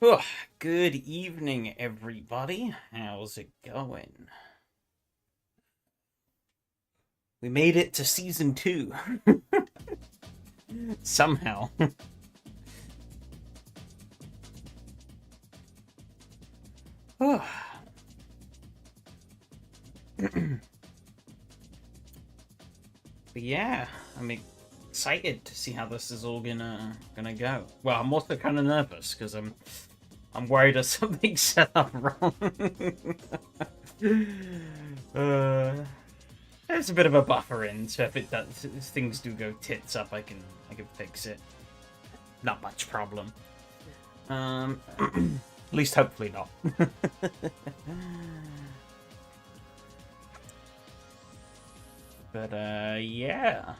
Oh, good evening, everybody. How's it going? We made it to season 2. Somehow. Oh. But yeah, I'm excited to see how this is all gonna go. Well, I'm also kind of nervous because I'm worried that something's set up wrong. uh, there's a bit of a buffer in, so if things do go tits up, I can fix it. Not much problem. At least hopefully not. But yeah.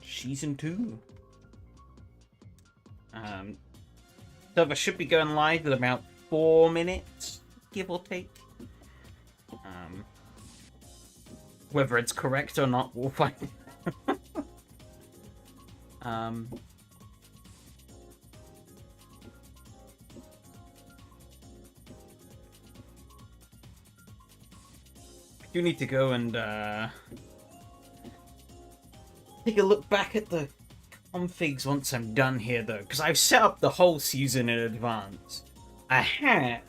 Season 2. Server should be going live in about 4 minutes, give or take. Whether it's correct or not, we'll find. I do need to go and take a look back at the configs once I'm done here, though, because I've set up the whole season in advance. I had,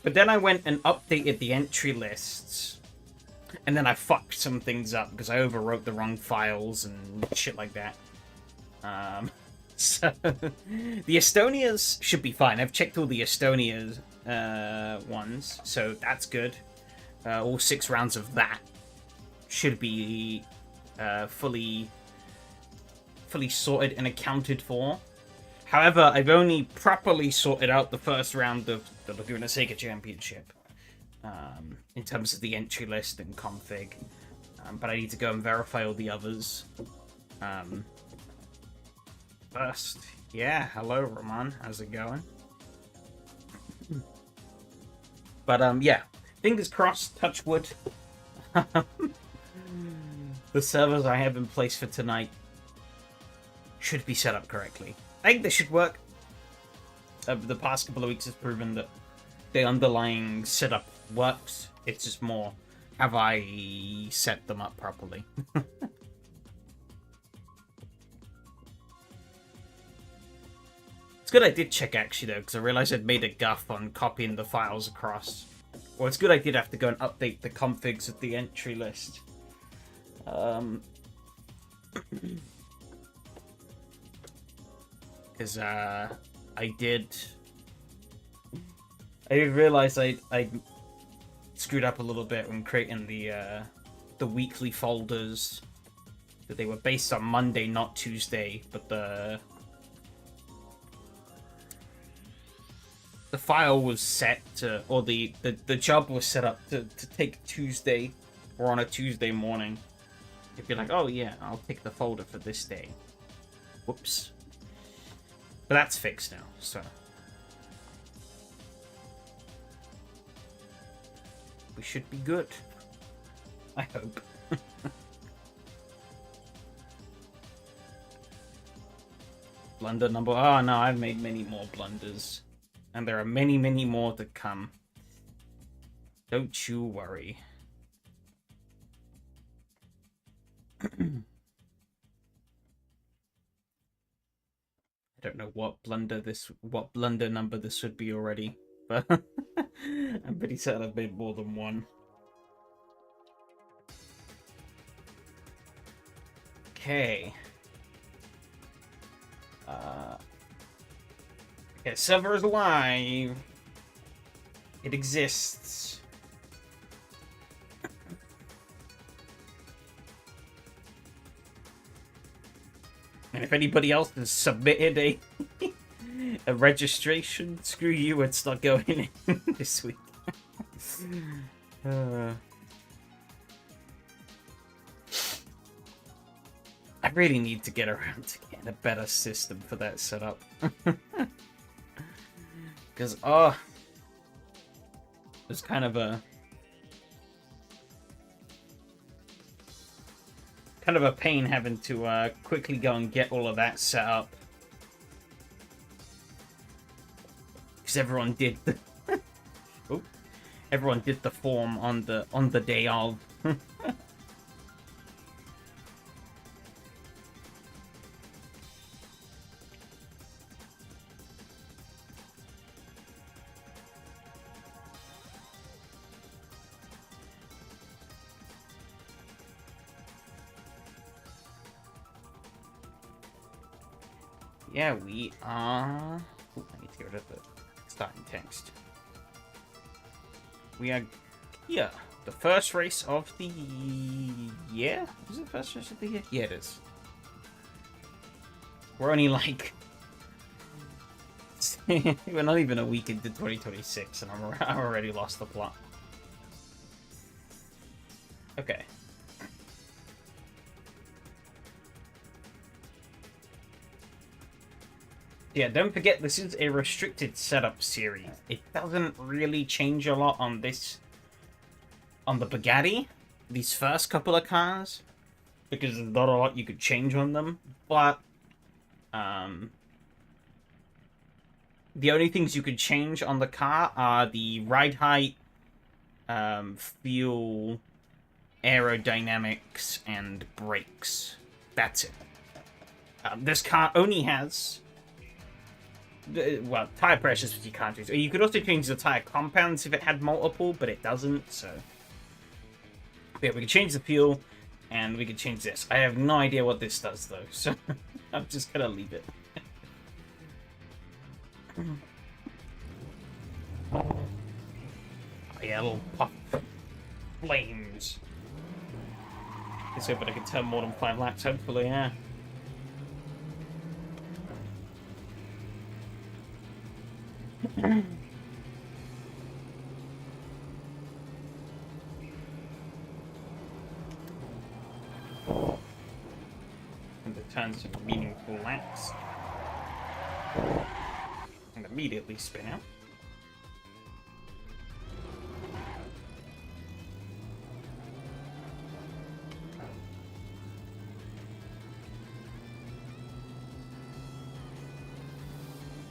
but then I went and updated the entry lists, and then I fucked some things up because I overwrote the wrong files and shit like that. So the Estonias should be fine. I've checked all the Estonias ones, so that's good. All 6 rounds of that should be fully sorted and accounted for. However, I've only properly sorted out the first round of the Laguna Seca Championship in terms of the entry list and config. But I need to go and verify all the others first. Yeah, hello, Roman. How's it going? But yeah, fingers crossed, touch wood. The servers I have in place for tonight should be set up correctly. I think they should work. The past couple of weeks has proven that the underlying setup works. It's just more, have I set them up properly? It's good I did check, actually, though, because I realized I'd made a guff on copying the files across. Well, it's good I did have to go and update the configs of the entry list. Because I did realize I screwed up a little bit when creating the weekly folders. That they were based on Monday, not Tuesday, but the file was set to, or the job was set up to take Tuesday, or on a Tuesday morning. If you're like, oh yeah, I'll take the folder for this day. Whoops. But that's fixed now, so we should be good. I hope. Blunder number... Oh no, I've made many more blunders. And there are many, many more to come. Don't you worry. I don't know what blunder number this would be already, but I'm pretty certain I've made more than one. Okay. Okay, server is live. It exists. And if anybody else has submitted a registration, screw you, it's not going in this week. I really need to get around to getting a better system for that setup. Because, there's kind of a pain having to quickly go and get all of that set up. because everyone did the everyone did the form on the day of. Yeah, we are... Ooh, I need to get rid of the starting text. We are here. The first race of the year? Is it the first race of the year? Yeah, it is. We're only like... We're not even a week into 2026 and I'm already lost the plot. Okay. Yeah, don't forget this is a restricted setup series. It doesn't really change a lot on this... on the Bugatti, these first couple of cars, because there's not a lot you could change on them, but the only things you could change on the car are the ride height, fuel, aerodynamics, and brakes. That's it. This car only has... well, tire pressures you can't do. You could also change the tire compounds if it had multiple, but it doesn't, so... Yeah, we can change the fuel, and we can change this. I have no idea what this does, though, so I'm just gonna leave it. Oh, yeah, little puff flames. Let's hope I can turn more than 5 laps, hopefully, yeah. And it turns to meaningful laps. And immediately spin out.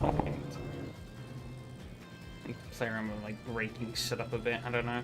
Okay. I think play around with like braking setup a bit, I don't know.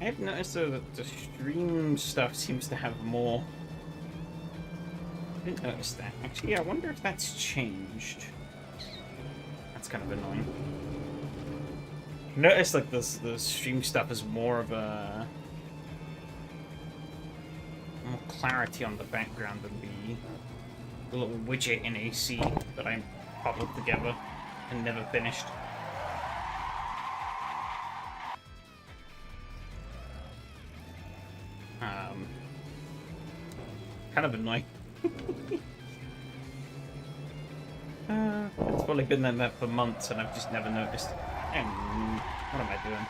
I've noticed though that the stream stuff seems to have more. I didn't notice that. Actually, yeah, I wonder if that's changed. That's kind of annoying. Notice like the stream stuff is more of a more clarity on the background than the little widget in AC that I cobbled together and never finished. Kind of annoying. It's probably been there for months and I've just never noticed. What am I doing?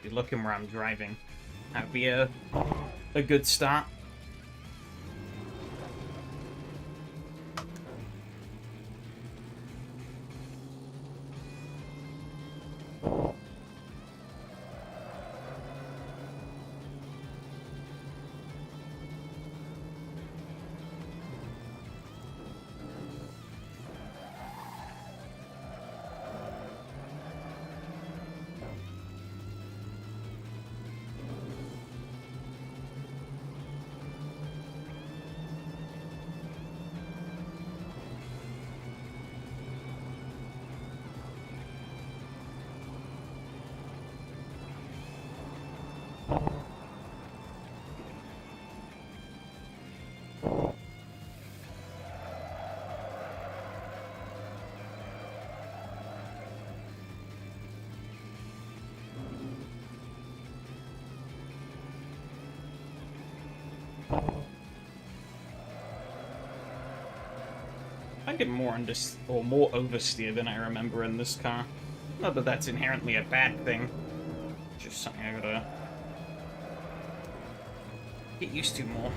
Be looking where I'm driving. That'd be a good start. I get more more oversteer than I remember in this car. Not that that's inherently a bad thing. Just something I gotta get used to more.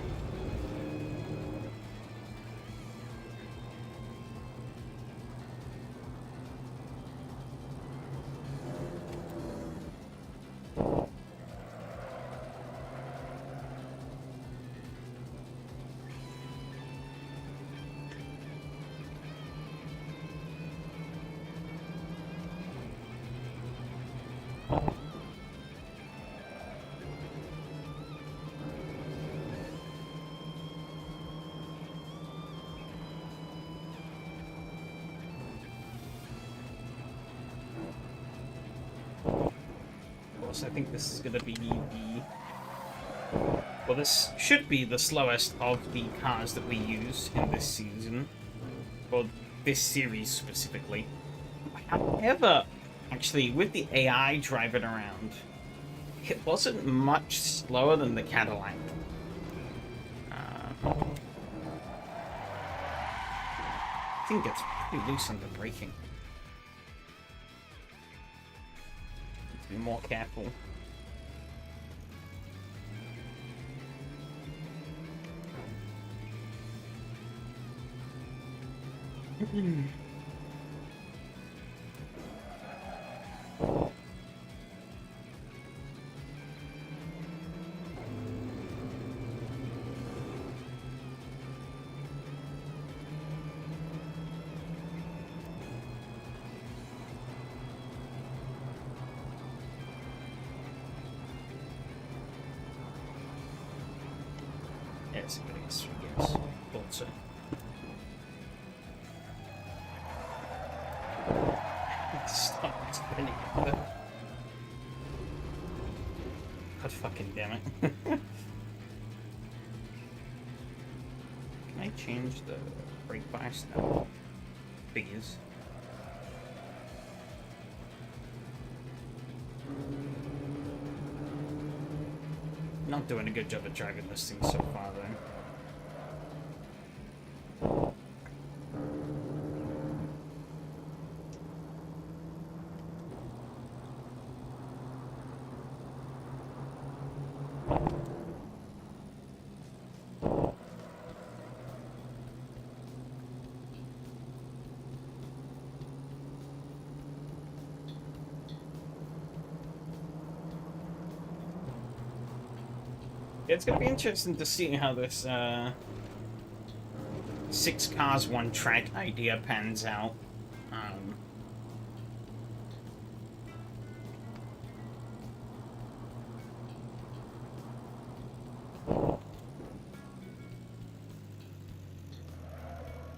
I think this is going to be well, this should be the slowest of the cars that we use in this season, or this series specifically. However, actually, with the AI driving around, it wasn't much slower than the Cadillac. I think it's pretty loose on the braking. Be more careful. Yes, yes. Thought so. Stop spinning it. God fucking damn it. Can I change the brake bias now? Please. Not doing a good job at driving this thing so far, though. It's gonna be interesting to see how this 6 cars, 1 track idea pans out.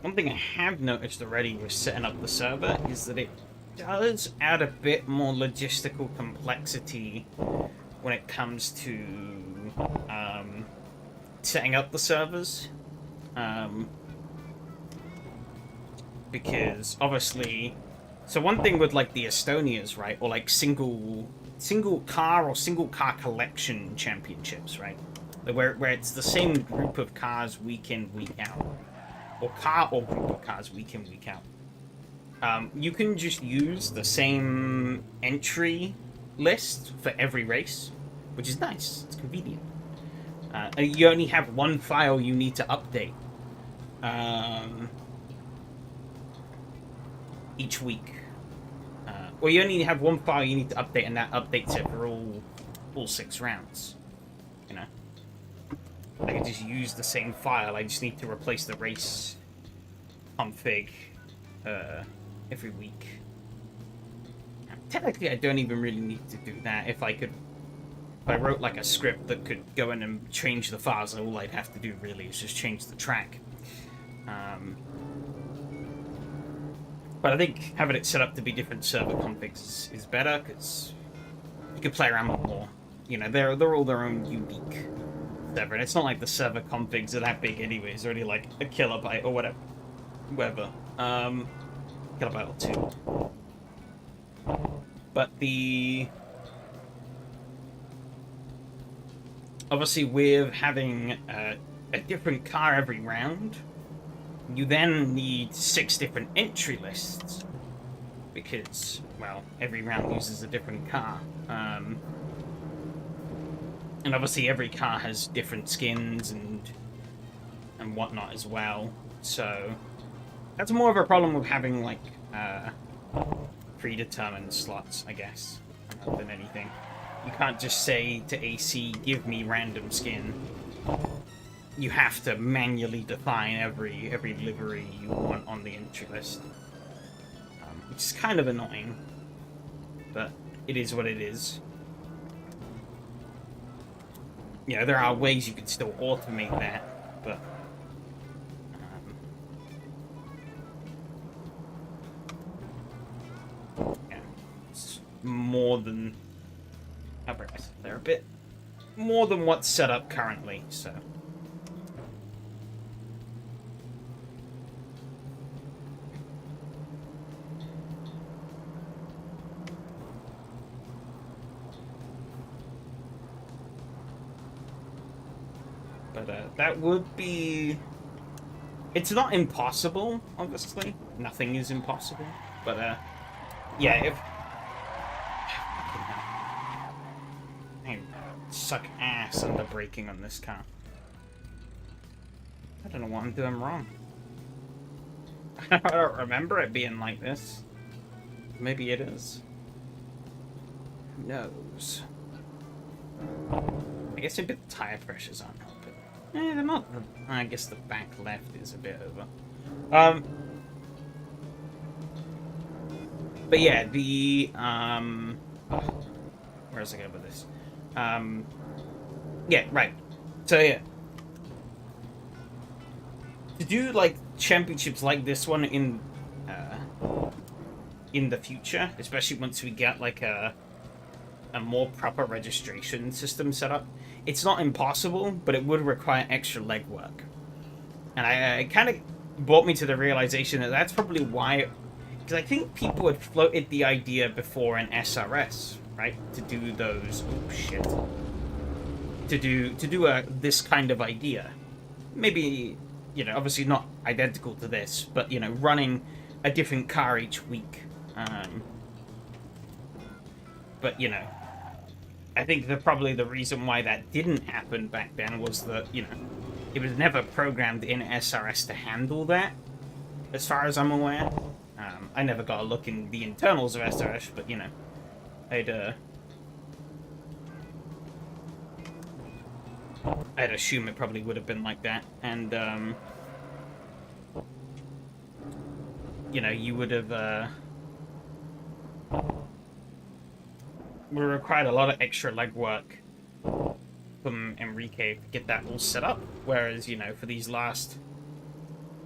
One thing I have noticed already with setting up the server is that it does add a bit more logistical complexity when it comes to setting up the servers, because obviously, so one thing with like the Estonias, right, or like single car or single car collection championships, right, where it's the same group of cars week in, week out, or car or group of cars week in, week out. You can just use the same entry list for every race, which is nice. It's convenient. You only have one file you need to update each week. Or you only have one file you need to update, and that updates it for all 6 rounds. You know? I can just use the same file. I just need to replace the race config every week. Technically, I don't even really need to do that. If I wrote like a script that could go in and change the files, all I'd have to do really is just change the track. But I think having it set up to be different server configs is better, because you can play around with more. You know, they're all their own unique server, and it's not like the server configs are that big anyway. It's already like a kilobyte or whatever. Kilobyte or 2. But obviously, with having a different car every round, you then need 6 different entry lists. because, well, every round uses a different car. And obviously every car has different skins and whatnot as well. So that's more of a problem with having, like, predetermined slots, I guess, than anything. You can't just say to AC, give me random skin. You have to manually define every livery you want on the entry list. Which is kind of annoying, but it is what it is. You know, there are ways you could still automate that, but yeah, it's more than, they're a bit more than what's set up currently, so. But that would be... It's not impossible, obviously. Nothing is impossible. But, yeah, if... I suck ass under braking on this car. I don't know what I'm doing wrong. I don't remember it being like this. Maybe it is. Who knows? I guess maybe the tire pressures aren't helping. They're not. I guess the back left is a bit over. But yeah, the where was I going with this? Yeah, right. So yeah, to do like championships like this one in the future, especially once we get like a more proper registration system set up. It's not impossible, but it would require extra legwork. And it kind of brought me to the realization that that's probably why... Because I think people had floated the idea before in SRS, right? To do those... Oh, shit. To do this kind of idea. Maybe, you know, obviously not identical to this, but, you know, running a different car each week. But, you know... I think probably the reason why that didn't happen back then was that, you know, it was never programmed in SRS to handle that, as far as I'm aware. I never got a look in the internals of SRS, but, you know, I'd assume it probably would have been like that, and, you know, you would have, we required a lot of extra legwork from Enrique to get that all set up. Whereas, you know, for these last...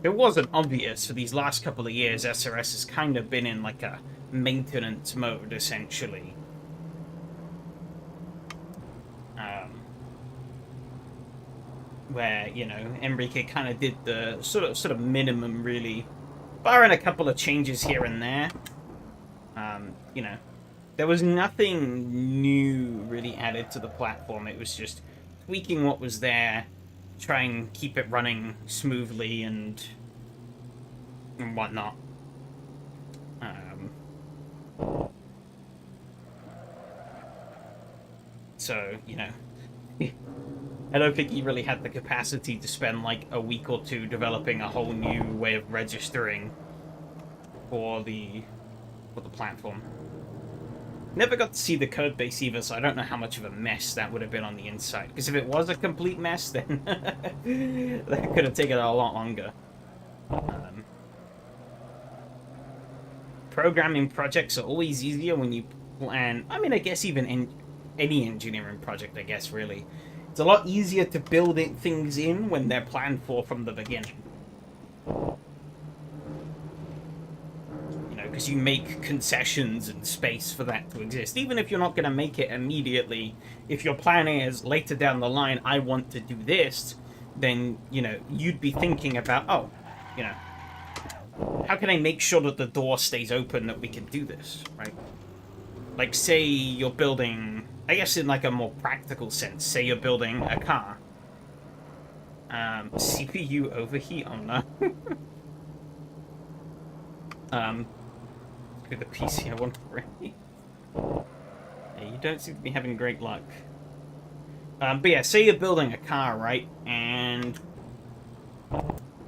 It wasn't obvious for these last couple of years, SRS has kind of been in like a maintenance mode, essentially. Where, you know, Enrique kind of did the sort of minimum, really. Barring a couple of changes here and there. You know, there was nothing new really added to the platform. It was just tweaking what was there, try and keep it running smoothly and whatnot. So, you know, I don't think he really had the capacity to spend like a week or two developing a whole new way of registering for the platform. Never got to see the code base either, so I don't know how much of a mess that would have been on the inside. Because if it was a complete mess, then that could have taken a lot longer. Programming projects are always easier when you plan... I mean, I guess even in any engineering project, I guess, really. It's a lot easier to build things in when they're planned for from the beginning. Because you make concessions and space for that to exist. Even if you're not going to make it immediately, if your plan is later down the line, I want to do this, then, you know, you'd be thinking about, oh, you know, how can I make sure that the door stays open that we can do this, right? Like, say you're building, I guess in like a more practical sense, say you're building a car. CPU overheat, oh no. With the PC I want already. Yeah, you don't seem to be having great luck. But yeah, say you're building a car, right? And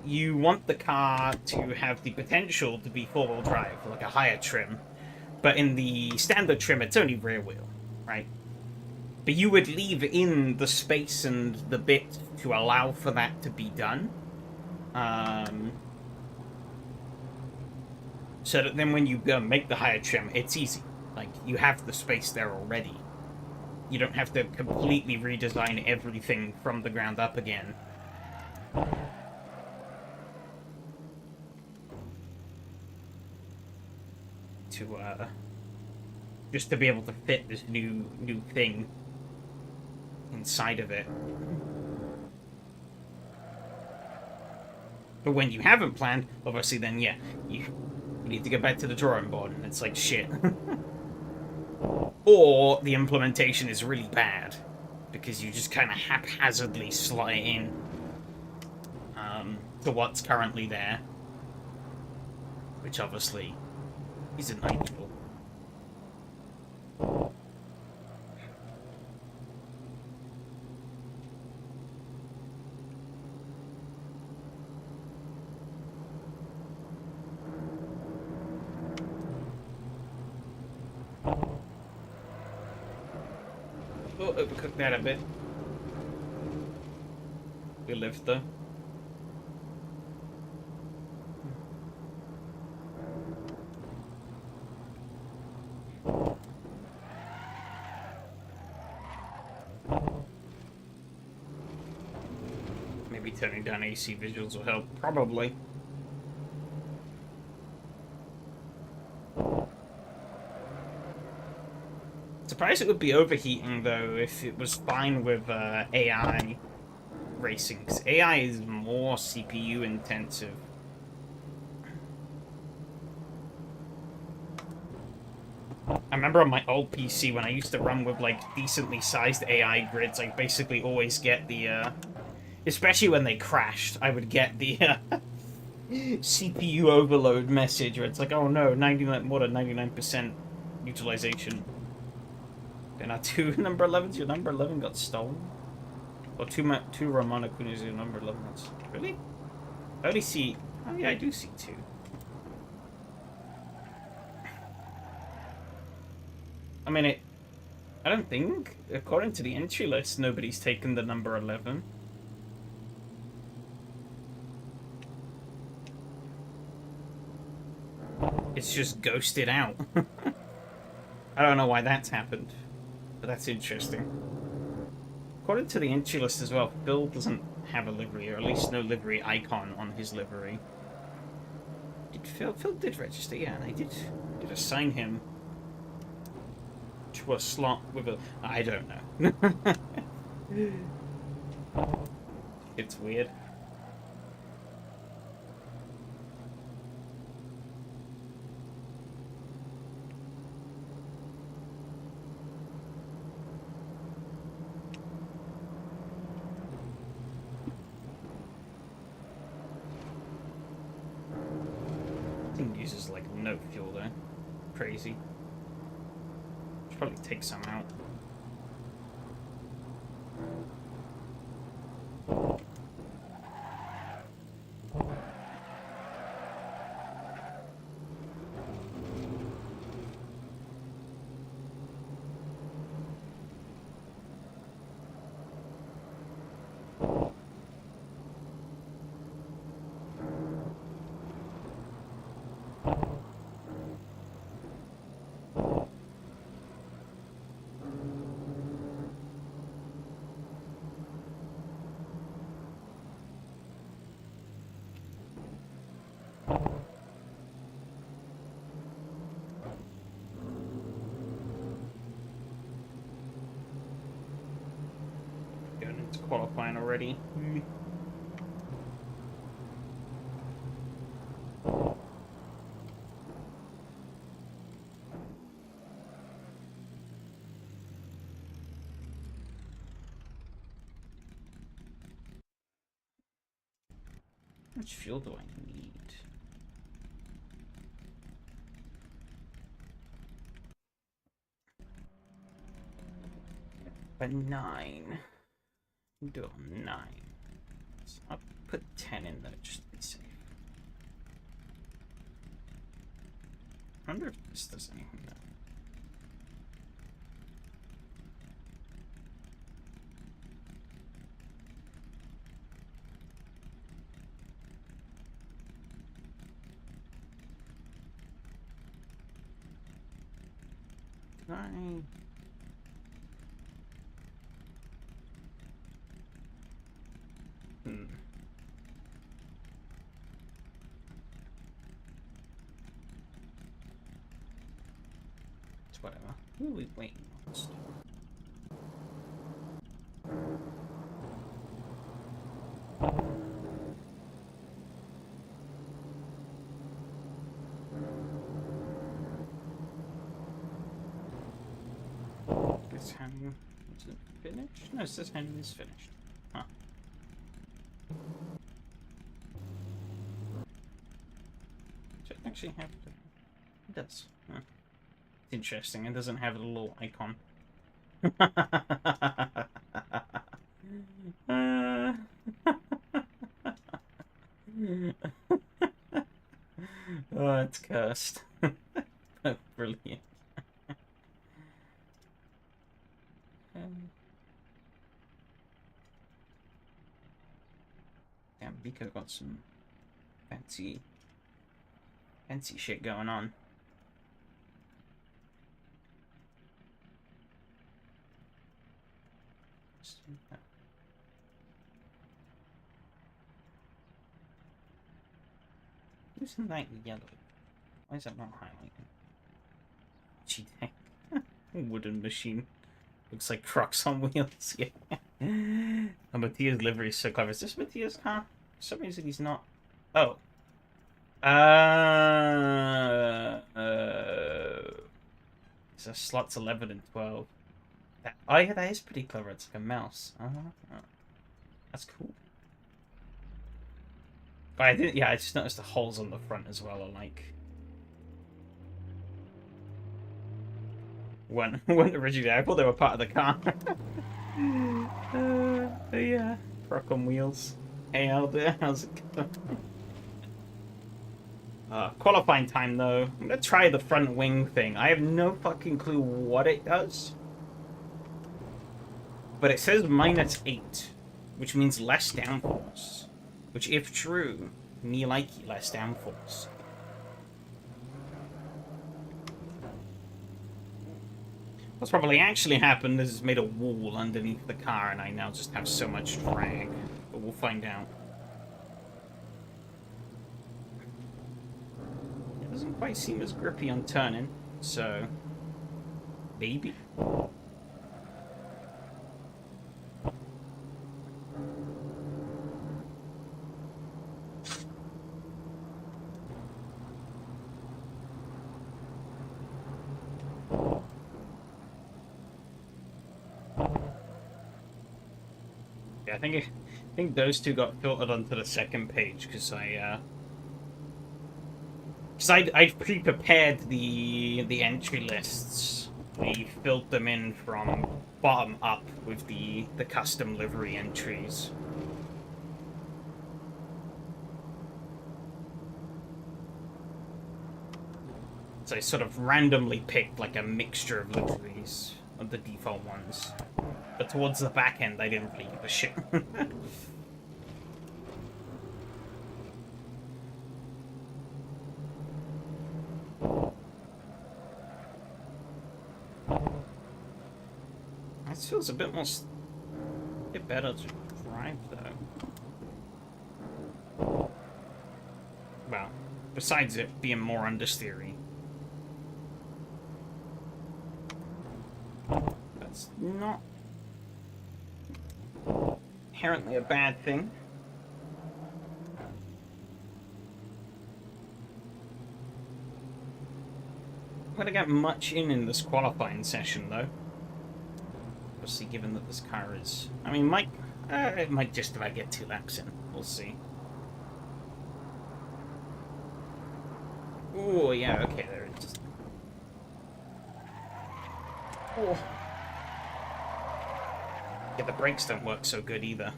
you want the car to have the potential to be four-wheel drive, like a higher trim. But in the standard trim, it's only rear wheel, right? But you would leave in the space and the bit to allow for that to be done. So that then when you make the higher trim, it's easy. Like, you have the space there already. You don't have to completely redesign everything from the ground up again. To, just to be able to fit this new thing inside of it. But when you haven't planned, obviously then, yeah, you need to get back to the drawing board, and it's like, shit. Or the implementation is really bad, because you just kind of haphazardly slot it in to what's currently there. Which obviously isn't ideal. Oh, overcooked that a bit. We lived though. Maybe turning down AC visuals will help. Probably. Surprised it would be overheating though if it was fine with AI racing. 'Cause AI is more CPU intensive. I remember on my old PC when I used to run with like decently sized AI grids, I basically always get the especially when they crashed, I would get the CPU overload message where it's like, oh no, 99 more than 99% utilization. Then our two number 11s, your number 11 got stolen? Or two Ramona Kunis, your number 11 got really? I only see, oh yeah, I do see two. I mean, I don't think, according to the entry list, nobody's taken the number 11. It's just ghosted out. I don't know why that's happened, but that's interesting. According to the entry list as well, Phil doesn't have a livery, or at least no livery icon on his livery. Did Phil did register, yeah, and I did assign him to a slot with a... I don't know. It's weird. Thing uses like no fuel though. Crazy. Should probably take some out. Going into qualifying already. How much fuel do I need? But 9. Do it on 9. So I'll put 10 in there just to be safe. I wonder if this does anything though. Can I... It's whatever. Who are we waiting on? This hand is it finished? No, this hand is finished. Huh. So it actually have to... It does. Huh. It's interesting. It doesn't have a little icon. Oh, it's cursed. Brilliant. Damn, Vika got some fancy shit going on. Isn't that yellow? Why is that not highlighting? Gee dang. Wooden machine. Looks like trucks on wheels. Yeah. And Matthias' livery is so clever. Is this Matthias' car? For some reason he's not. Oh. So slots 11 and 12. Oh yeah, that is pretty clever. It's like a mouse. That's cool. But I didn't. Yeah, I just noticed the holes on the front as well are like. When originally I thought they were part of the car. Yeah, truck on wheels. Hey, how's it going? Qualifying time though. I'm gonna try the front wing thing. I have no fucking clue what it does. But it says -8, which means less downforce. Which, if true, me like less downforce. What's probably actually happened is it's made a wall underneath the car and I now just have so much drag. But we'll find out. It doesn't quite seem as grippy on turning, so... Maybe. I think those two got filtered onto the second page because I'd pre-prepared the entry lists. We filled them in from bottom up with the custom livery entries. So I sort of randomly picked like a mixture of liveries of the default ones. But towards the back end, I didn't really give a shit. This feels a bit better to drive, though. Well, besides it being more understeery. That's not inherently a bad thing. I'm gonna get much in this qualifying session, though. Obviously, given that this car is... I mean, it might just about get 2 laps in. We'll see. Oh, yeah, okay, there it is. Oh. Yeah, the brakes don't work so good either.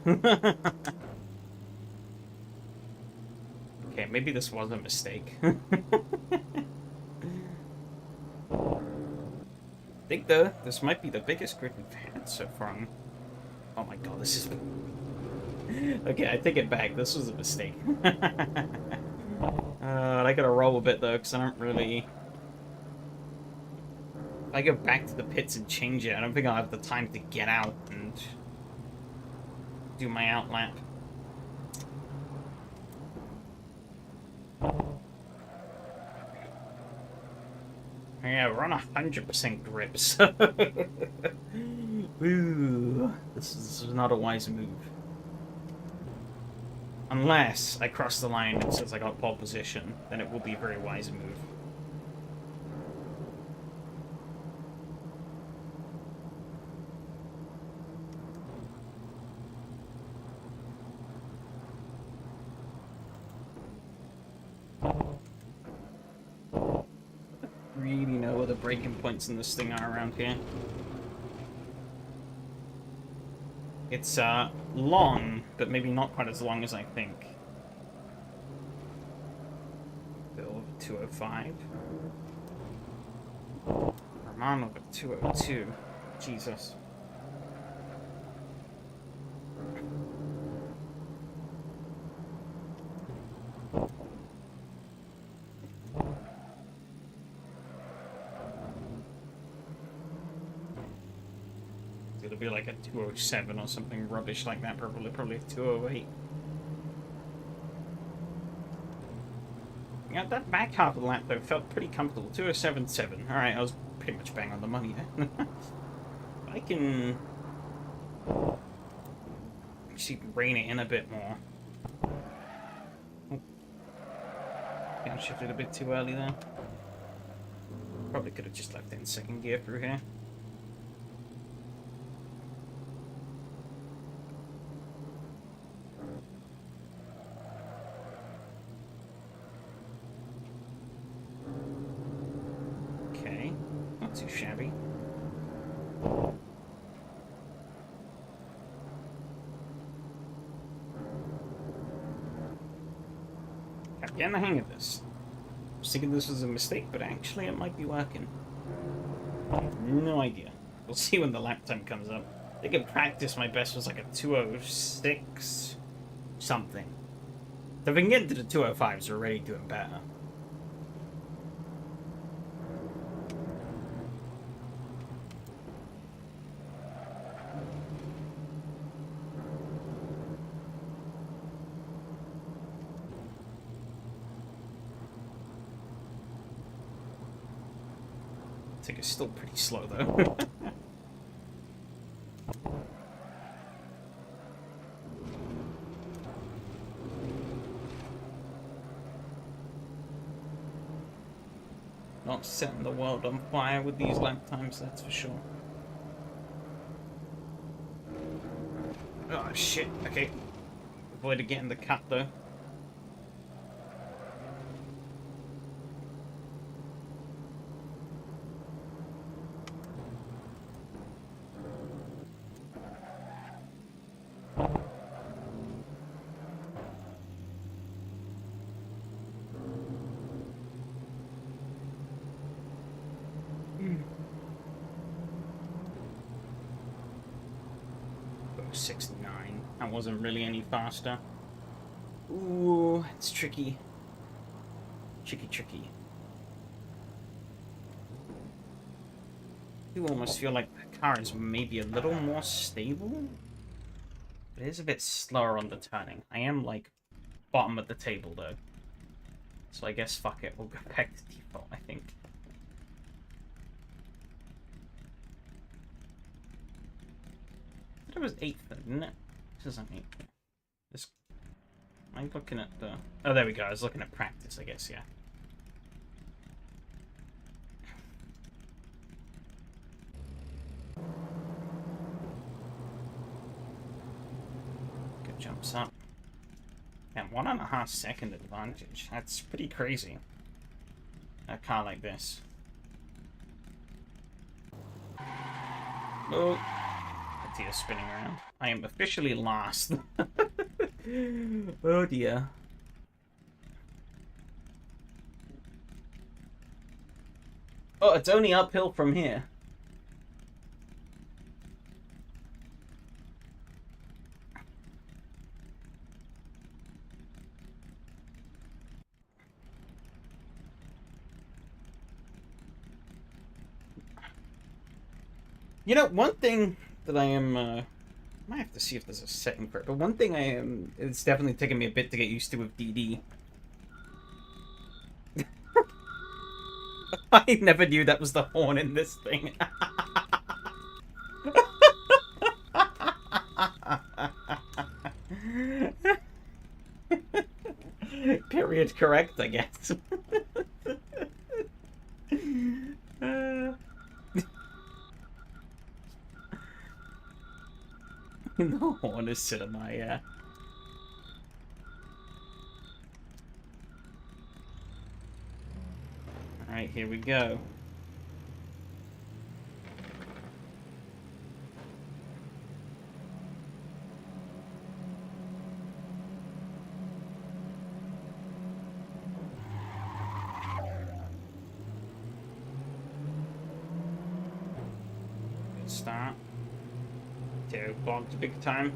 Okay, maybe this was a mistake. I think, though, this might be the biggest grid we've had so far. Oh my god, this is... Okay, I take it back. This was a mistake. I gotta roll a bit, though, because I don't really... If I go back to the pits and change it, I don't think I'll have the time to get out and do my outlap. Yeah, we're on 100% grip, so... Ooh, this is not a wise move. Unless I cross the line and says I got pole position, then it will be a very wise move. Really know where the breaking points in this thing are around here. It's long, but maybe not quite as long as I think. Bill 205. Romano with 202. Jesus. It'll be like a 207 or something rubbish like that, probably a 208. Yeah, that back half of the lap though felt pretty comfortable. 207.7. Alright, I was pretty much bang on the money there. I can actually rein it in a bit more. Oh. Downshifted a bit too early there. Probably could have just left it in second gear through here. Okay, not too shabby. I'm getting the hang of this. I was thinking this was a mistake, but actually it might be working. I have no idea. We'll see when the lap time comes up. I think in practice my best was like a 206 something. So if we can get into the 205s, we're already doing better. I think it's still pretty slow though. Not setting the world on fire with these lap times, that's for sure. Oh shit, okay. Avoided getting the cut though. That wasn't really any faster. Ooh, it's tricky. Tricky. I do almost feel like the car is maybe a little more stable. It is a bit slower on the turning. I am like bottom of the table though. So I guess fuck it, we'll go back to default, I think. I thought it was 8th, didn't it? This isn't 8th. This... Am I looking at the... Oh, there we go. I was looking at practice, I guess, yeah. Good jumps up. And 1.5 second advantage. That's pretty crazy. A car like this. Oh. here spinning around. I am officially lost. Oh dear. Oh, it's only uphill from here. You know, one thing that I am, might have to see if there's a setting for it, but one thing I am, it's definitely taken me a bit to get used to with DD. I never knew that was the horn in this thing. Period correct, I guess. The horn is cinema, yeah. Alright, here we go. Good start. Terry blocked big time.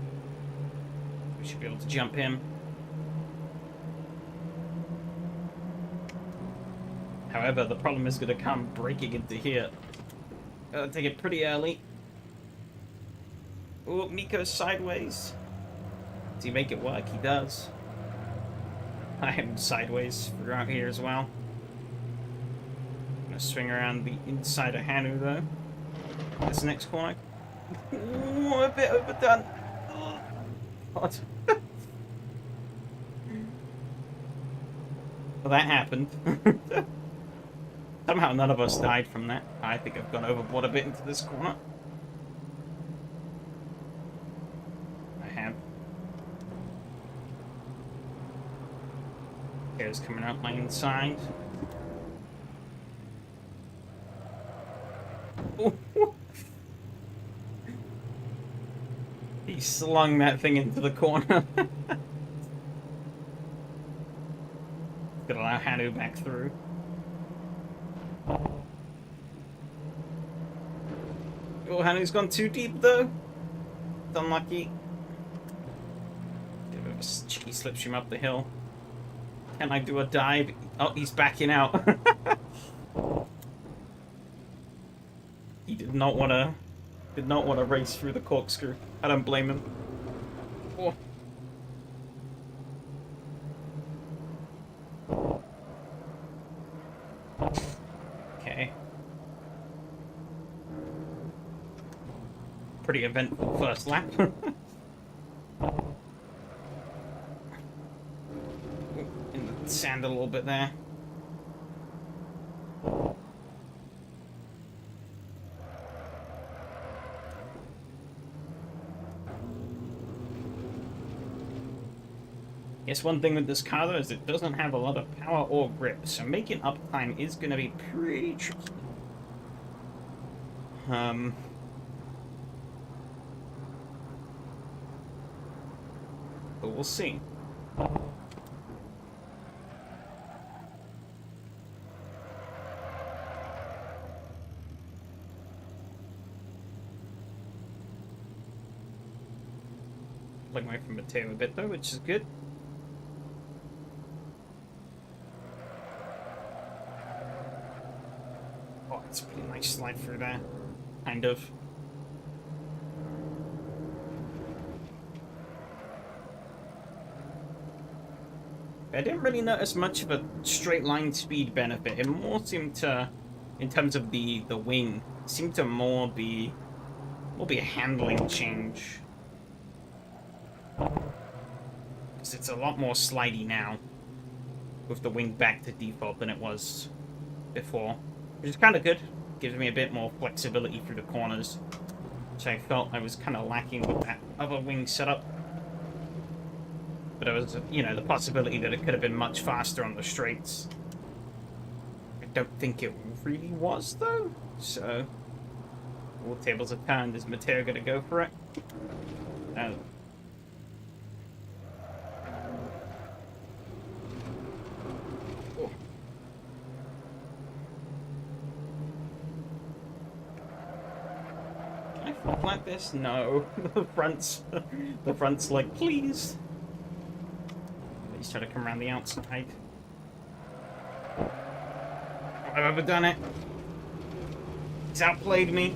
We should be able to jump him. However, the problem is going to come breaking into here. Gotta take it pretty early. Oh, Miko's sideways. Does he make it work? He does. I am sideways throughout here as well. I'm gonna swing around the inside of Hanu though. This next corner. Ooh, a bit overdone. God. Well, that happened. Somehow none of us died from that. I think I've gone overboard a bit into this corner. I have. Hair's coming out my inside. He slung that thing into the corner. Gonna allow Hanu back through. Oh, Hanu's gone too deep though. It's unlucky. Bit of a cheeky slipstream up the hill. Can I do a dive? Oh, he's backing out. He did not want to race through the corkscrew. I don't blame him. Oh. Okay. Pretty eventful first lap. In the sand a little bit there. Yes, one thing with this car though is it doesn't have a lot of power or grip, so making uptime is going to be pretty tricky. But we'll see. Pulling away from Mateo a bit though, which is good. Oh, it's a pretty nice slide through there. Kind of. I didn't really notice much of a straight line speed benefit. It more seemed to, in terms of the wing, seemed to more be a handling change. Because it's a lot more slidey now, with the wing back to default than it was before, which is kind of good. Gives me a bit more flexibility through the corners, which I felt I was kind of lacking with that other wing setup. But it was, you know, the possibility that it could have been much faster on the straights. I don't think it really was, though, so All tables are turned. Is Mateo gonna go for it? No. Oh. Can I flip like this? No. The front's like, please. He's trying to come around the outside. I've overdone it. He's outplayed me.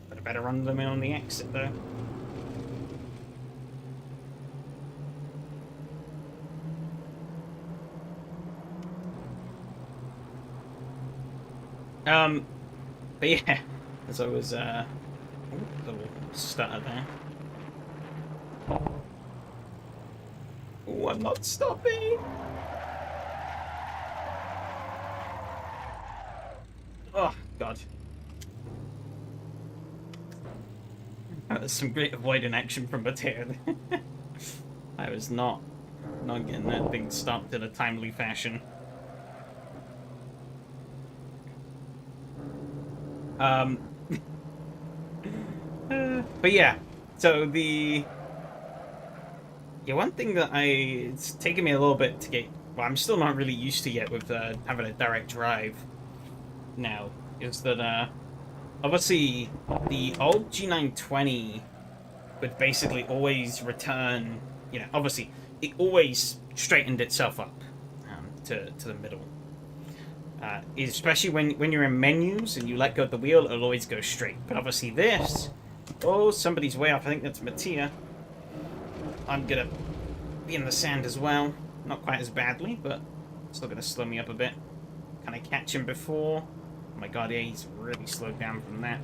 But I better run them in on the exit, though. But yeah, as I was, little stutter there. Oh, I'm not stopping! Oh, God. That was some great avoiding action from Mateo. I was not getting that thing stopped in a timely fashion. But yeah, so one thing that it's taken me a little bit to get, well, I'm still not really used to yet with having a direct drive now, is that obviously the old G920 would basically always return, obviously it always straightened itself up to the middle. Especially when you're in menus and you let go of the wheel, it'll always go straight. But obviously this, oh, somebody's way off. I think that's Mattia. I'm gonna be in the sand as well. Not quite as badly, but still gonna slow me up a bit. Can I catch him before? Oh my god, yeah, he's really slowed down from that.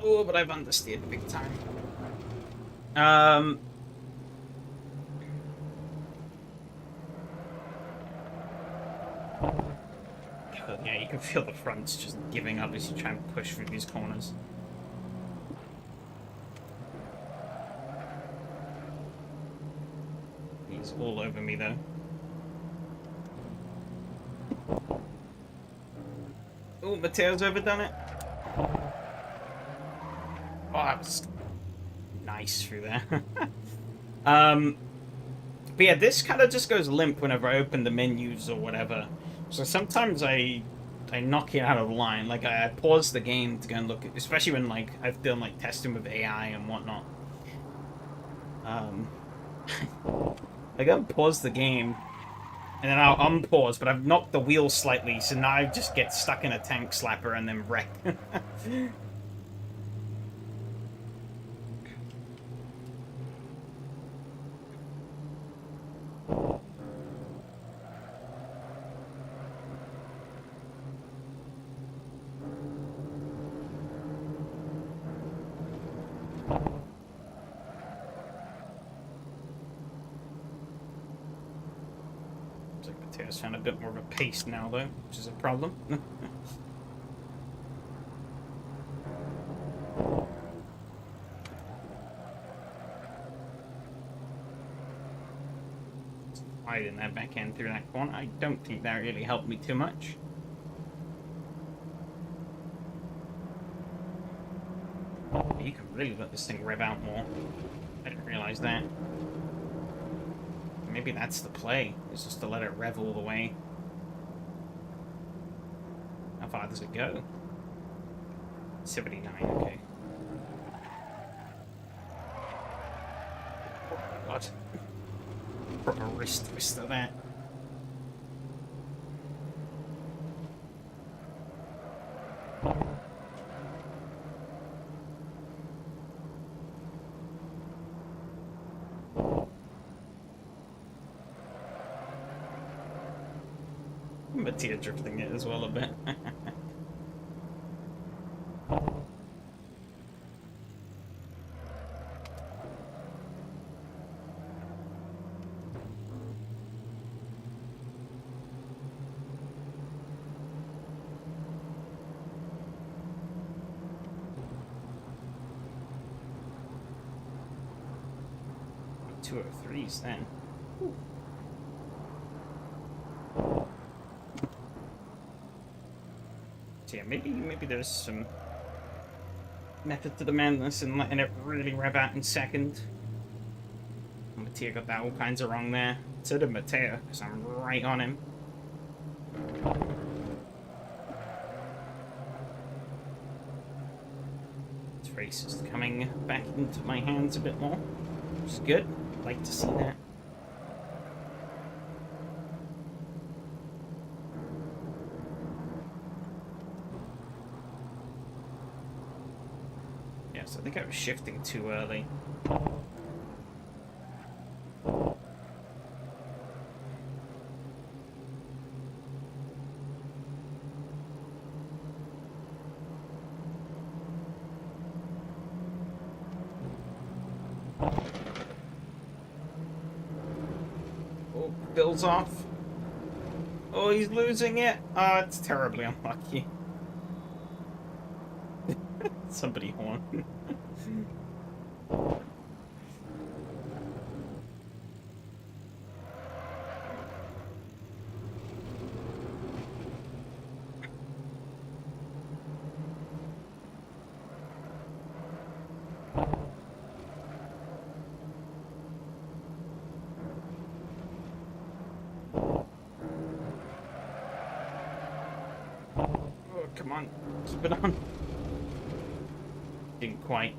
Oh, but I've understeered big time. Yeah, you can feel the fronts just giving up as you try and push through these corners. He's all over me, though. Oh, Mateo's overdone it. Oh, that was nice through there. But yeah, this kind of just goes limp whenever I open the menus or whatever. So sometimes I knock it out of line. Like, I pause the game to go and look, especially when, like, I've done, like, testing with AI and whatnot. I go and pause the game, and then I'll unpause, but I've knocked the wheel slightly, so now I just get stuck in a tank slapper and then wreck. Mateo's found a bit more of a pace now, though, which is a problem. Wide in that backhand through that corner. I don't think that really helped me too much. You can really let this thing rev out more. I didn't realize that. Maybe that's the play, is just to let it rev all the way. How far does it go? 79, okay. Oh my god. Proper wrist twist of that. Mattia drifting it as well a bit. 203s then. Ooh. So yeah, maybe there's some method to the madness and letting it really rev out in second. Mateo got that all kinds of wrong there. So did Mateo, because I'm right on him. This race is coming back into my hands a bit more, which is good. I'd like to see that. Yes, I think I was shifting too early. Oh, Bill's off. Oh, he's losing it. Oh, it's terribly unlucky. Somebody horn. Come on, keep it on. Didn't quite.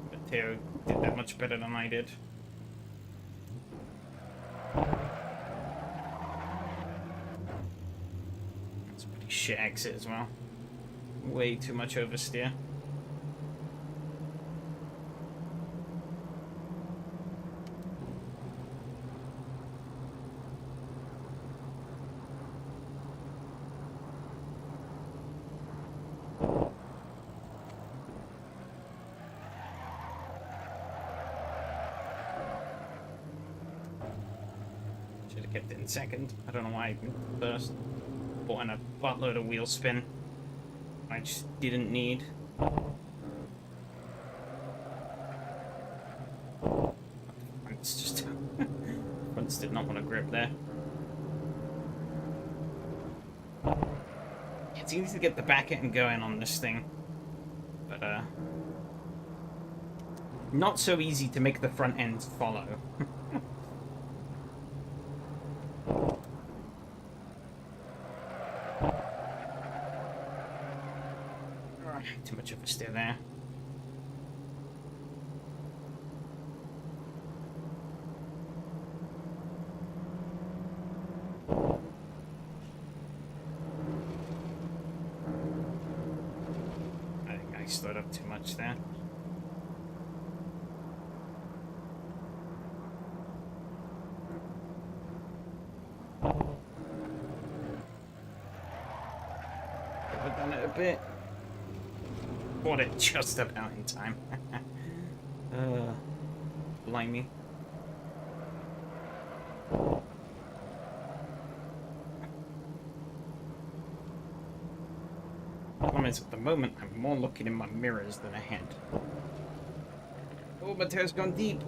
But Theo did that much better than I did. That's a pretty shit exit as well. Way too much oversteer. Should have kept it in second. I don't know why I went first. Bought in a buttload of wheel spin. I just didn't need. It's just fronts did not want to grip there. It's easy to get the back end going on this thing, but not so easy to make the front end follow. Too much of a steer there. I think I slowed up too much there. Overdone it a bit. Bought it just about in time. Blimey. Problem is, at the moment, I'm more looking in my mirrors than ahead. Oh, Mateo's gone deep.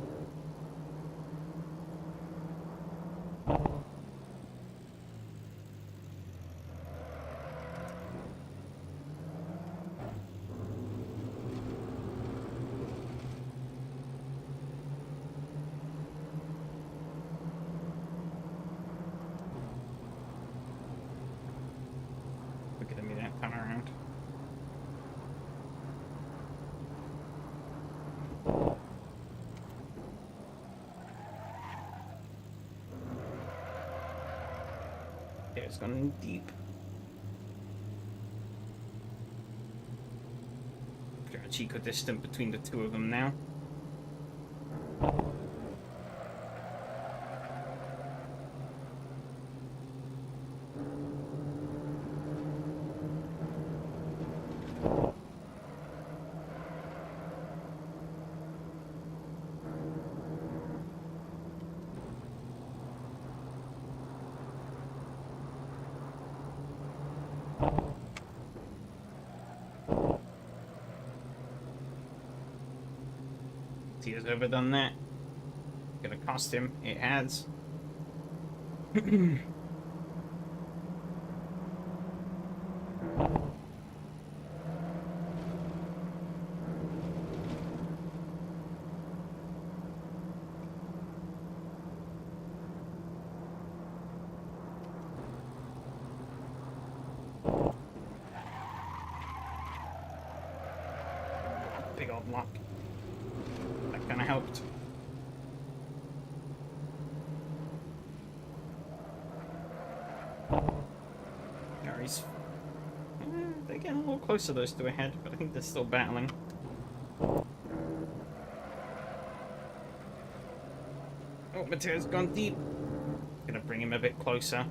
Time around. Yeah, it's gone deep. Pretty much equidistant between the two of them now. He has overdone that. Gonna cost him. It has. Big old block. That kind of helped. Gary's. They're getting a little closer, those two ahead, but I think they're still battling. Oh, Mateo's gone deep. Gonna bring him a bit closer.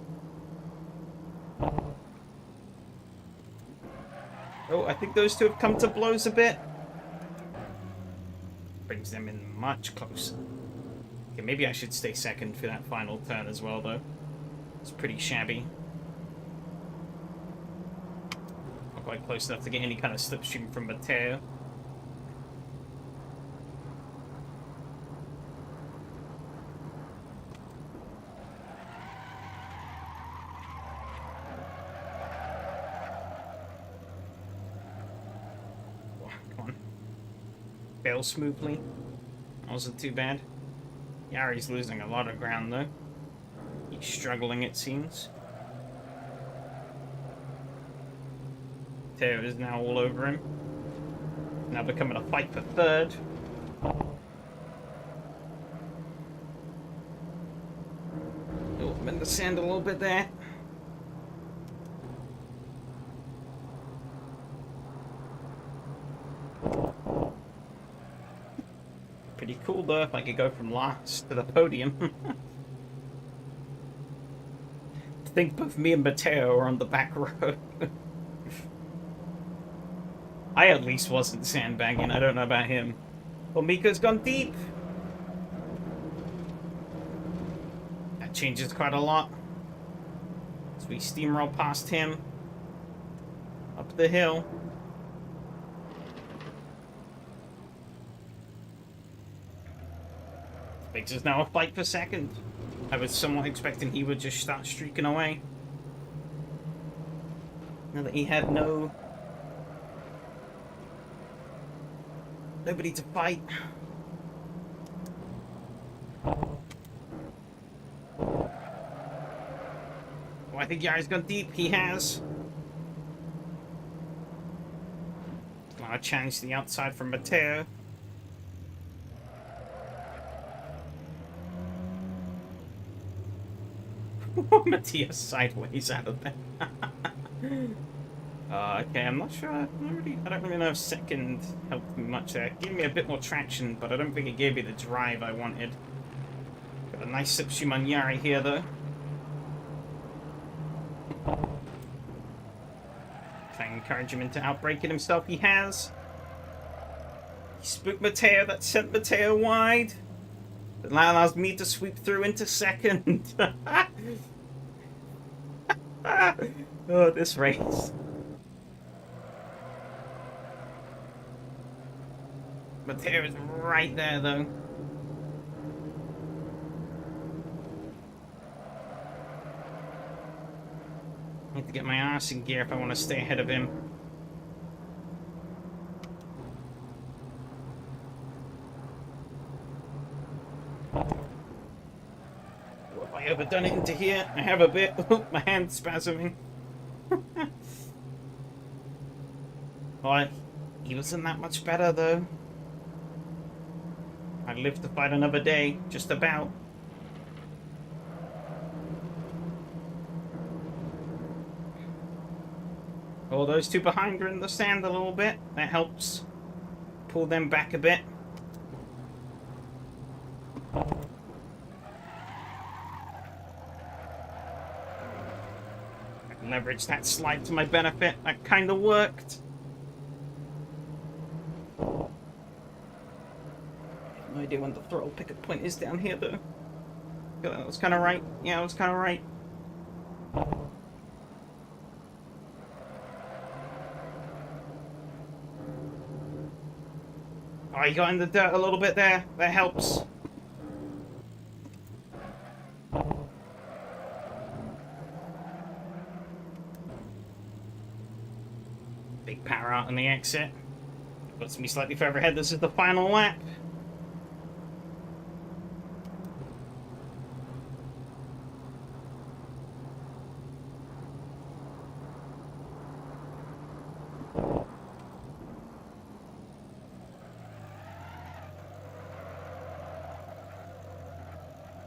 Oh, I think those two have come to blows a bit. Brings them in much closer. Okay, maybe I should stay second for that final turn as well, though. It's pretty shabby. Not quite close enough to get any kind of slipstream from Mateo. Fail smoothly. That wasn't too bad. Yari's losing a lot of ground though. He's struggling, it seems. Teo is now all over him. Now becoming a fight for third. Oh, I'm in the sand a little bit there. Pretty cool though if I could go from last to the podium. I think both me and Mateo are on the back row. I at least wasn't sandbagging, I don't know about him. Well, Miko's gone deep. That changes quite a lot. So we steamroll past him. Up the hill. Biggs is now a fight for second. I was somewhat expecting he would just start streaking away. Now that he had nobody to fight. Oh, I think Yari's gone deep. He has. Gonna challenge the outside from Mateo. Matthias sideways out of there. Okay, I'm not sure. I don't really know if second helped me much there. It gave me a bit more traction, but I don't think it gave me the drive I wanted. Got a nice slipstream on Yari here, though. Try and encourage him into outbreaking himself. He has. He spooked Mateo. That sent Mateo wide. That allows me to sweep through into second. Oh, this race. Mateo is right there, though. I need to get my ass in gear if I want to stay ahead of him. What have I overdone it into here? I have a bit. My hand's spasming. Well, he wasn't that much better, though. I live to fight another day, just about. Oh, those two behind are in the sand a little bit. That helps pull them back a bit. I can leverage that slide to my benefit. That kind of worked. No idea when the throttle pickup point is down here, though. That was kind of right. Yeah, that was kind of right. Oh, he got in the dirt a little bit there. That helps. power out on the exit. Puts me slightly further ahead. This is the final lap.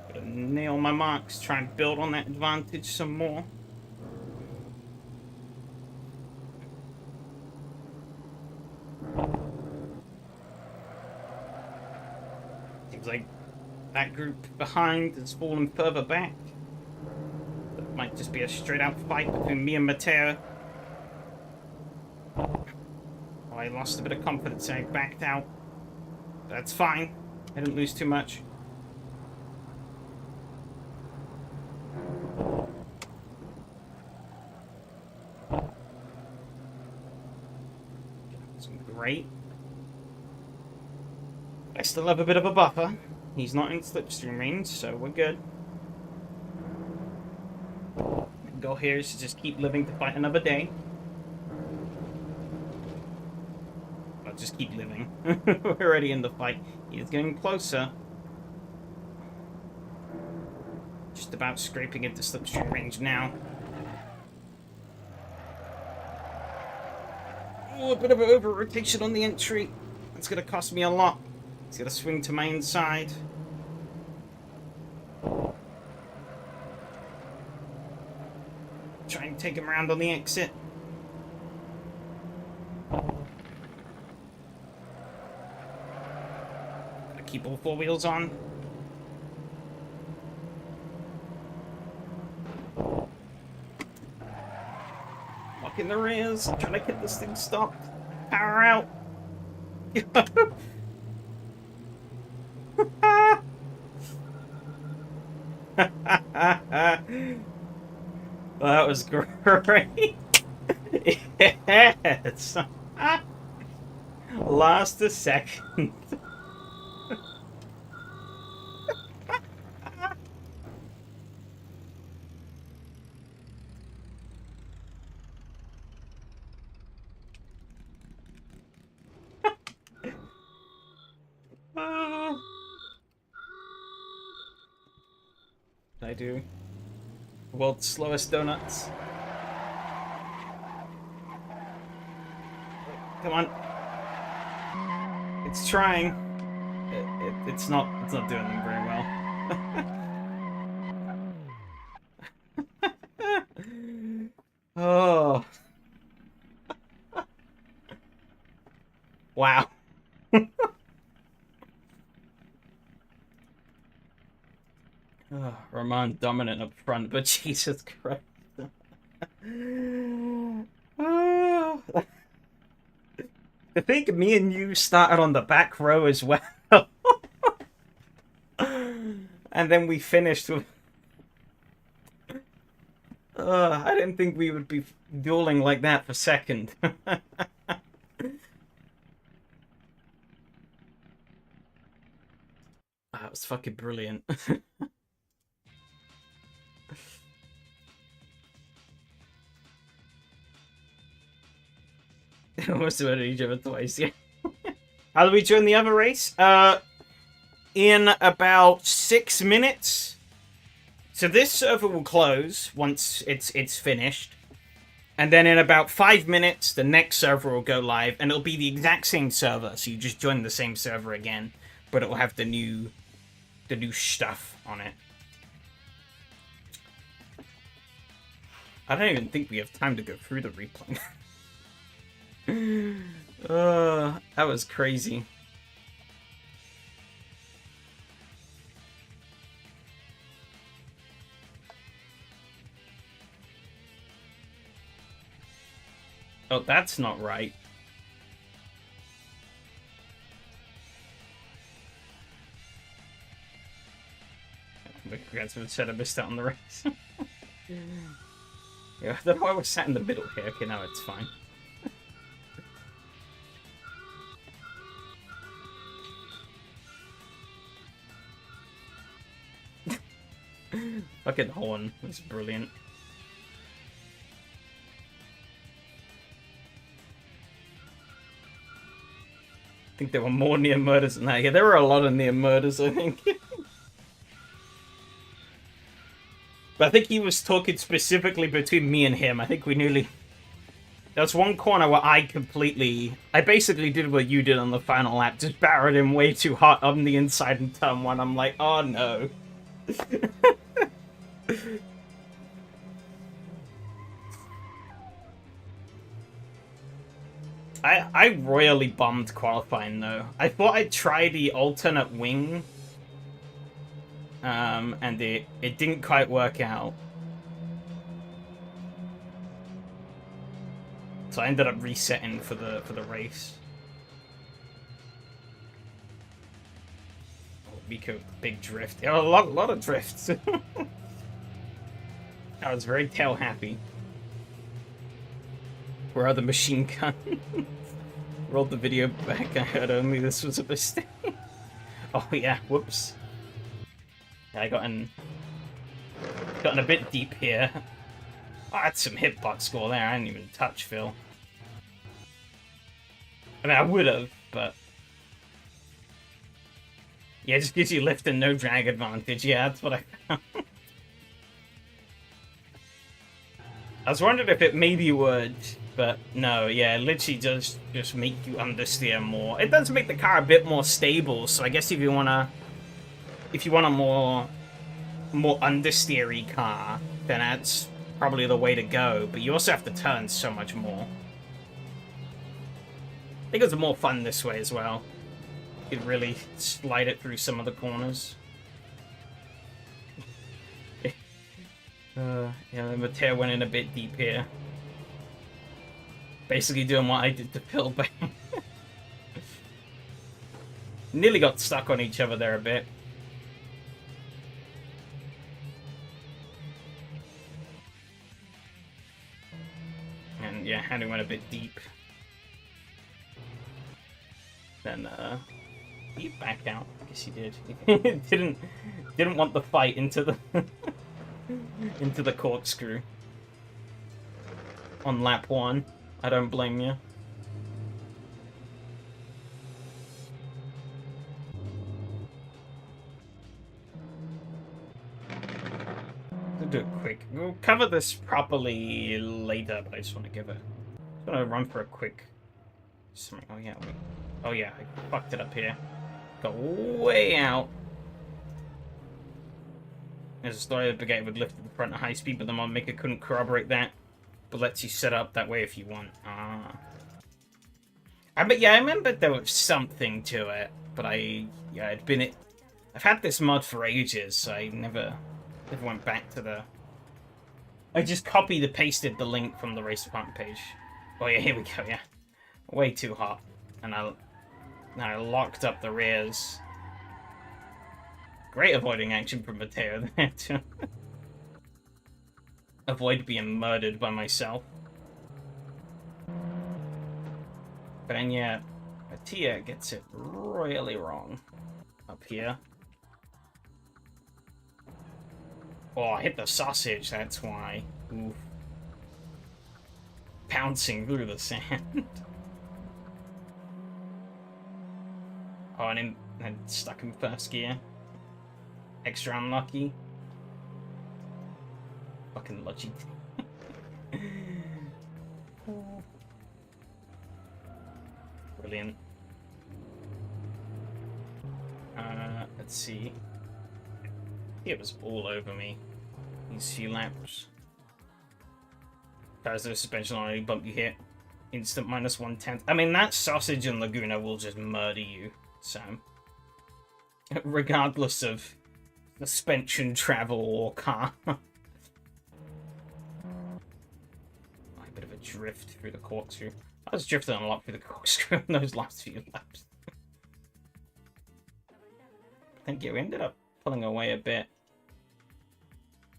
Gotta nail my marks, try and build on that advantage some more. Seems like that group behind has fallen further back. That might just be a straight out fight between me and Mateo. Oh, I lost a bit of confidence and I backed out. That's fine. I didn't lose too much. That's great. I still have a bit of a buffer. He's not in slipstream range, so we're good. The goal here is to just keep living to fight another day. I'll just keep living. We're already in the fight. He's getting closer. Just about scraping into slipstream range now. Oh, a bit of an over-rotation on the entry. That's going to cost me a lot. He's going to swing to my inside. Try and take him around on the exit. Gotta keep all four wheels on. Locking the rears. Trying to get this thing stopped. Power out. Well, that was great. Yes. Lost a second. I do. World's slowest donuts. Come on. It's trying. It's not doing them very well. Oh. Wow. Oh, Rahman dominant up front, but Jesus Christ. Oh. I think me and you started on the back row as well. And then we finished with... I didn't think we would be dueling like that for second. That was fucking brilliant. Almost about each other twice, yeah. How do we join the other race? In about 6 minutes. So this server will close once it's finished. And then in about 5 minutes, the next server will go live. And it'll be the exact same server. So you just join the same server again. But it will have the new stuff on it. I don't even think we have time to go through the replay. That was crazy. Oh, that's not right. I said I missed out on the race. Yeah, I don't know why we're sat in the middle here. Okay, now it's fine. Fucking horn was brilliant. think there were more near murders than that. Yeah, there were a lot of near murders, I think. But I think he was talking specifically between me and him. I think we nearly... There was one corner where I basically did what you did on the final lap. Just barreled him way too hot on the inside in turn 1. I'm like, oh no. I royally bombed qualifying though. I thought I'd try the alternate wing. And it didn't quite work out. So I ended up resetting for the race. Oh, Miko, big drift. Yeah, a lot of drifts. I was very tail happy. Where are the machine guns? Rolled the video back. I heard only this was a mistake. Oh yeah, whoops. I gotten a bit deep here. Oh, I had some hitbox score there. I didn't even touch Phil. I mean, I would have, but yeah, it just gives you lift and no drag advantage. Yeah, that's what I found. I was wondering if it maybe would, but no. Yeah, it literally does just make you understeer more. It does make the car a bit more stable. So I guess if you want a more understeery car, then that's probably the way to go. But you also have to turn so much more. I think it's more fun this way as well. You could really slide it through some of the corners. Yeah, Mateo went in a bit deep here. Basically doing what I did to Phil Bang. Nearly got stuck on each other there a bit. And yeah, Hanny went a bit deep. Then he backed out. I guess he did. He didn't want the fight into the into the corkscrew on lap 1. I don't blame you. I'll do it quick. We'll cover this properly later, but I just want to give it. Just want to run for a quick. Oh yeah, wait. Oh yeah, I fucked it up here. Got way out. There's a story that the brigade would lift at the front at high speed, but the mod maker couldn't corroborate that. But lets you set up that way if you want. Ah. I remember there was something to it, but I've had this mod for ages, so I never went back to the. I just copied and pasted the link from the race department page. Oh yeah, here we go. Yeah, way too hot, and I locked up the rears. Great avoiding action from Mateo there too. Avoid being murdered by myself. But then yeah, Mateo gets it really wrong up here. Oh, I hit the sausage, that's why. Oof. Pouncing through the sand. Oh, and then stuck in first gear. Extra unlucky. Fucking lucky. Brilliant. Let's see. It was all over me. These few laps. There's no suspension on any bump you hit. Instant minus 1/10. I mean, that sausage in Laguna will just murder you, Sam. Regardless of suspension, travel, or car. A bit of a drift through the corkscrew. I was drifting a lot through the corkscrew in those last few laps. I think you ended up pulling away a bit.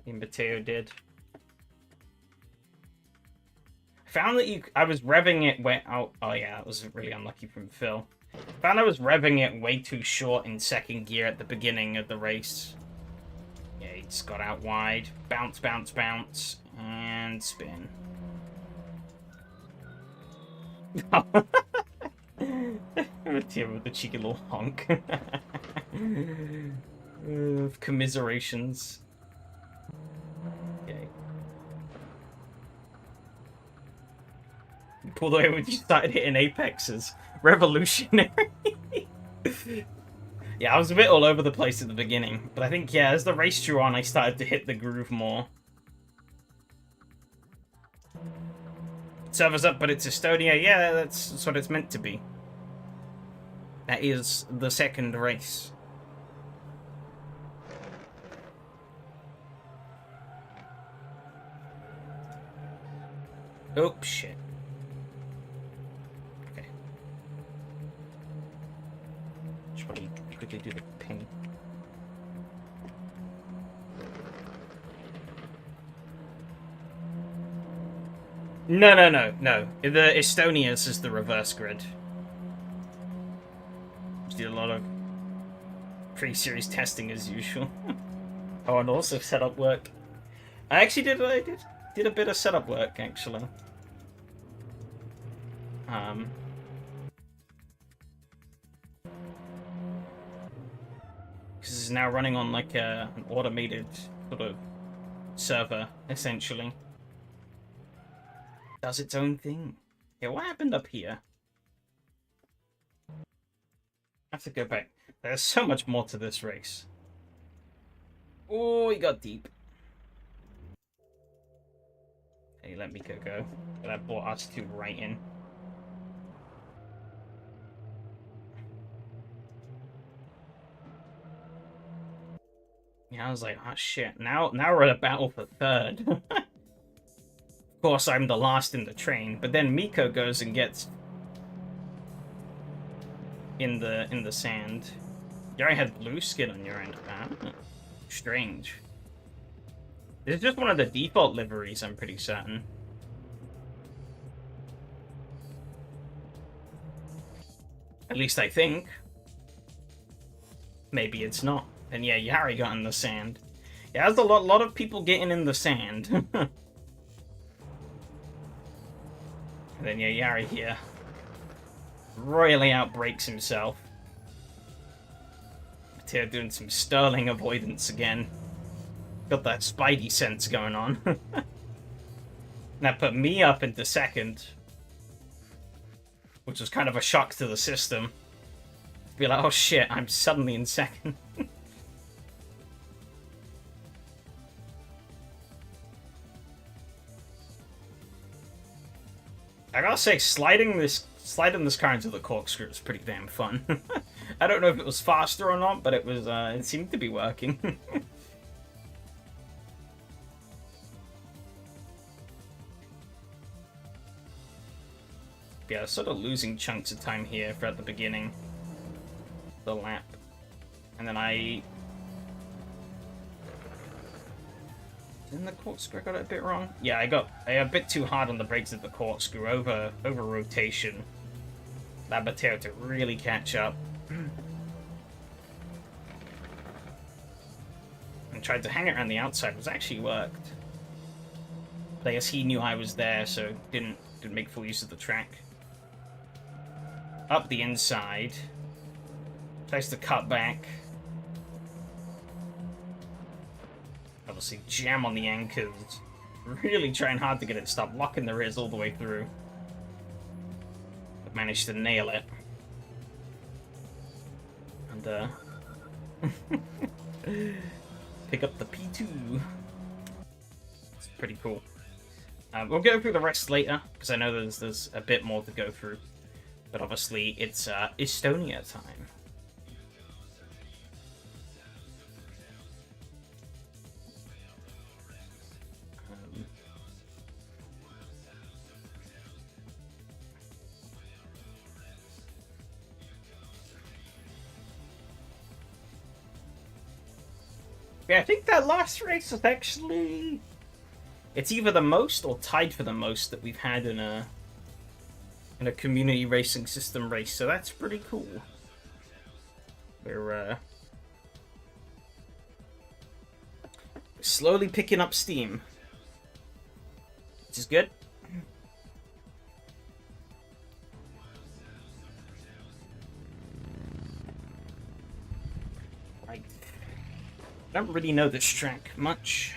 Mateo did. Found that I was revving it way out. Oh yeah, that was really unlucky from Phil. Found I was revving it way too short in second gear at the beginning of the race. Yeah, he just got out wide. Bounce, bounce, bounce, and spin. Matteo with the cheeky little honk. Commiserations. Okay. You pulled away when you started hitting apexes. Revolutionary. Yeah, I was a bit all over the place at the beginning, but I think, yeah, as the race drew on, I started to hit the groove more. Server's up, but it's Estonia. Yeah, that's what it's meant to be. That is the second race. Oh, shit. Okay. Just want to quickly do the ping. No. The Estonia's is the reverse grid. Just did a lot of pre-series testing as usual. Oh, and also setup work. I actually did a bit of setup work actually. Because it's now running on like an automated sort of server essentially. Does its own thing. Yeah, what happened up here? I have to go back. There's so much more to this race. Oh, he got deep. Hey, let Miko go. That brought us two right in. Yeah, I was like, oh shit. Now we're at a battle for third. Of course, I'm the last in the train, but then Miko goes and gets in the sand. You already had blue skin on your end. Strange. This is just one of the default liveries, I'm pretty certain. At least I think. Maybe it's not. And yeah, Yari got in the sand. Yeah, there's a lot of people getting in the sand. And then, yeah, Yari here royally outbreaks himself. Matteo doing some sterling avoidance again. Got that spidey sense going on. That put me up into second. Which was kind of a shock to the system. Be like, oh shit, I'm suddenly in second. I gotta say, sliding this car into the corkscrew is pretty damn fun. I don't know if it was faster or not, but it seemed to be working. Yeah, sort of losing chunks of time here for at the beginning. The lap. And then in the corkscrew, I got it a bit wrong. Yeah, I got a bit too hard on the brakes at the corkscrew over rotation. That Matteo to really catch up. And tried to hang it around the outside, which actually worked. But I guess he knew I was there, so didn't make full use of the track. Up the inside. Tries to cut back. Obviously jam on the anchors. Really trying hard to get it to stop, locking the rears all the way through. But managed to nail it. And pick up the P2. It's pretty cool. We'll go through the rest later, because I know there's a bit more to go through. But obviously it's Estonia time. Yeah, I think that last race was actually... It's either the most or tied for the most that we've had in a community racing system race, so that's pretty cool. We're slowly picking up steam, which is good. I don't really know this track much.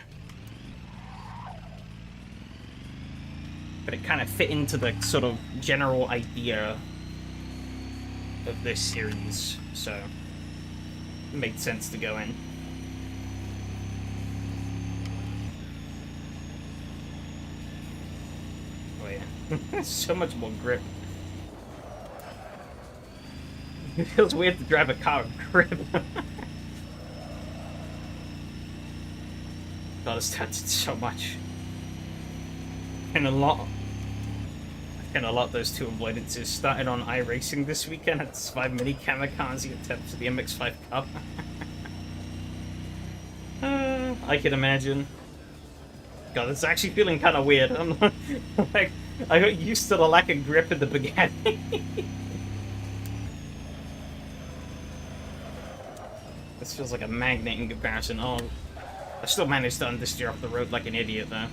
But it kind of fit into the sort of general idea of this series, so it made sense to go in. Oh yeah, so much more grip. It feels weird to drive a car with grip. God, it's touched so much. And a lot those two avoidances. Started on iRacing this weekend, had to survive many kamikaze attempts to the MX-5 Cup. I can imagine. God, it's actually feeling kind of weird. I'm not, like, I got used to the lack of grip in the beginning. This feels like a magnet in comparison. Oh, I still managed to understeer off the road like an idiot, though.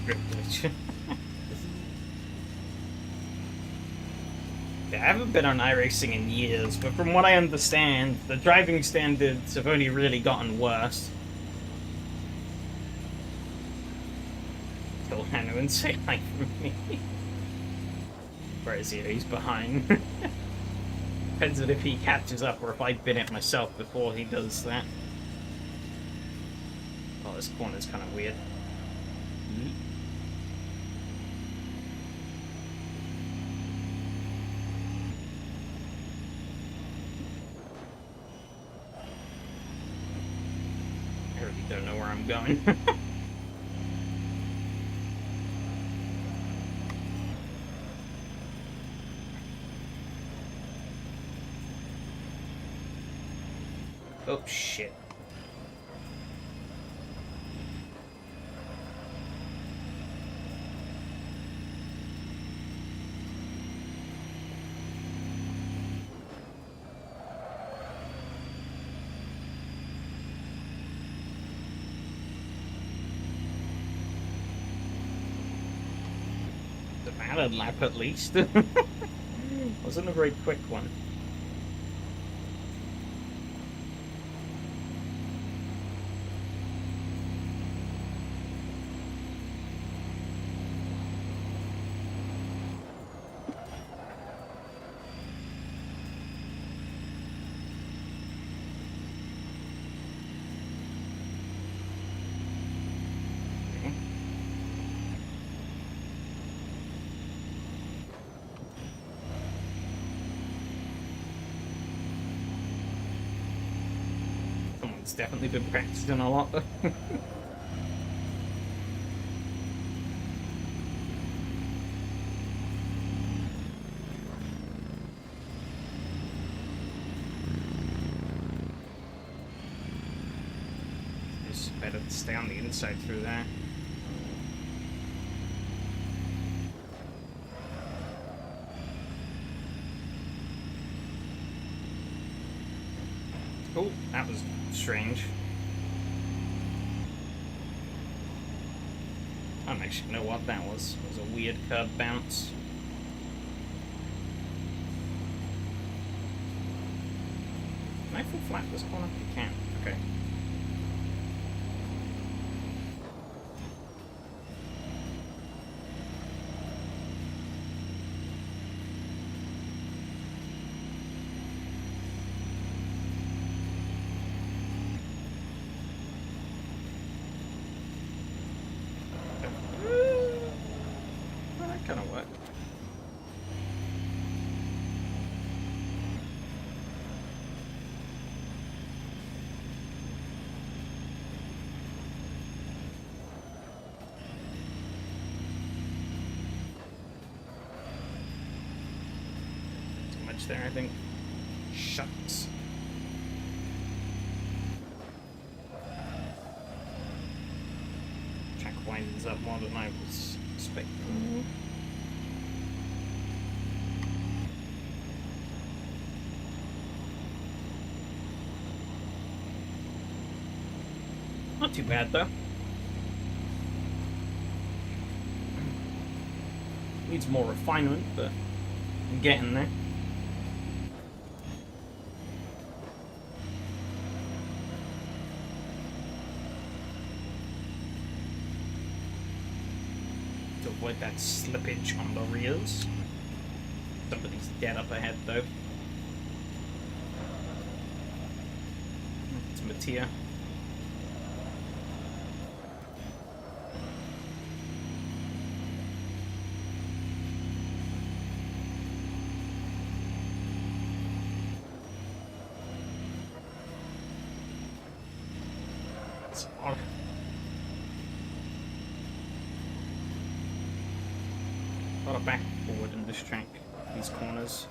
Grip glitch. Yeah, I haven't been on iRacing in years, but from what I understand, the driving standards have only really gotten worse. Kill Hanu and say hi for me. Where is he? He's behind. Depends on if he catches up or if I bin it myself before he does that. Oh, this corner's kind of weird. I really don't know where I'm going. Oh, shit. The valid lap, at least. Wasn't a very quick one. It's definitely been practicing a lot. It's better to stay on the inside through there. Oh, that was strange. I don't actually know what that was. It was a weird curb bounce. Can I full flat this corner? I can. Okay. Kind of worked. Too much there, I think. Shucks. Track winds up more than I was expecting. Not too bad, though. Needs more refinement, but I'm getting there. To avoid that slippage on the rears. Somebody's dead up ahead, though. It's Mattia. It's odd. A lot of back and forward in this track, these corners.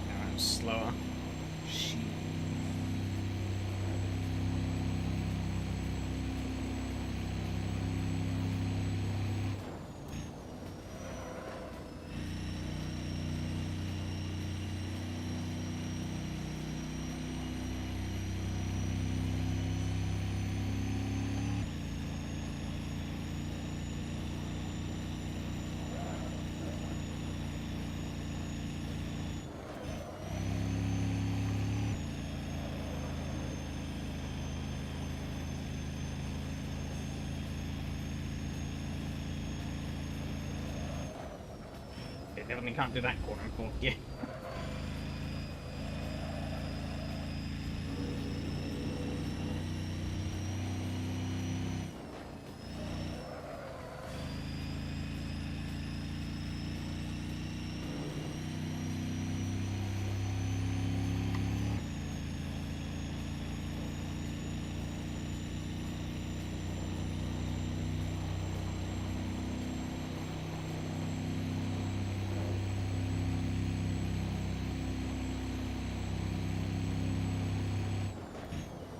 Now I'm slower. Shit. Definitely can't do that corner for you.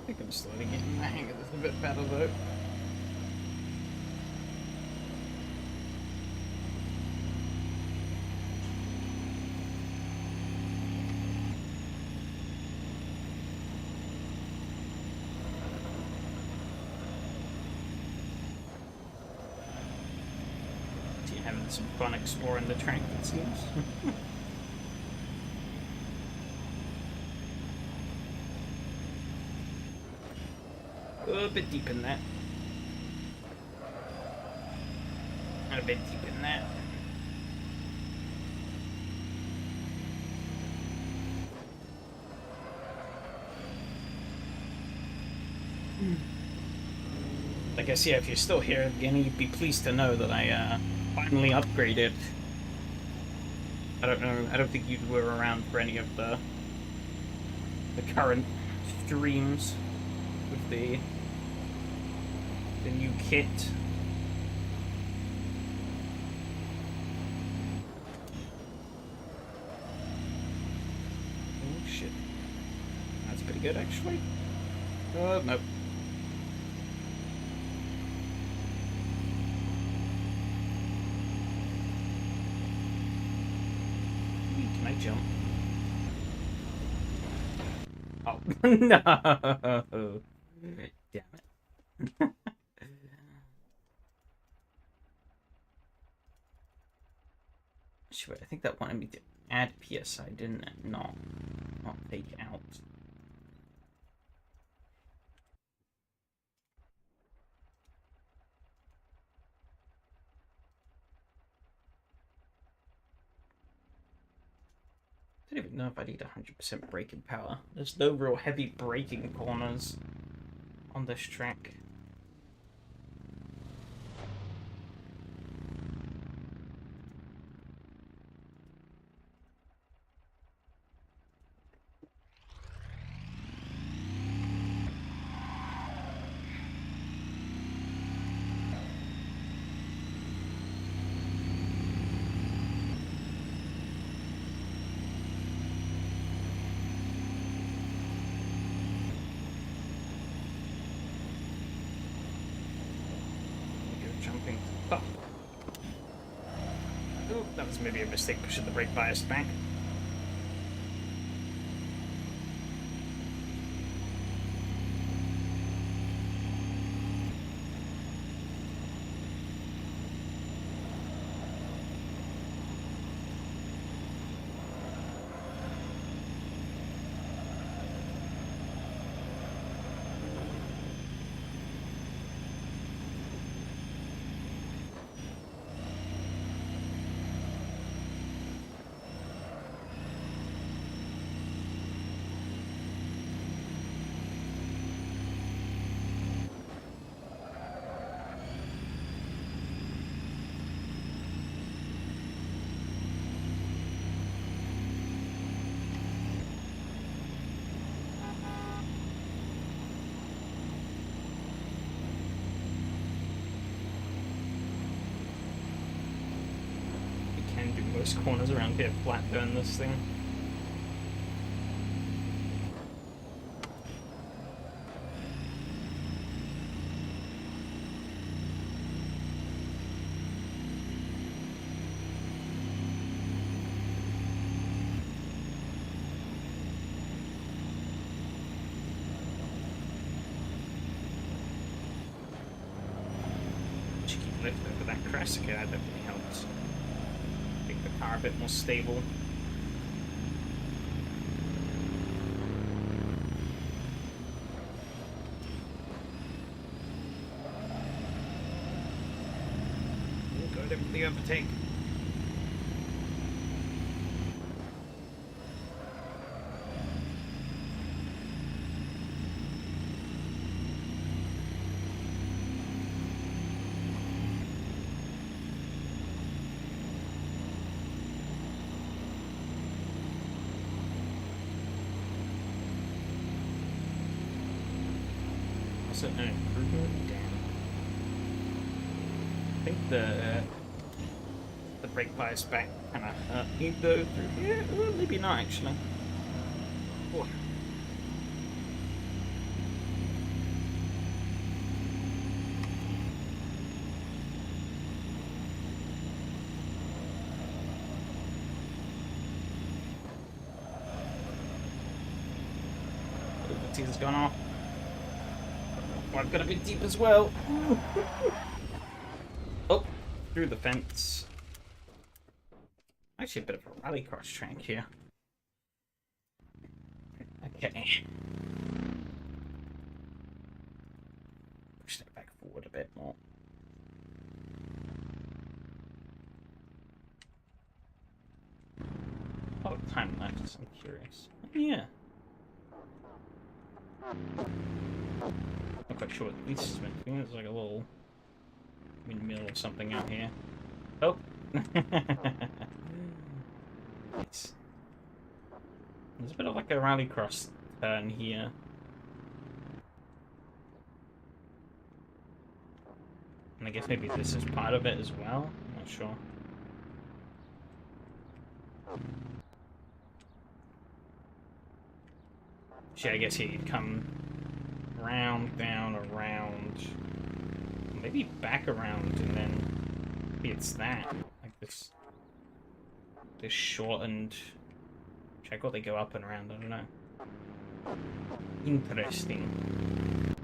I think I'm slowly getting the hang of this a bit better though. You're having some fun exploring the track, it seems. A bit deep in that. And a bit deep in that. I guess, yeah, if you're still here again, you'd be pleased to know that I finally upgraded. I don't know, I don't think you were around for any of the current streams with the new kit. Oh shit. That's pretty good actually. Nope. Can I jump? Oh no. Damn it. Sure, I think that wanted me to add PSI, didn't it? Not take out. I don't even know if I need 100% braking power. There's no real heavy braking corners on this track. Jumping up. Oh, that was maybe a mistake pushing the brake bias back. Most corners around here flat burn this thing. Just keep lifting over that crest. Okay, that definitely helps. Make the car a bit more stable. Go to the overtake. Also an improvement. Damn. I think the brake bias back kind of hurt me though. Yeah, well, maybe not actually. Oh. The teaser's gone off. Oh, I've got a bit deep as well. Oh, through the fence. Actually, a bit of a rallycross track here. Okay. Push that back forward a bit more. Oh, time lapse. I'm curious. Oh, yeah. Not quite sure what this is meant to be. There's like a little windmill or something out here. Oh! Nice. There's a bit of like a rallycross turn here. And I guess maybe this is part of it as well. I'm not sure. Actually, I guess here you'd come round, down, around, maybe back around, and then maybe it's that. Like this shortened. Check what they go up and around. I don't know. Interesting.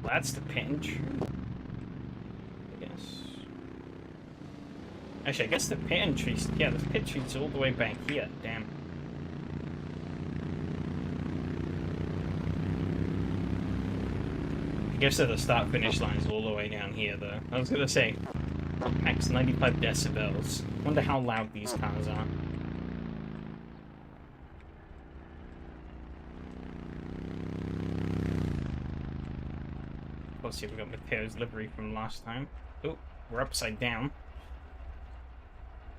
Well, that's the pinch. I guess. Actually, I guess the pit entry's... Yeah, the pit entry's all the way back here. Damn. I guess that the start-finish line's all the way down here, though. I was gonna say, max 95 decibels. Wonder how loud these cars are. Of course, here we got Mateo's livery from last time. Oh, we're upside down.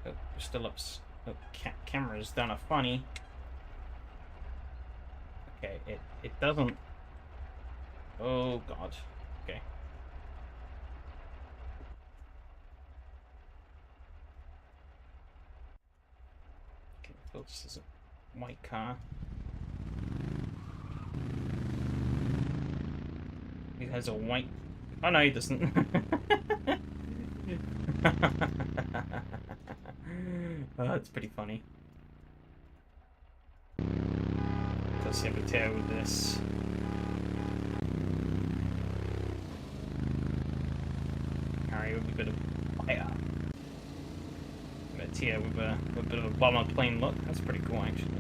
Oh, we're still up. Oh, camera's done a funny. Okay, it doesn't. Oh god. Okay. Okay, so this is a white car. He has a white... Oh, no, he doesn't. Oh, that's pretty funny. Does have a tail with this. Alright, with a bit of fire. But yeah, with a bit of a bomber plane look. That's pretty cool, actually.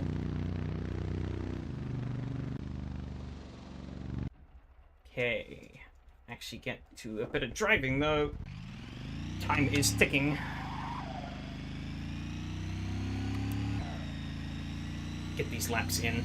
Okay. Actually get to a bit of driving, though. Time is ticking. Get these laps in.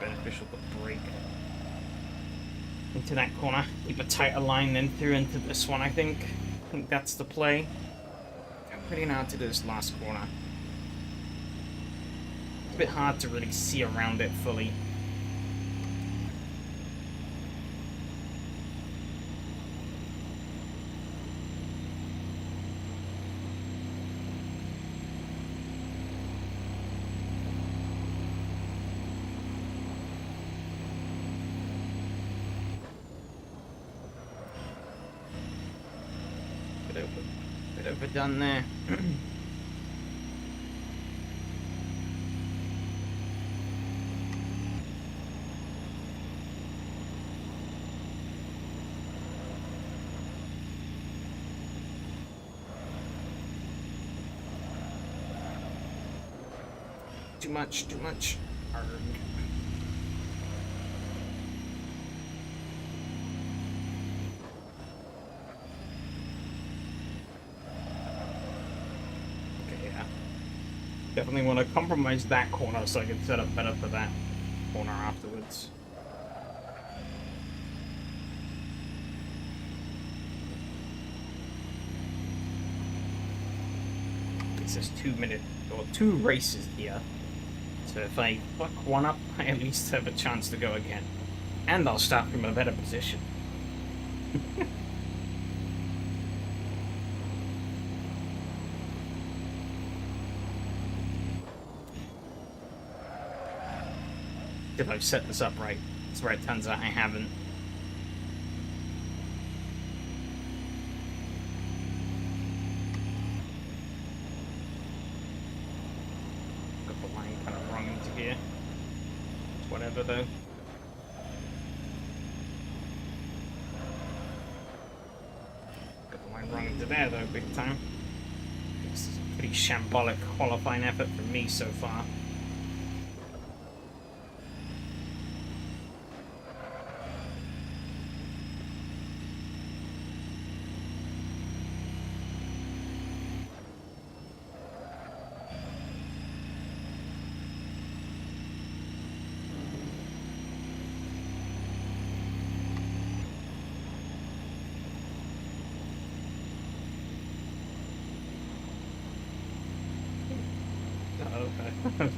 Beneficial to brake into that corner. Keep a tighter line then through into this one, I think. I think that's the play. I'm pretty know how to do this last corner. It's a bit hard to really see around it fully. Bit overdone there. Too much, too much. Arrgh. Definitely want to compromise that corner so I can set up better for that corner afterwards. It says 2 minutes or 2 races here. So if I fuck one up, I at least have a chance to go again. And I'll start from a better position. If I've set this up right. That's where it turns out I haven't. Got the line kind of wrong into here. Whatever though. Got the line wrong into there though, big time. This is a pretty shambolic qualifying effort from me so far. Okay.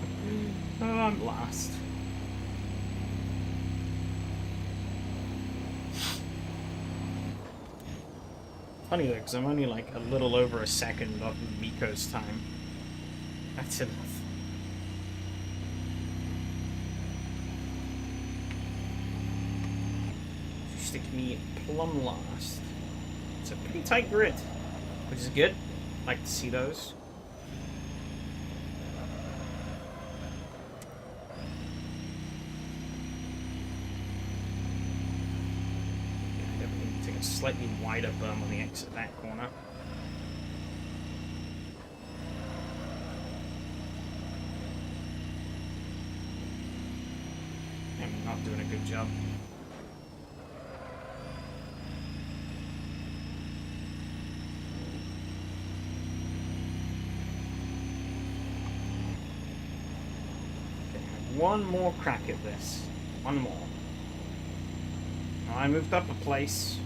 Oh, I'm lost. Funny though, because I'm only like a little over a second off of Miko's time. That's enough. You stick me plumb last. It's a pretty tight grid, which is good. Like to see those. Slightly wider berm on the exit of that corner. I'm not not doing a good job. One more crack at this. One more. I moved up a place.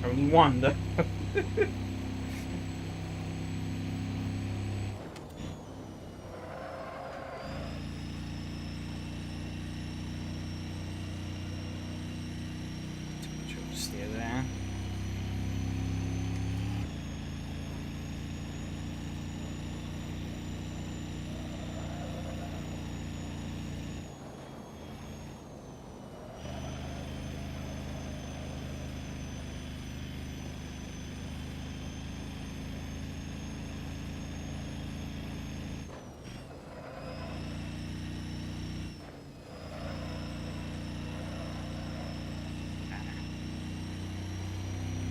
Only one, though. Steer there.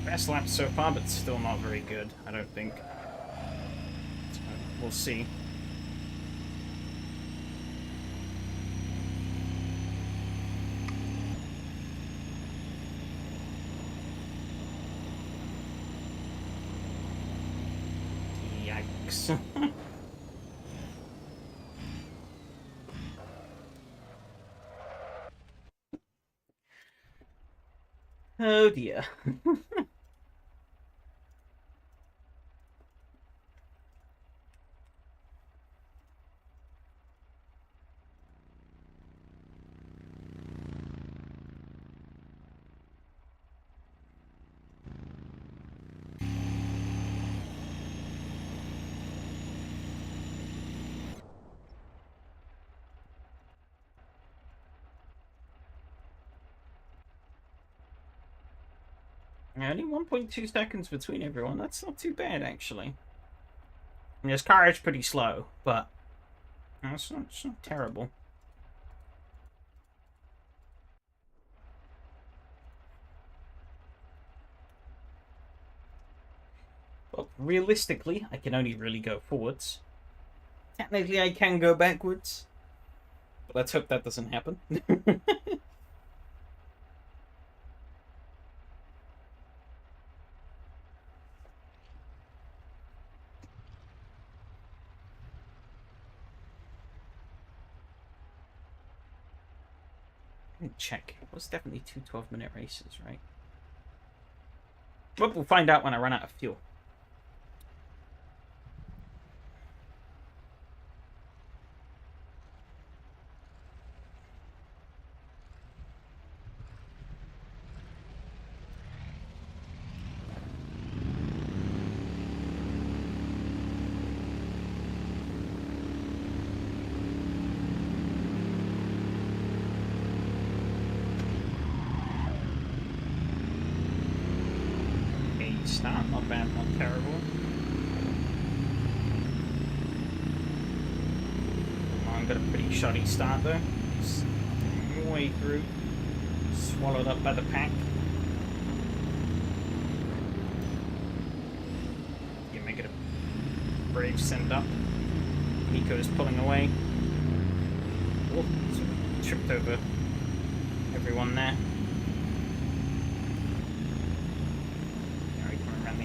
Best lap so far, but still not very good, I don't think. So we'll see. Yikes. Oh dear. Only 1.2 seconds between everyone. That's not too bad, actually. I mean, this car is pretty slow, but it's not terrible. Well, realistically, I can only really go forwards. Technically, I can go backwards. But let's hope that doesn't happen. Let me check. It was definitely two 12-minute races, right? But we'll find out when I run out of fuel. Start, not bad, not terrible. I got a pretty shoddy start though. Just way through. Swallowed up by the pack. You make it a brave send up. Nico is pulling away. Oh, tripped over everyone there.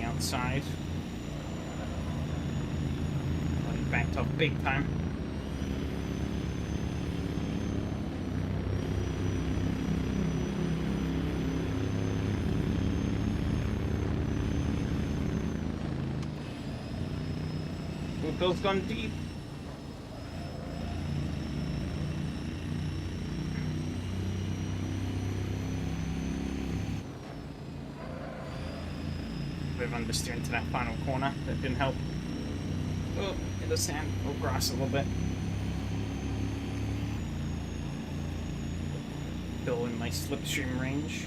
Outside. Well, he backed off big time. Bill's gone deep. Bit of understeer into that final corner. That didn't help. Oh, in the sand. Oh, grass a little bit. Still in my slipstream range.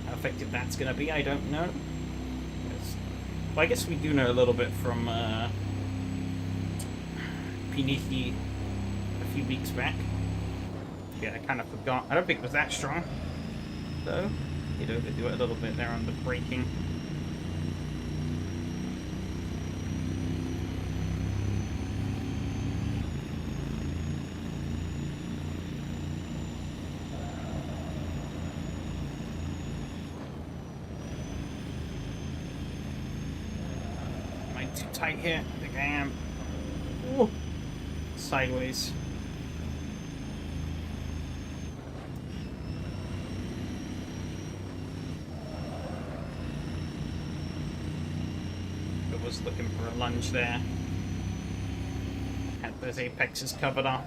How effective that's going to be, I don't know. Well, I guess we do know a little bit from Piniki a few weeks back. Yeah, I kind of forgot. I don't think it was that strong, though. You'd overdo it a little bit there on the braking. too tight here. I think I am. Ooh. Sideways. I was looking for a lunge there. Had those apexes covered up.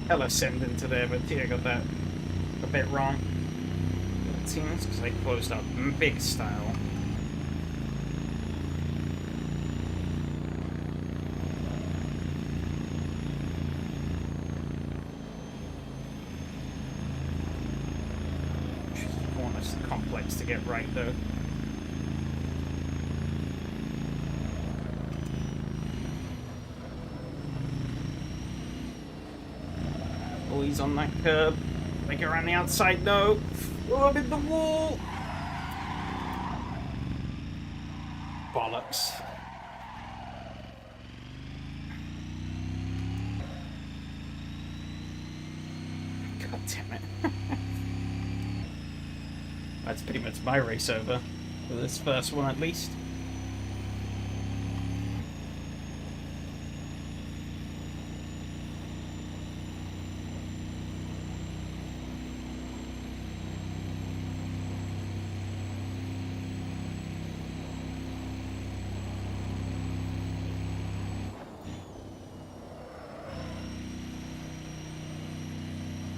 Hella send into there, but I got that a bit wrong. It seems because I closed up big style. Almost complex to get right though. Oh, he's on that curb. Make it around the outside, no. Oh, I'm in the wall. Bollocks. God damn it. That's pretty much my race over. For this first one at least.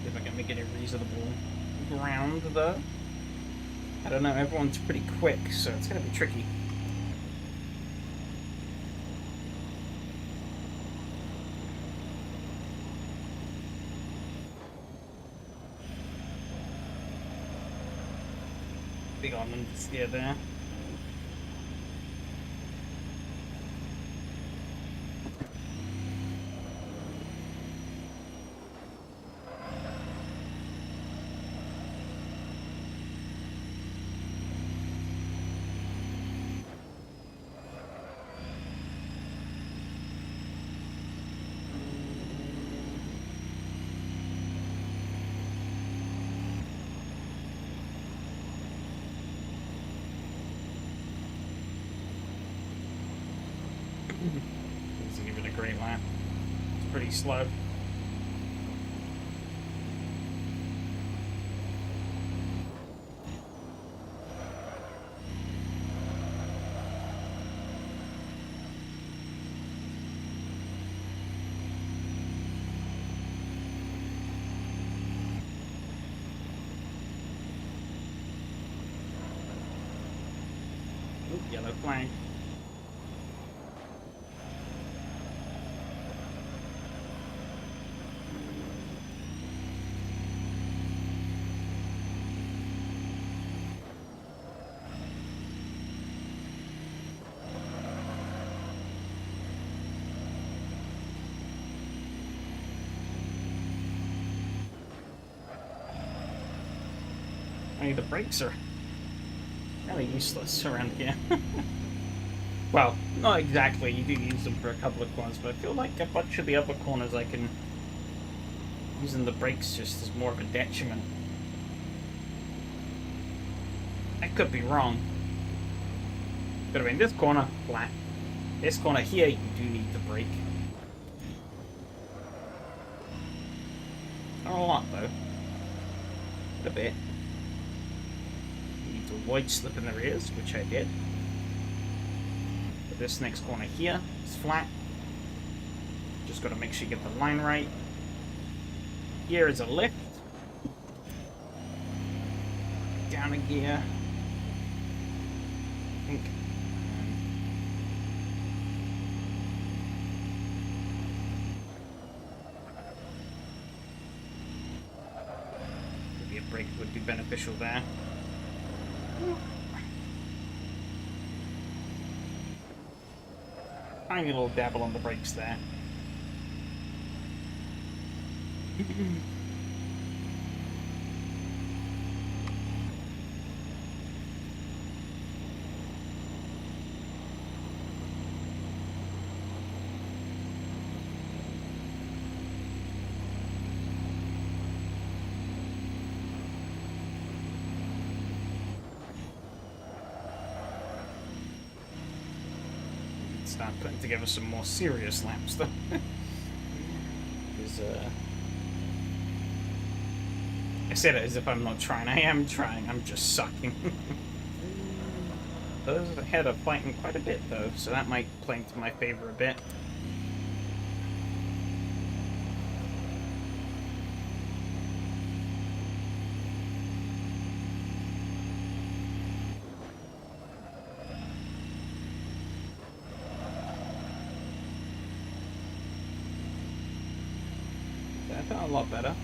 If I can make it a reasonable ground though. I don't know, everyone's pretty quick, so it's gonna be tricky. Big on them to steer there. Isn't even a great lap. It's pretty slow. Ooh, yellow flag. I mean, the brakes are kind of useless around here. Well, not exactly. You do use them for a couple of corners, but I feel like a bunch of the other corners I can... using the brakes just as more of a detriment. I could be wrong. But I mean, this corner, flat. This corner here, you do need the brake. Not a lot, though. A bit. You need to avoid slipping the rears, which I did. But this next corner here is flat. Just got to make sure you get the line right. Here is a lift. Down a gear. I think. Maybe a brake would be beneficial there. Tiny little dabble on the brakes there. Start putting together some more serious laps though. Because I said it as if I'm not trying. I am trying, I'm just sucking. Those ahead are fighting quite a bit though, so that might play into my favor a bit. That felt a lot better.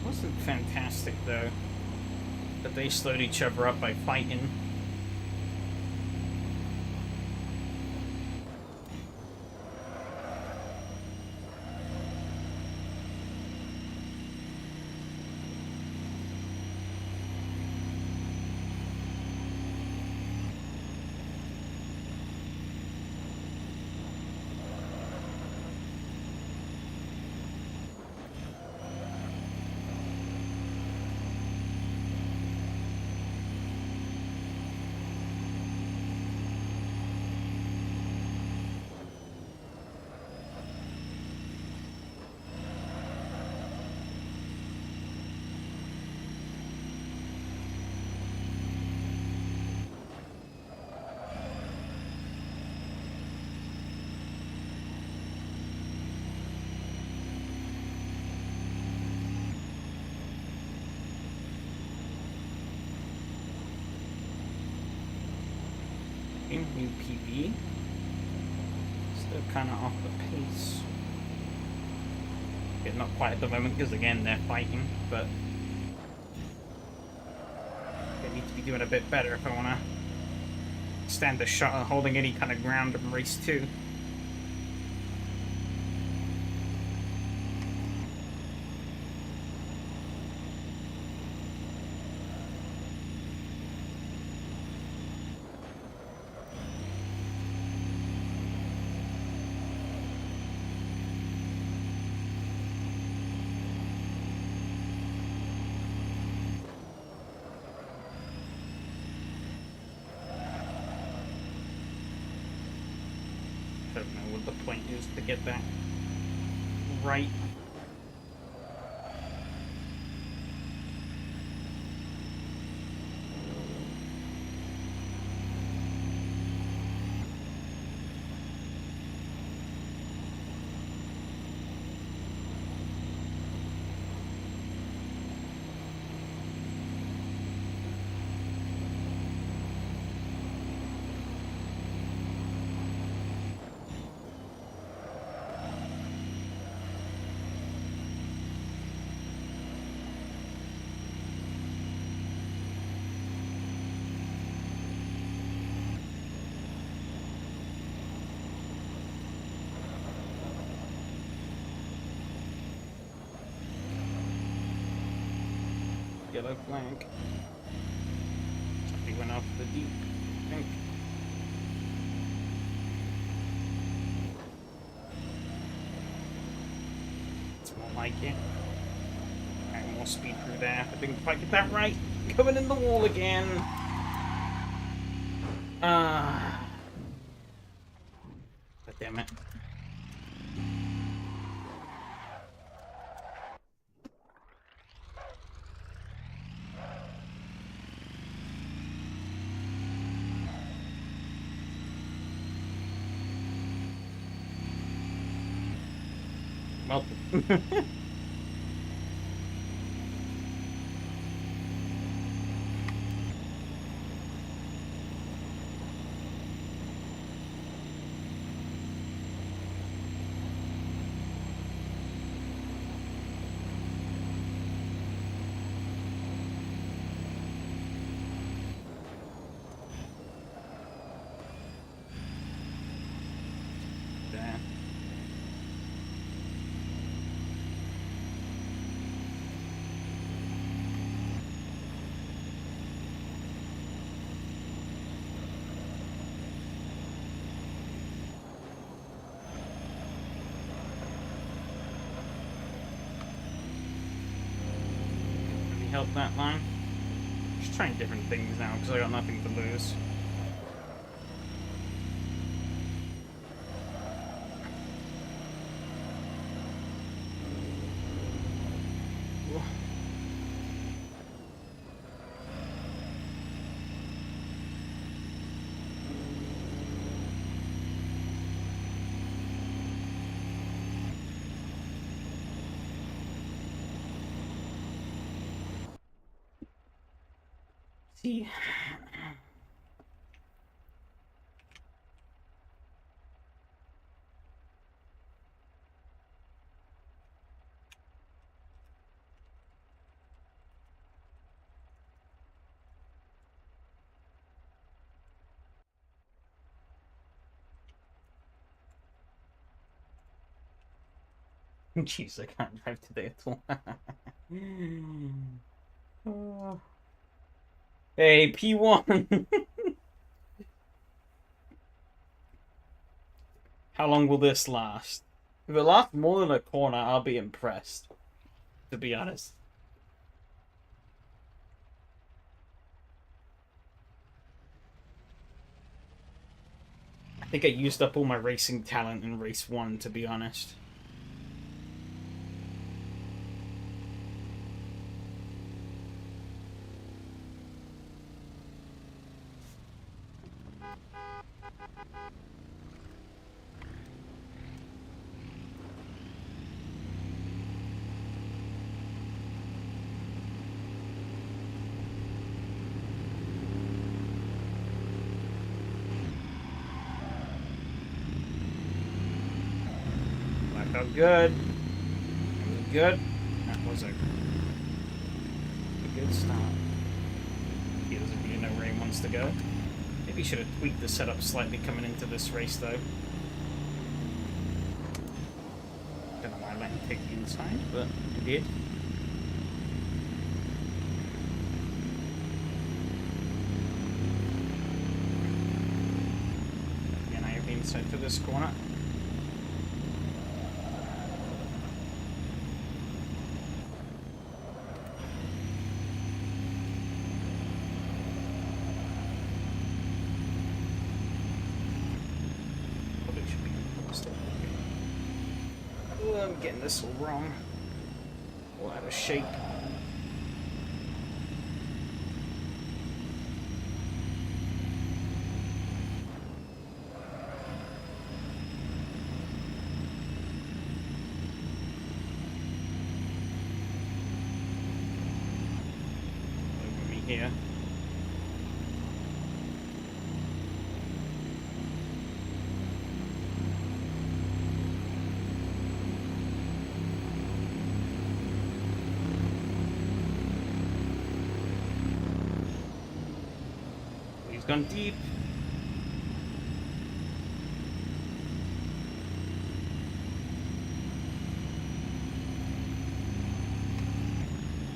Wasn't fantastic though that they slowed each other up by fighting. In new PB. Still kind of off the pace. Yeah, not quite at the moment because again they're fighting, but they need to be doing a bit better if I want to stand a shot at holding any kind of ground in race 2. I don't know what the point is to get that right. Yellow flag. He went off the deep, I think. It's more like it. Adding more speed through there. I didn't quite get that right. Coming in the wall again. God damn it. Well, help that line. Just trying different things now because I got nothing to lose. See. Jeez, I can't drive today at all. Hey, P1! How long will this last? If it lasts more than a corner, I'll be impressed. To be honest. I think I used up all my racing talent in race 1, to be honest. That felt good. That was good. That was a good start. He doesn't really know where he wants to go. Maybe he should have tweaked the setup slightly coming into this race, though. Don't know why I let him take the inside, but he did. Again, I have the inside to this corner. I'm getting this all wrong. All out of shape. Over me here. Gone deep.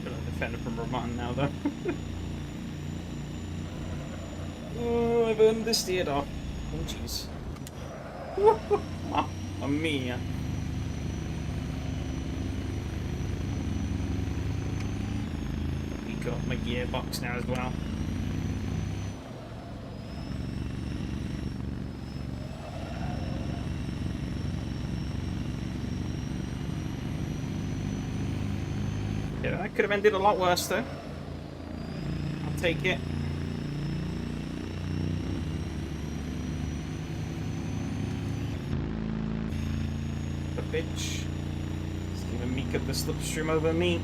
Got a defender from Vermont now, though. Oh, I've earned this theater. Oh, jeez. Mamma mia. We got my gearbox now as well. Yeah, that could have ended a lot worse, though. I'll take it. The bitch. It's giving me cut the slipstream over me.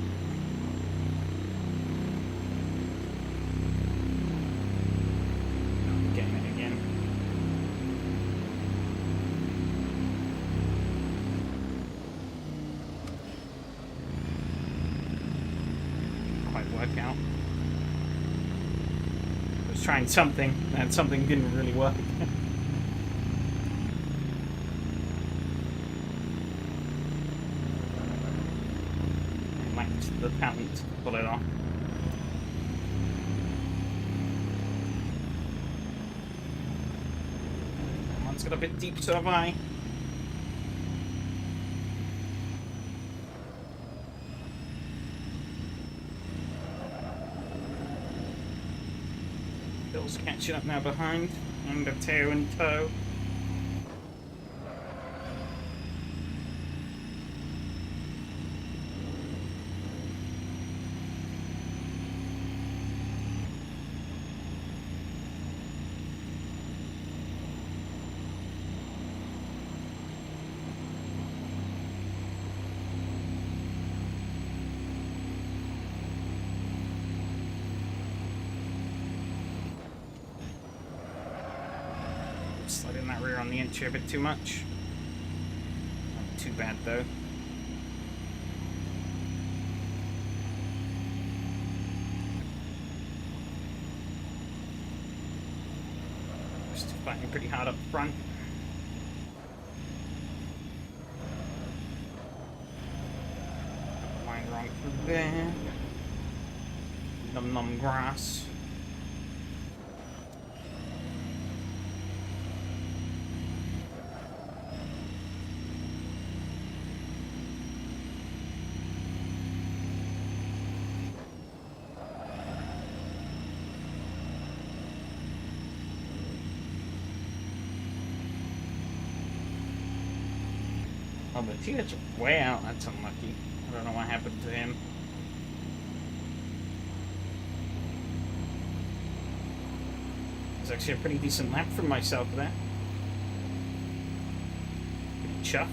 I'm getting it again. Work out. I was trying something, and something didn't really work. I lacked the talent to pull it off. One's got a bit deep, so have I. Tail's catching up now behind, and the tail in tow. Sliding that rear on the entry a bit too much. Not too bad though. Just fighting pretty hard up front. Line wrong through there. Num num grass. Oh, but he gets way out. That's unlucky. I don't know what happened to him. It's actually a pretty decent lap from myself there. Pretty chuffed.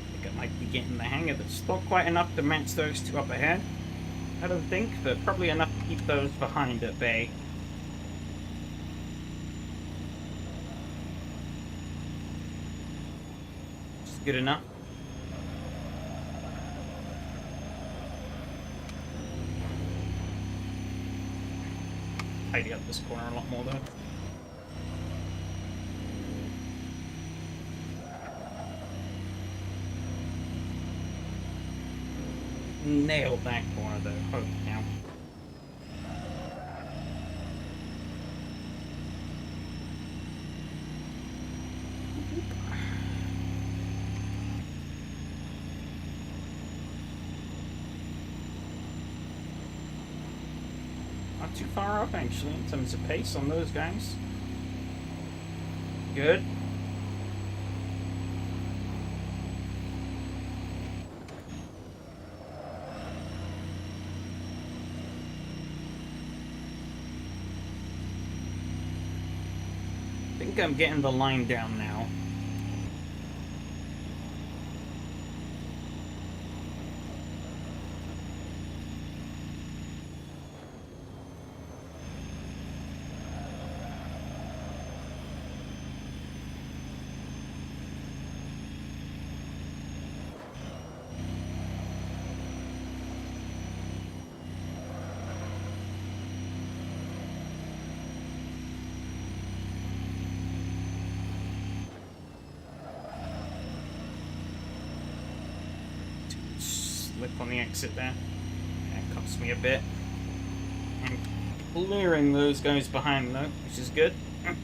I think I might be getting the hang of it. It's not quite enough to match those two up ahead, I don't think, but probably enough to keep those behind at bay. Good enough. Tidy up this corner a lot more though. Nailed that corner though. Holy cow. Not too far off, actually, in terms of pace on those guys. Good. I think I'm getting the line down now. Slip on the exit there. That cost me a bit. I'm clearing those guys behind though, which is good. Of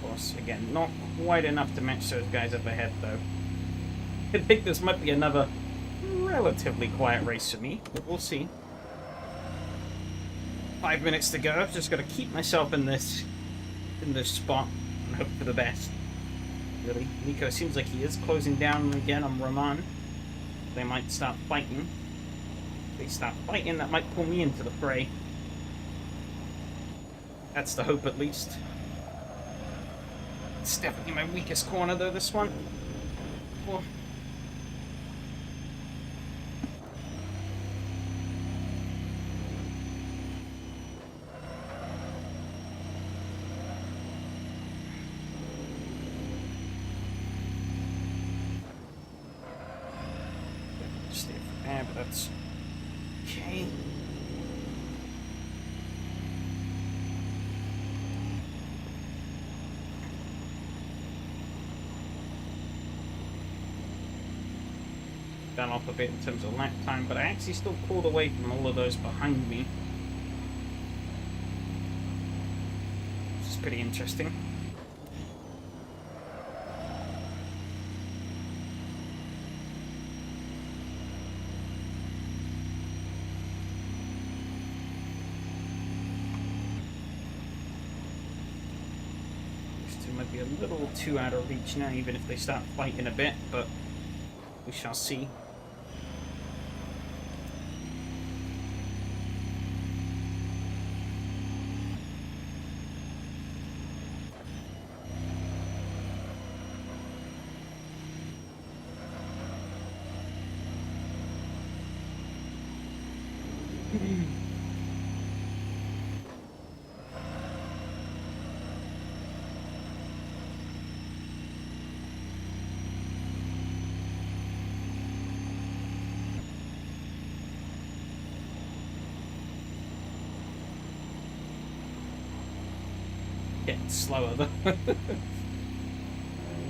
course, again, not quite enough to match those guys up ahead though. I think this might be another relatively quiet race for me, but we'll see. 5 minutes to go. I've just got to keep myself in this spot and hope for the best. Really, Nico seems like he is closing down again on Roman. They might start fighting. If they start fighting, that might pull me into the fray. That's the hope, at least. It's definitely my weakest corner, though, this one. Oh. But that's okay. Down off a bit in terms of lap time, but I actually still pulled away from all of those behind me, which is pretty interesting. little too out of reach now, even if they start fighting a bit, but we shall see. Getting slower though.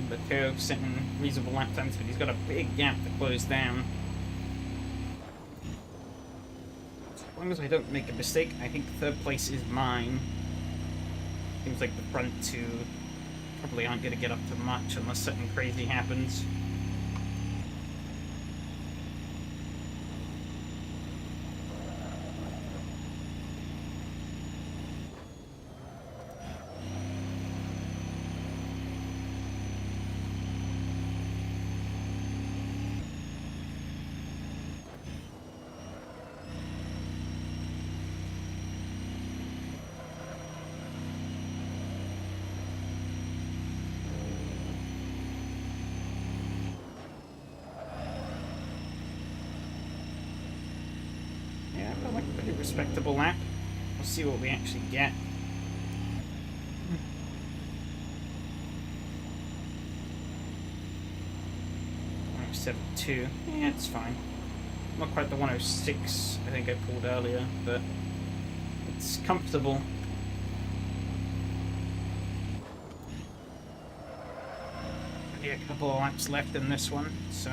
The curve setting reasonable lap times, but he's got a big gap to close down. As long as I don't make a mistake, I think third place is mine. Seems like the front two probably aren't going to get up to much unless something crazy happens. Respectable lap. We'll see what we actually get. 107.2. Yeah, it's fine. Not quite the 106 I think I pulled earlier, but it's comfortable. Only a couple of laps left in this one, so.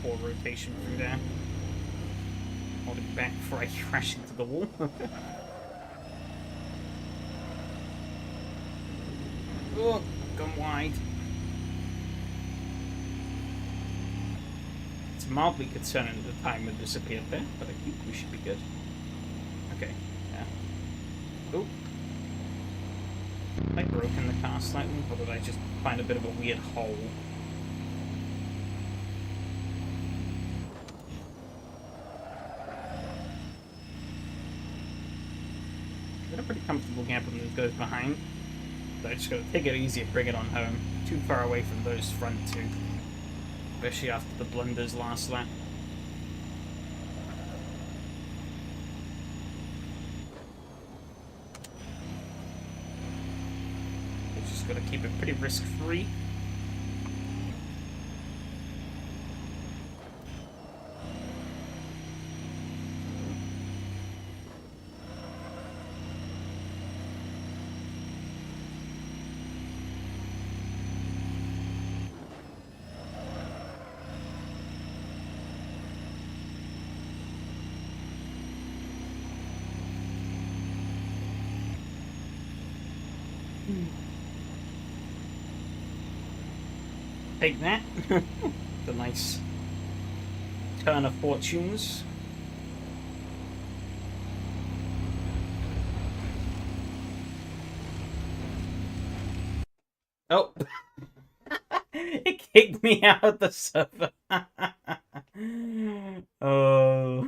Poor rotation through there. Holding back before I crash into the wall. Oh, gone wide. It's mildly concerning that the timer disappeared there, but I think we should be good. Okay, yeah. Oh. I broken the car slightly, or did I just find a bit of a weird hole? Got a pretty comfortable gap when those goes behind. So I just gotta take it easy and bring it on home. Too far away from those front two. Especially after the blunders last lap. Just gotta keep it pretty risk-free. Take that. The nice turn of fortunes. Oh. It kicked me out of the server. Oh.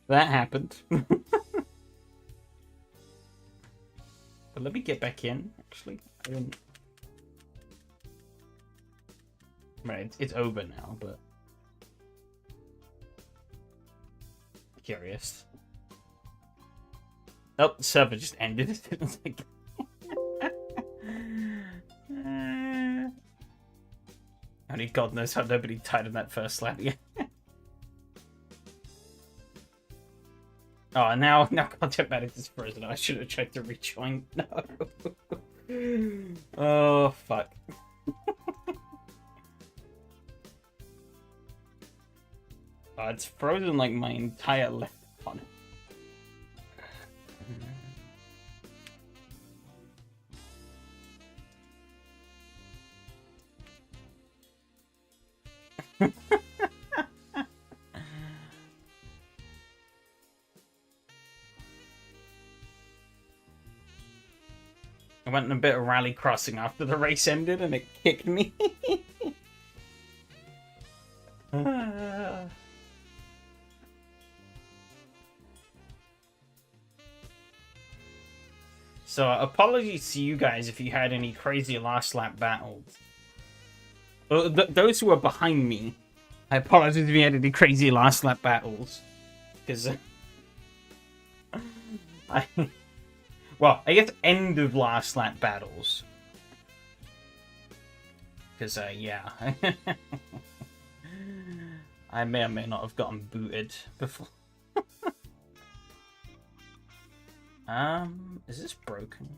That happened. But let me get back in, actually. I didn't... Right, it's over now, but... Curious. Oh, the server just ended. It was like... Only God knows how nobody died in that first lap. Yeah. Oh, now content manager's frozen. I should have tried to rejoin. No. Oh, fuck. Oh, it's frozen like my entire left one. I went in a bit of rally crossing after the race ended and it kicked me. So, apologies to you guys if you had any crazy last lap battles. Those who are behind me, I apologize if you had any crazy last lap battles. Because... Well, I guess end of last lap battles. Because, yeah. I may or may not have gotten booted before. Is this broken?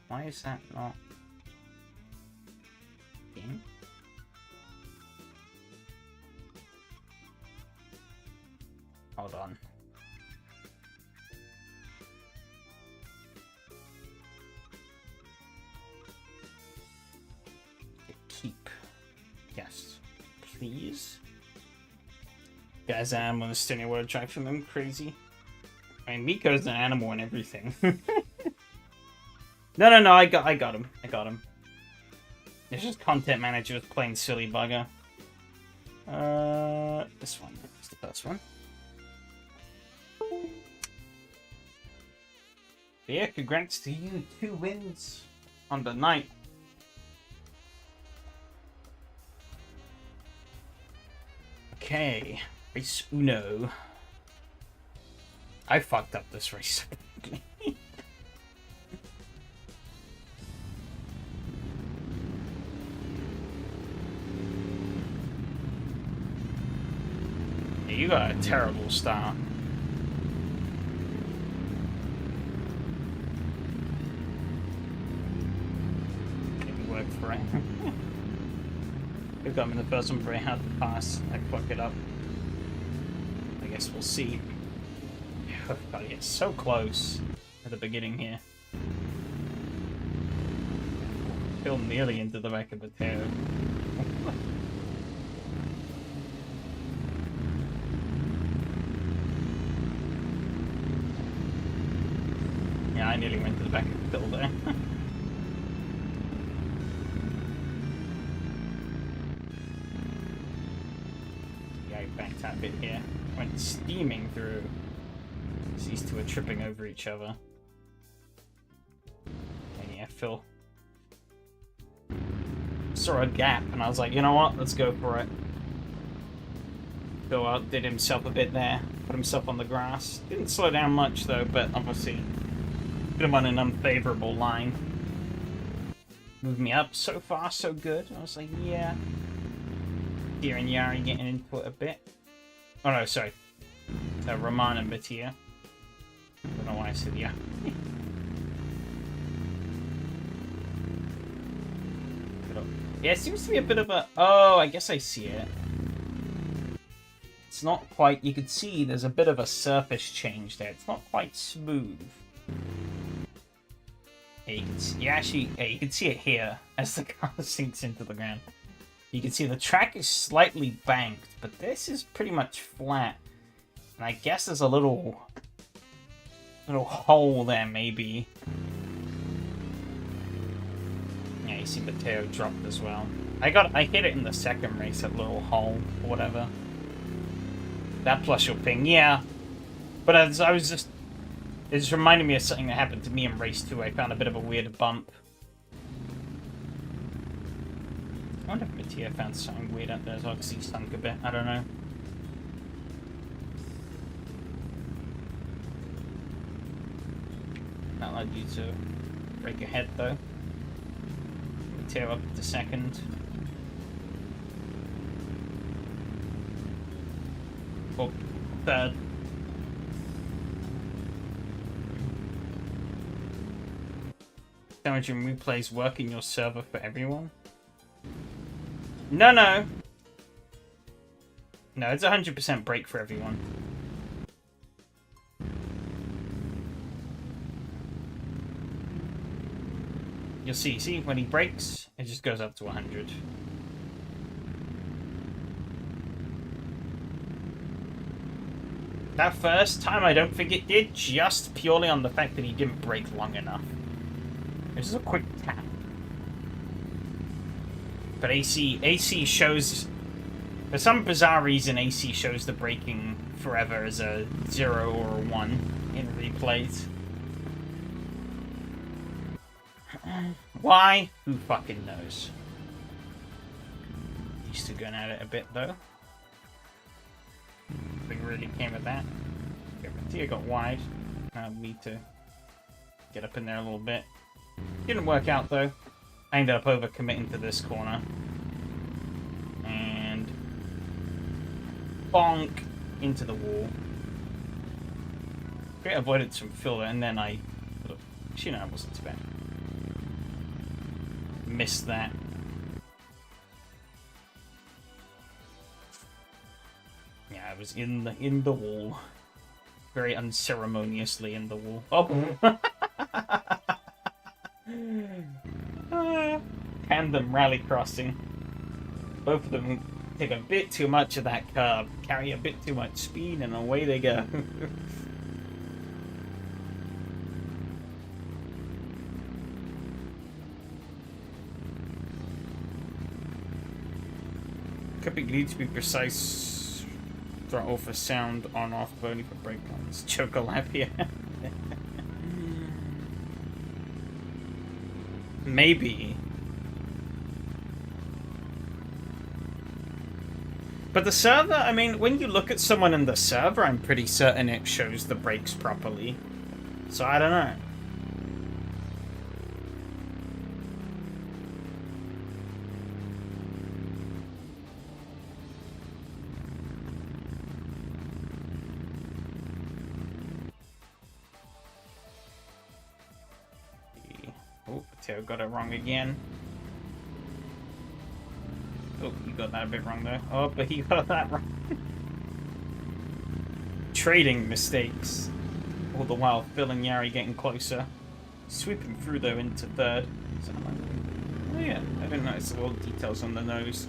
Why is that not... Game? Hold on. Keep. Yes. Please? Guys, I'm on the Estonia-3 from them crazy. I mean, Miko's an animal and everything. No, I got him. I got him. It's just content manager was playing silly bugger. This one. That's the first one. But yeah, congrats to you. 2 wins on the night. Okay. Race uno. I fucked up this race. Yeah, you got a terrible start. Didn't work for it. I got him in the first one very hard to pass. I fucked it up. I guess we'll see. Oh, God, it's so close at the beginning here. Feel nearly into the back of the tail. Yeah, I nearly went to the back of the hill there. Yeah, I banked that bit here. Went steaming through. These two are tripping over each other. And yeah, Phil saw a gap, and I was like, you know what? Let's go for it. Phil outdid himself a bit there. Put himself on the grass. Didn't slow down much, though, but obviously put him on an unfavorable line. Moved me up. So far, so good. I was like, yeah. Here and Yari getting into it a bit. Oh, no, sorry. Roman and Mattia. I don't know why I said yeah. Yeah, it seems to be a bit of a... Oh, I guess I see it. It's not quite... You can see there's a bit of a surface change there. It's not quite smooth. Yeah, you can see, you can see it here as the car sinks into the ground. You can see the track is slightly banked, but this is pretty much flat. And I guess there's a little hole there, maybe. Yeah, you see Mateo dropped as well. I hit it in the second race, that little hole, or whatever. That plus your ping, yeah. But as I was just... It just reminded me of something that happened to me in race 2. I found a bit of a weird bump. I wonder if Mattia found something weird up there as well, because he stunk a bit. I don't know. That allowed you to break ahead, though. Tear up to second. Or third. Damage and replays work in your server for everyone? No, no. No, it's 100% break for everyone. You'll see, when he breaks, it just goes up to 100. That first time, I don't think it did, just purely on the fact that he didn't break long enough. It was just a quick tap. But AC shows... For some bizarre reason, AC shows the breaking forever as a 0 or a 1 in replays. Why? Who fucking knows? Used to going at it a bit, though. Nothing really came of that. Tia got wide. Me to get up in there a little bit. Didn't work out, though. I ended up overcommitting to this corner. And... bonk into the wall. Great avoided some filler, and then I... Actually, no, it wasn't too bad. Missed that. Yeah, I was in the wall. Very unceremoniously in the wall. Oh! Tandem rally crossing. Both of them take a bit too much of that curve, carry a bit too much speed, and away they go. Cupping needs to be precise. Throttle for sound, on off, only for breakdowns. Chocolapia. Maybe. But the server, I mean, when you look at someone in the server, I'm pretty certain it shows the brakes properly. So I don't know. Oh, Mateo got it wrong again. Oh, you got that a bit wrong there. Oh, but he got that wrong. Trading mistakes. All the while, Phil and Yari getting closer. Sweeping through, though, into third. Oh, yeah. I didn't notice the little details on the nose.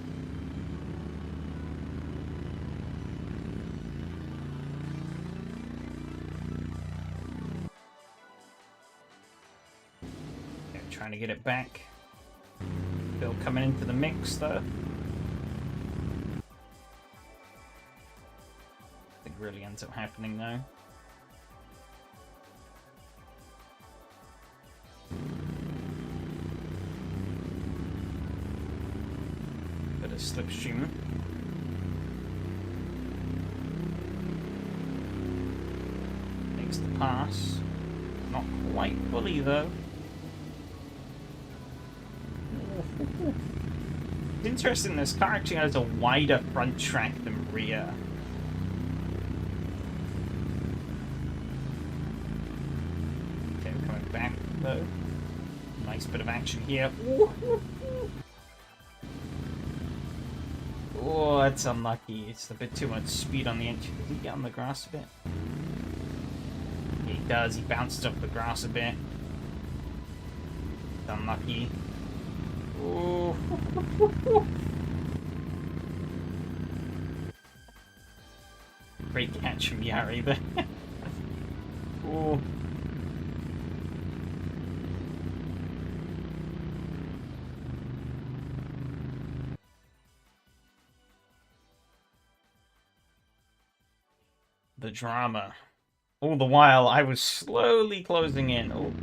Okay, trying to get it back. Phil coming into the mix, though. Really ends up happening though. Bit of slipstream. Makes the pass. Not quite fully though. It's interesting, this car actually has a wider front track than rear. Back though. Nice bit of action here. Oh, that's unlucky. It's a bit too much speed on the edge. Did he get on the grass a bit? Yeah, he does. He bounces off the grass a bit. It's unlucky. Oh. Great catch from Yari there. Oh. The drama. All the while, I was slowly closing in. Oh.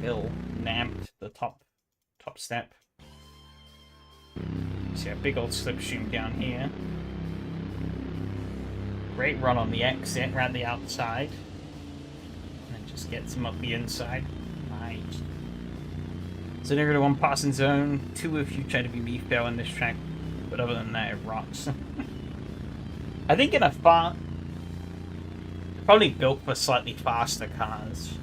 Bill namped the top step. See a big old slipstream down here. Great run on the exit, around the outside. And then Just gets him up the inside. Nice. So negative 1 passing zone, 2 if you try to be me fail in this track, but other than that, it rocks. I think in a probably built for slightly faster cars.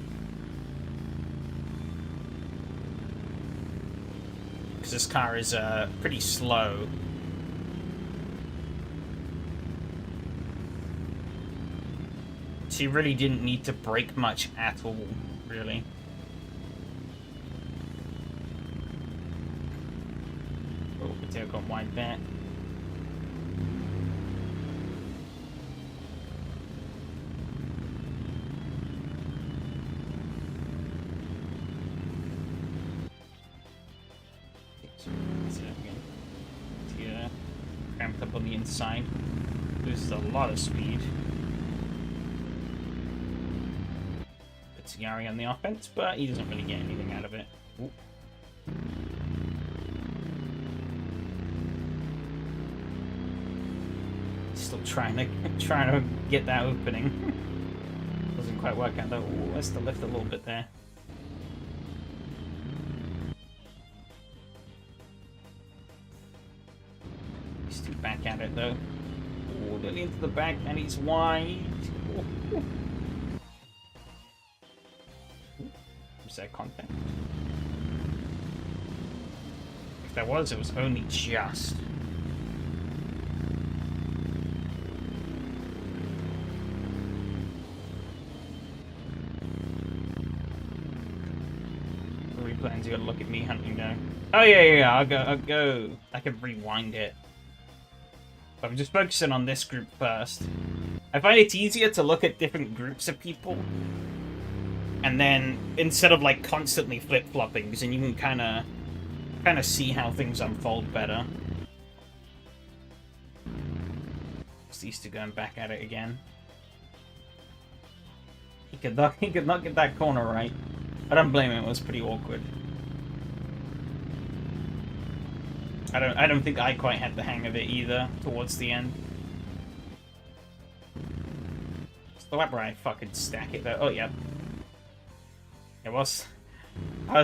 Because this car is pretty slow. So you really didn't need to brake much at all, really. Oh, potato got wide there. Cramped up on the inside. Loses a lot of speed. It's Gary on the offense, but he doesn't really get anything out of it. Ooh. Still trying to get that opening. Doesn't quite work out though. Ooh, let's to lift a little bit there. He's too back at it though. Ooh, nearly into the back, and he's wide. Ooh. Was there contact? If there was, it was only just. Replans, you gotta look at me hunting now. Oh yeah, I'll go. I can rewind it. But I'm just focusing on this group first. I find it's easier to look at different groups of people. And then, instead of like constantly flip-flopping, because then you can kind of see how things unfold better. Just used to going back at it again. He could not get that corner right. I don't blame him. It was pretty awkward. I don't think I quite had the hang of it either towards the end. It's the lap where I fucking stack it though. Oh yeah. I was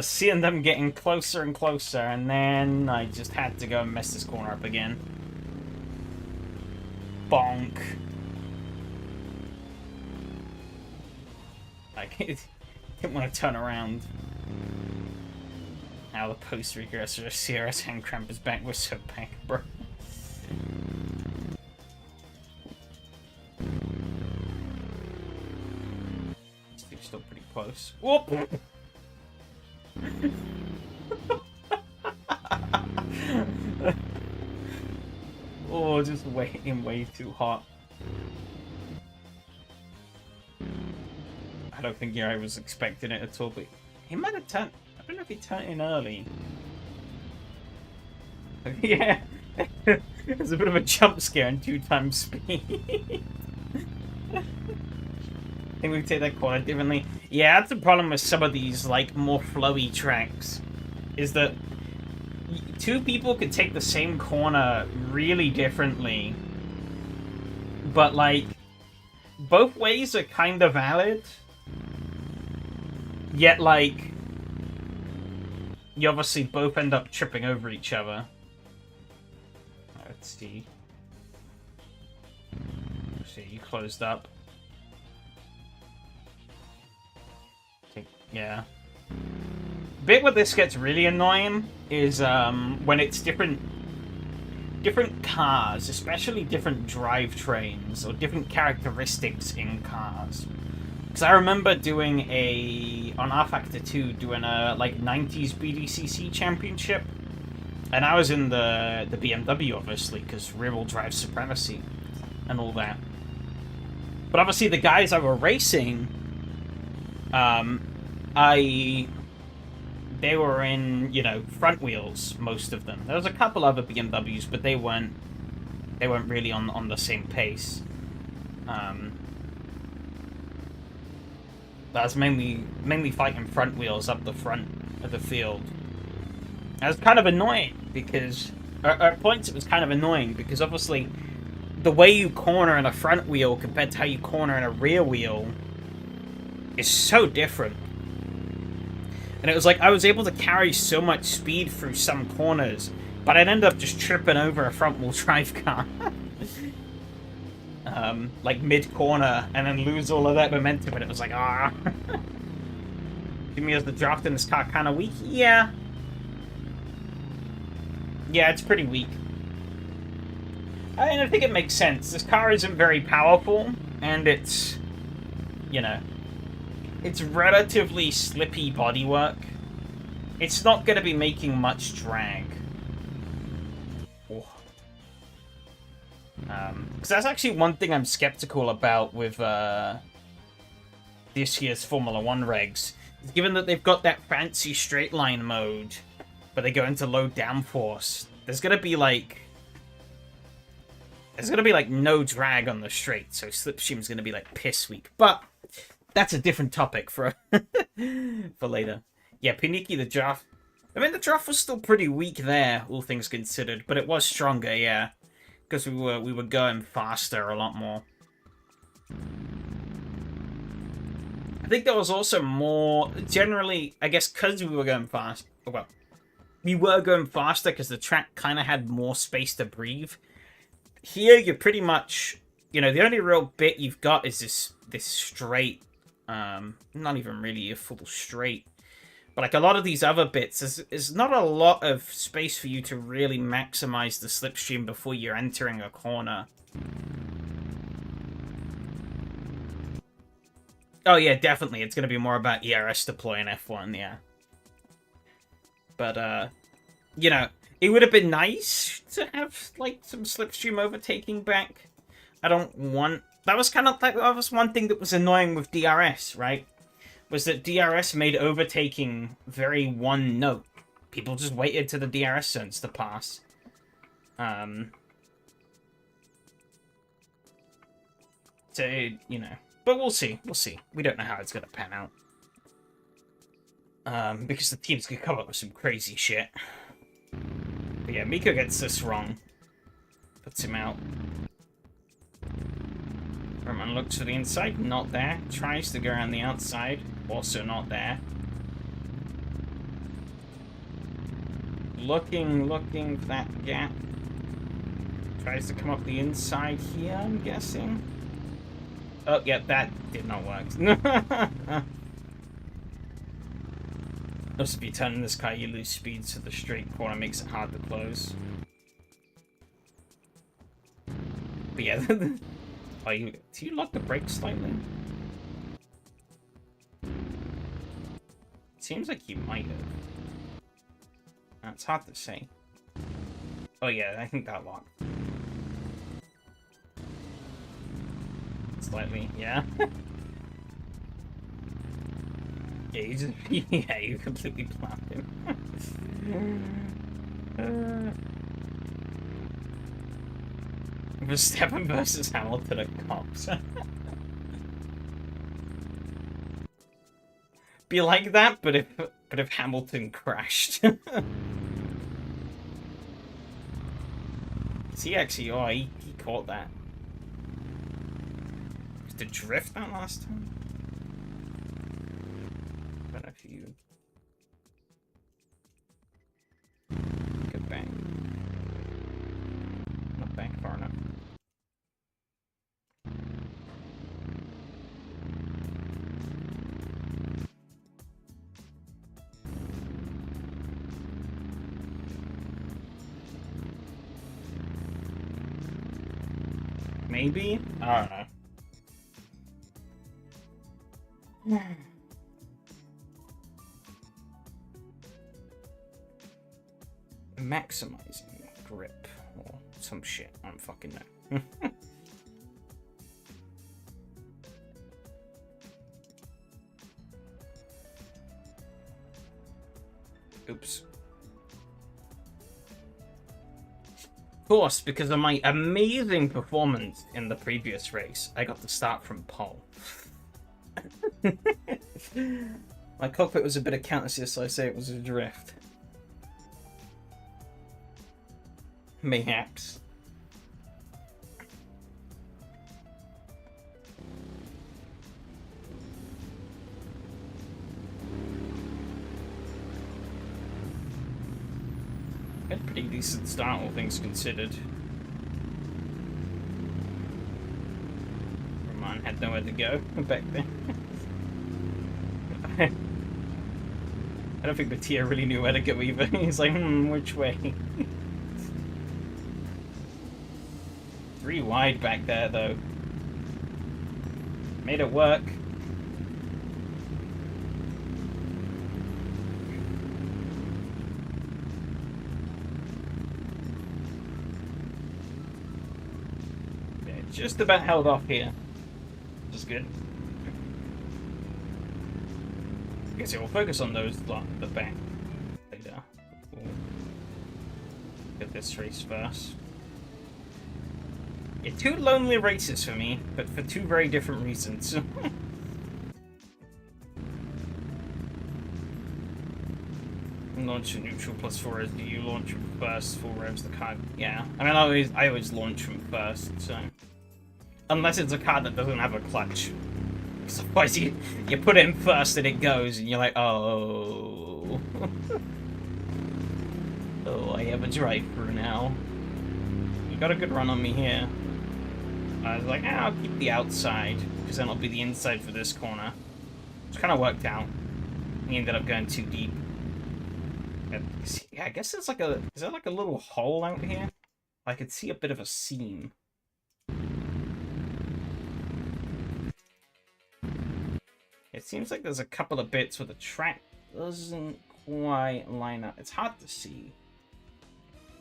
seeing them getting closer and closer, and then I just had to go and mess this corner up again. Bonk. Like, didn't want to turn around. Now the post-regressor CRS hand cramp is back. We're so back, bro. Still pretty close. Whoop! Oh, just way too hot. I don't think Gary was expecting it at all, but he might have turned. I don't know if he turned in early. Yeah, there's a bit of a jump scare and 2 times speed. I think we take that corner differently. Yeah, that's the problem with some of these, like, more flowy tracks. Is that 2 people could take the same corner really differently. But, like, both ways are kind of valid. Yet, like, you obviously both end up tripping over each other. Let's see. See, you closed up. Yeah. Bit where this gets really annoying is when it's different cars, especially different drivetrains or different characteristics in cars. Because I remember doing on R Factor 2 doing a like 90s BDCC championship, and I was in the BMW obviously because rear-wheel drive supremacy and all that. But obviously the guys I were racing, they were in, you know, front wheels, most of them. There was a couple other BMWs, but they weren't really on the same pace. I was mainly fighting front wheels up the front of the field. And it was kind of annoying because at points it was kind of annoying because obviously the way you corner in a front wheel compared to how you corner in a rear wheel is so different. And it was like I was able to carry so much speed through some corners, but I'd end up just tripping over a front-wheel drive car. Like mid-corner, and then lose all of that momentum, and it was like, ah. Jimmy has the draft in this car kind of weak? Yeah. Yeah, it's pretty weak. And I think it makes sense. This car isn't very powerful, and it's, you know, it's relatively slippy bodywork. It's not going to be making much drag. Because that's actually one thing I'm skeptical about with this year's Formula 1 regs. Given that they've got that fancy straight line mode, but they go into low downforce, there's going to be like no drag on the straight, so Slipstream's going to be like piss weak. But that's a different topic for for later. Yeah, Piniki, the draft. I mean, the draft was still pretty weak there, all things considered, but it was stronger, yeah, because we were going faster a lot more. I think there was also more generally, I guess, because we were going fast. Well, we were going faster because the track kind of had more space to breathe. Here, you're pretty much, you know, the only real bit you've got is this straight. Not even really a full straight. But like a lot of these other bits, there's not a lot of space for you to really maximize the slipstream before you're entering a corner. Oh yeah, definitely. It's going to be more about ERS deploy in F1, yeah. But, you know, it would have been nice to have, like, some slipstream overtaking back. I don't want... That was kind of like, that was one thing that was annoying with DRS, right? Was that DRS made overtaking very one note. People just waited to the DRS zones to pass. So, you know. But we'll see. We'll see. We don't know how it's going to pan out. Because the teams could come up with some crazy shit. But yeah, Miko gets this wrong. Puts him out. Roman looks for the inside. Not there. Tries to go around the outside. Also not there. Looking for that gap. Tries to come up the inside here, I'm guessing. Oh, yeah, that did not work. Also, if you turn in this car, you lose speed, so the straight corner makes it hard to close. But yeah, do you lock the brakes slightly? Seems like you might have. It's hard to say. Oh yeah, I think that locked. Slightly, yeah. Yeah, you just, yeah, you completely plopped him. Verstappen versus Hamilton at cops. Be like that, but if Hamilton crashed. He actually, oh, he caught that. Did it drift that last time? I don't know if you get back. Not back far enough. Maybe? I don't know. Maximizing grip or some shit. I don't fucking know. Oops. Of course, because of my amazing performance in the previous race, I got to start from pole. My cockpit was a bit of counter assist, so I say it was a drift. Mayhaps. A pretty decent start, all things considered. Roman had nowhere to go back then. I don't think Mattia really knew where to go either. He's like, which way? 3 wide back there, though. Made it work. Okay, just about held off here. Which is good. I guess we'll focus on those at the back later. We'll get this race first. Yeah, 2 lonely races for me, but for 2 very different reasons. Launch from neutral +4 as you launch from first, full revs the car. Yeah, I mean I always launch from first, so unless it's a car that doesn't have a clutch. Because otherwise you put it in first and it goes, and you're like, oh. Oh, I have a drive-through now. You got a good run on me here. I was like, I'll keep the outside, because then I'll be the inside for this corner. Which kind of worked out. He ended up going too deep. Yeah, I guess there's like is there like a little hole out here? I could see a bit of a seam. It seems like there's a couple of bits where the track doesn't quite line up. It's hard to see.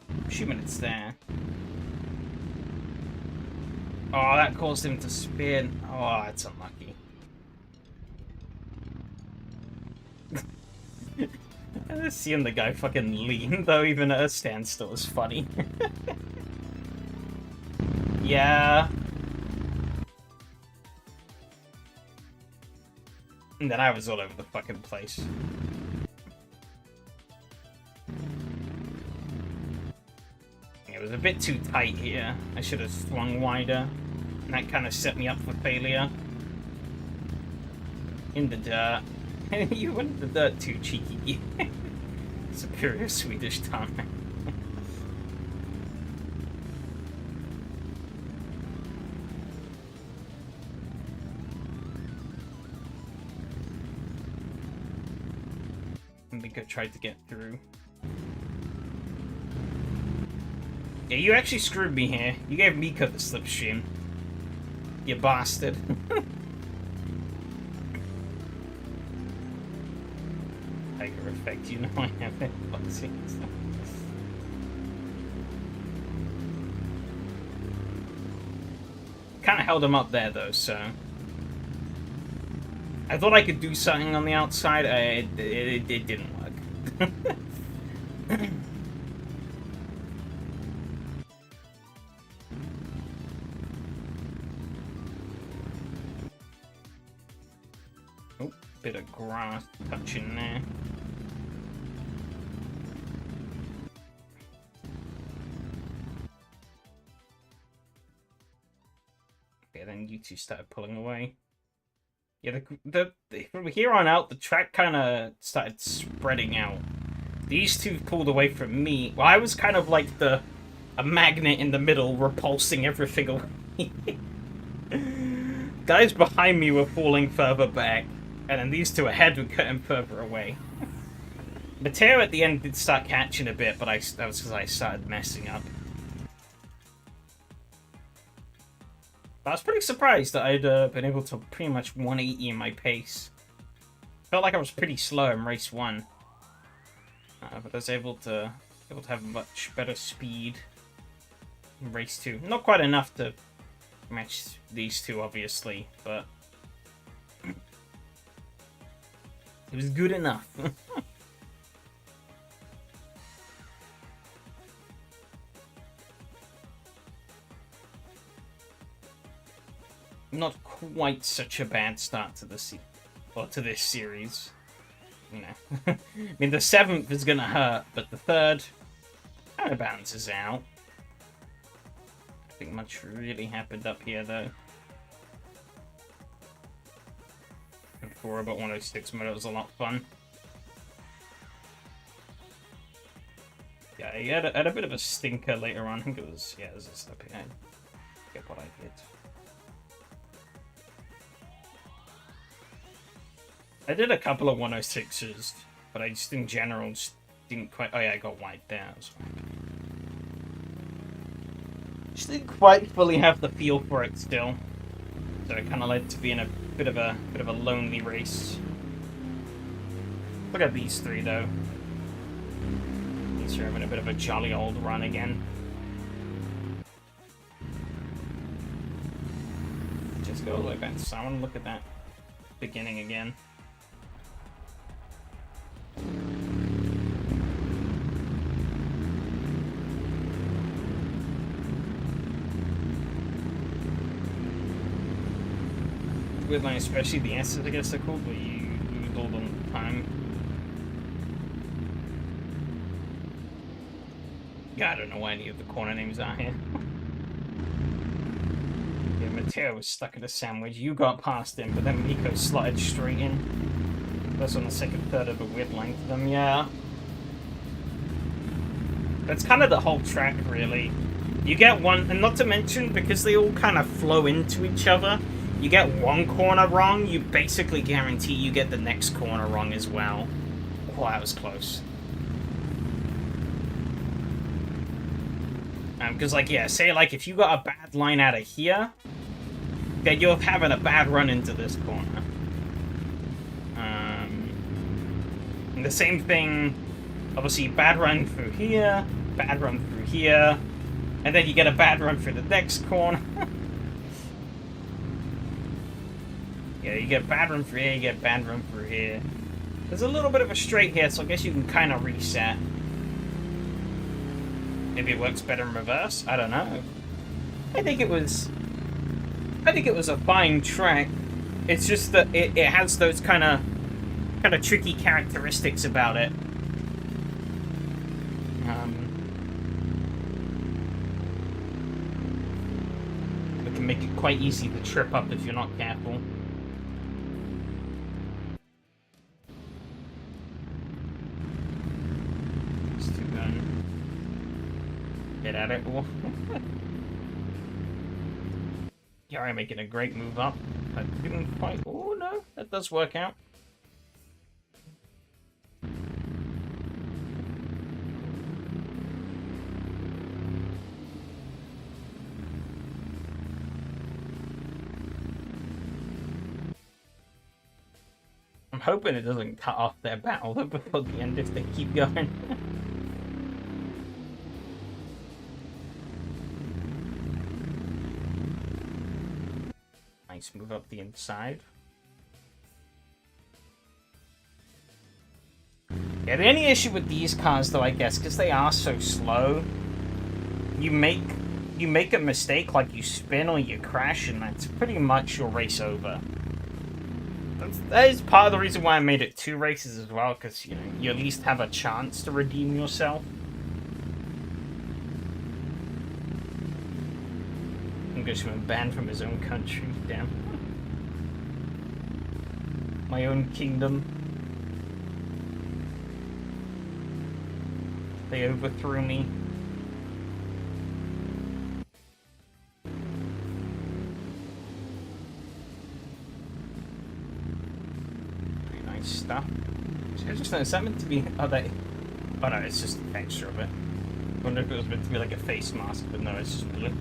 I'm assuming it's there. Oh, that caused him to spin. Oh, that's unlucky. Seeing the guy fucking lean, though, even at a standstill, is funny. Yeah. And then I was all over the fucking place. It was a bit too tight here. I should have swung wider. And that kind of set me up for failure. In the dirt. You went in the dirt too, cheeky. Superior Swedish time. I think I tried to get through. Yeah, you actually screwed me here. You gave Mika the slipstream. You bastard. Tiger effect, you know I have it. Kind of held him up there, though, so... I thought I could do something on the outside. It didn't work. Oh, bit of grass touching there. Okay, then you two started pulling away. Yeah, from here on out, the track kind of started spreading out. These two pulled away from me. Well, I was kind of like a magnet in the middle, repulsing everything away. Guys behind me were falling further back, and then these two ahead were cutting further away. Matteo at the end did start catching a bit, but that was because I started messing up. I was pretty surprised that I'd been able to pretty much 180 in my pace. Felt like I was pretty slow in race 1. But I was able to have much better speed in race 2. Not quite enough to match these two, obviously, but it was good enough. Not quite such a bad start to this series. You know, I mean, the 7th is gonna hurt, but the 3rd kind of balances out. I think much really happened up here, though. And 4 about 106 mode was a lot of fun. Yeah, he had a bit of a stinker later on. I think it was, yeah, it was this up here. I forget what I did. I did a couple of 106s, but I just in general just didn't quite... Oh yeah, I got white there as well. Just didn't quite fully have the feel for it still. So it kind of led to being a bit of a lonely race. Look at these three though. These are having a bit of a jolly old run again. Just go like that. So I want to look at that beginning again. With like, especially the S's, I guess they're called, where you lose all the time. Yeah, I don't know why any of the corner names are here. Yeah, Matteo was stuck at a sandwich. You got past him, but then Miko slotted straight in. That's on the second third of the weird length of them, yeah. That's kind of the whole track, really. You get one, and not to mention, because they all kind of flow into each other, you get one corner wrong, you basically guarantee you get the next corner wrong as well. Oh, that was close. Because, like, yeah, say, like, if you got a bad line out of here, then you're having a bad run into this corner. And the same thing, obviously, bad run through here, bad run through here, and then you get a bad run through the next corner. Yeah, you get bad run through here, you get bad run through here. There's a little bit of a straight here, so I guess you can kind of reset. Maybe it works better in reverse? I don't know. I think it was a fine track. It's just that it has those kind of tricky characteristics about it. It can make it quite easy to trip up if you're not careful. Get at it. Yari making a great move up. I didn't quite. Oh no, that does work out. I'm hoping it doesn't cut off their battle before the end if they keep going. Nice move up the inside. Yeah, the only issue with these cars, though, I guess, because they are so slow, you make a mistake, like you spin or you crash, and that's pretty much your race over. That is part of the reason why I made it 2 races as well, because, you know, you at least have a chance to redeem yourself. Englishman banned from his own country, damn. My own kingdom. They overthrew me. Pretty nice stuff. I just noticed that meant to be... Oh, that... Oh no, it's just a texture of it. I wonder if it was meant to be like a face mask, but no, it's just blue.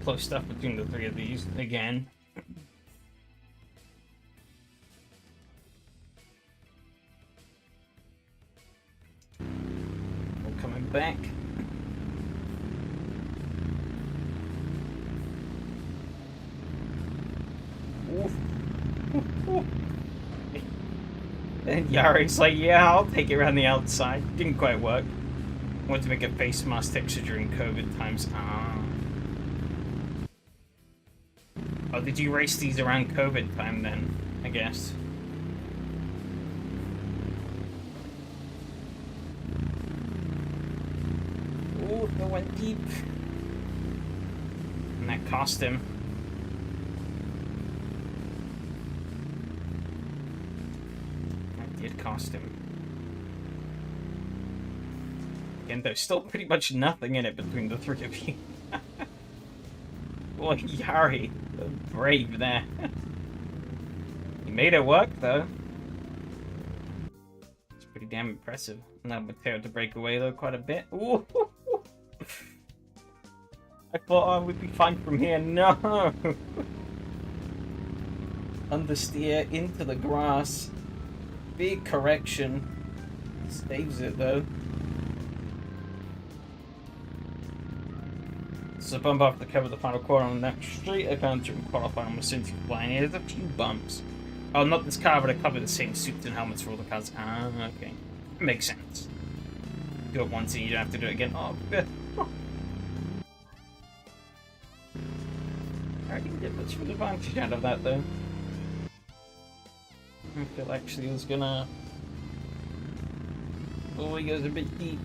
Close stuff between the 3 of these again. We're coming back. And Yari's like, yeah, I'll take it around the outside. Didn't quite work. Wanted to make a face mask texture during COVID times. Oh, did you race these around COVID time then, I guess? Ooh, no one keep. And that cost him. That did cost him. Again, there's still pretty much nothing in it between the three of you. Boy, Yari, brave there. You made it work, though. It's pretty damn impressive. Now Mateo to break away, though, quite a bit. Ooh. I thought I would be fine from here. No! Understeer into the grass. Big correction. Saves it, though. So bump off the cover of the final quarter on that straight I found during qualifying on my Cincy flying. There's a few bumps. Oh, not this car, but I cover the same suits and helmets for all the cars. Ah, okay. Makes sense. Do it once and you don't have to do it again. Oh, good. I didn't get much of an advantage out of that, though. I feel actually was gonna... Oh, he goes a bit deep.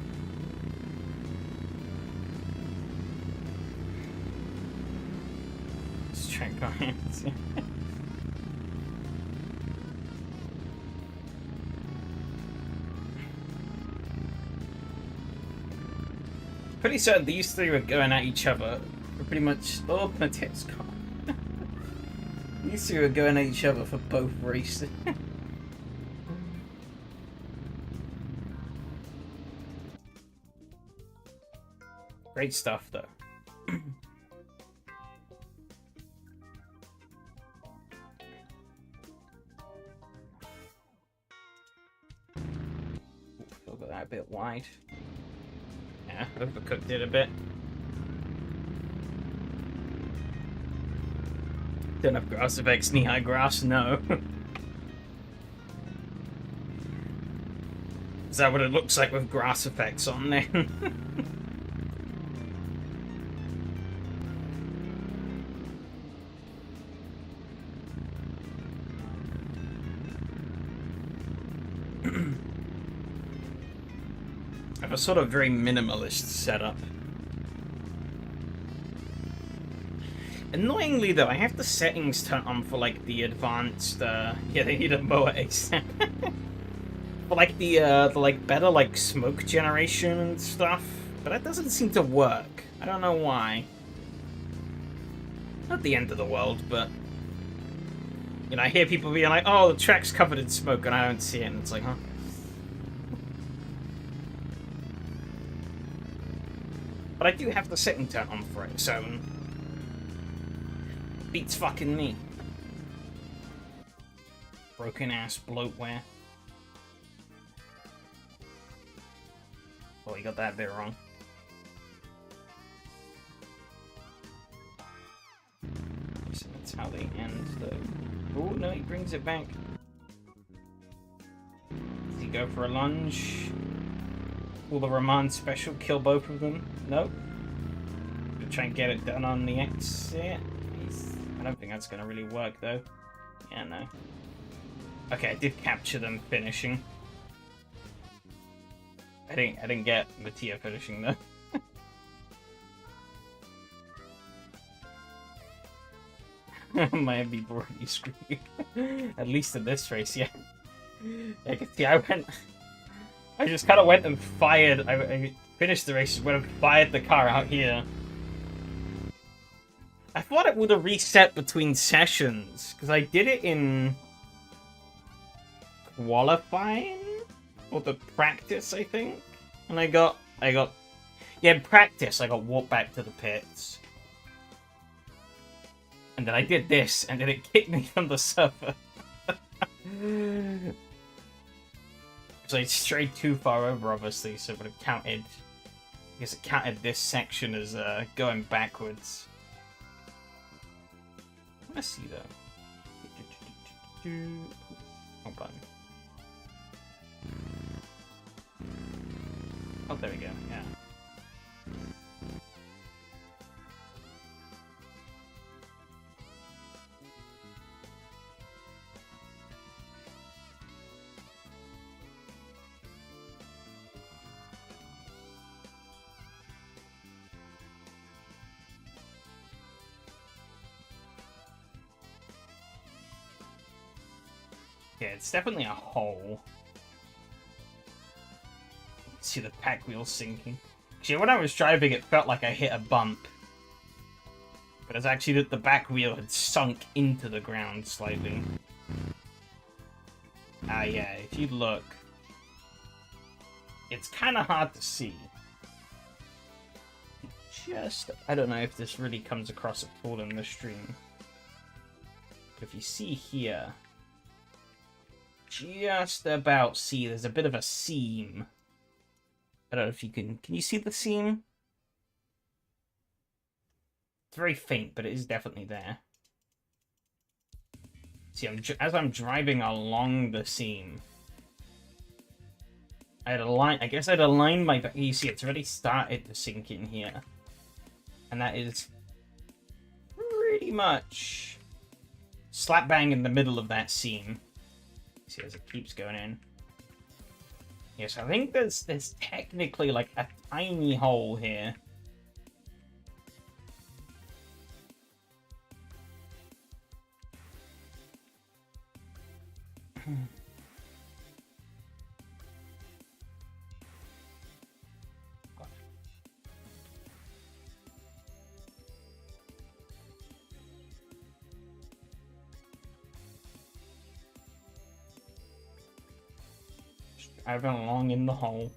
Just try and go ahead and see. Pretty certain these three were going at each other. For pretty much... Oh, Mateo's gone. These two are going at each other for both races. Great stuff, though. Still got that a bit wide. Yeah, overcooked it a bit. Don't have grass effects, knee-high grass? No. Is that what it looks like with grass effects on there? I have a sort of very minimalist setup. Annoyingly, though, I have the settings turned on for, like, the advanced, yeah, they need a mower ASAP. For, like, the, like, better, like, smoke generation and stuff. But that doesn't seem to work. I don't know why. Not the end of the world, but... You know, I hear people being like, oh, the track's covered in smoke, and I don't see it, and it's like, huh? But I do have the setting turned on for it, so... Beats fucking me. Broken ass bloatware. Oh, you got that bit wrong. So that's how they end though. Oh no, he brings it back. Does he go for a lunge? Will the Rahman special kill both of them? Nope. Gonna try and get it done on the exit. I don't think that's gonna really work though. Yeah, no. Okay, I did capture them finishing. I didn't get Mattia finishing though. Might be already screwed. At least in this race, yeah. I can see I just kind of went and fired. I finished the race, went and fired the car out here. I thought it would have reset between sessions, because I did it in qualifying or the practice, I think. And I got yeah, in practice I got walked back to the pits. And then I did this, and then it kicked me from the server. So I strayed too far over, obviously, so it would have counted. I guess it counted this section as going backwards. Let's see though. Hold on. Oh, there we go. Yeah. Yeah, it's definitely a hole. See the pack wheel sinking. Actually, when I was driving, it felt like I hit a bump. But it's actually that the back wheel had sunk into the ground slightly. Ah, yeah, if you look, it's kind of hard to see. I don't know if this really comes across at all in the stream. But if you see here, just about see, there's a bit of a seam. I don't know if you can you see the seam? It's very faint, but it is definitely there. See, as I'm driving along the seam, I guess I'd aligned my back. You see, it's already started to sink in here. And that is pretty much slap bang in the middle of that seam. See, as it keeps going in. Yes, I think there's technically like a tiny hole here. Driving along in the hole.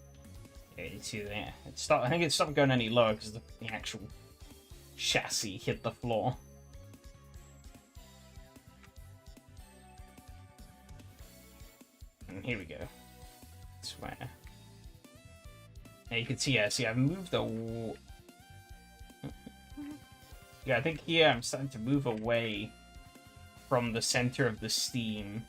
Yeah, you see there. I think it stopped going any lower because the actual chassis hit the floor. And here we go. That's where. Yeah, you can see. Yeah, see, I've moved the. Yeah, I think here I'm starting to move away from the center of the steam.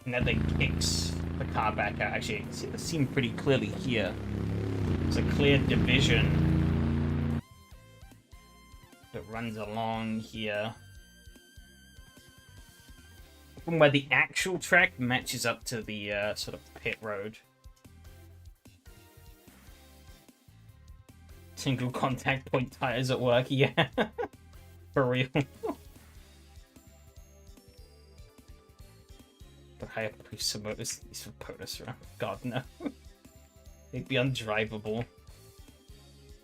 And that then kicks the car back out. Actually, you can see the seam pretty clearly here. There's a clear division that runs along here. From where the actual track matches up to the sort of pit road. Single contact point tires at work, yeah. For real. But I have some motors, these for bonus round. God, no. They'd be undrivable.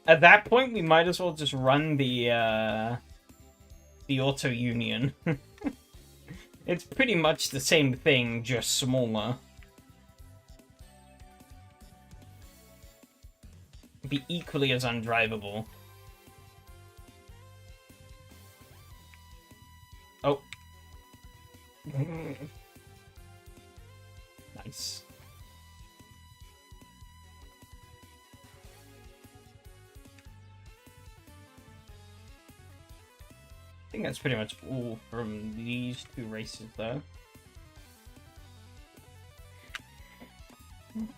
At that point, we might as well just run the Auto Union. It's pretty much the same thing, just smaller. It'd be equally as undrivable. Oh. Nice. I think that's pretty much all from these two races, though.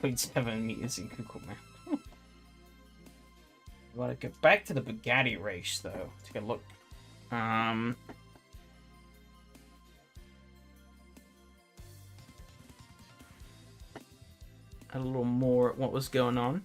0.7 meters in Google Maps. I want to get back to the Bugatti race, though. Take a look. A little more at what was going on.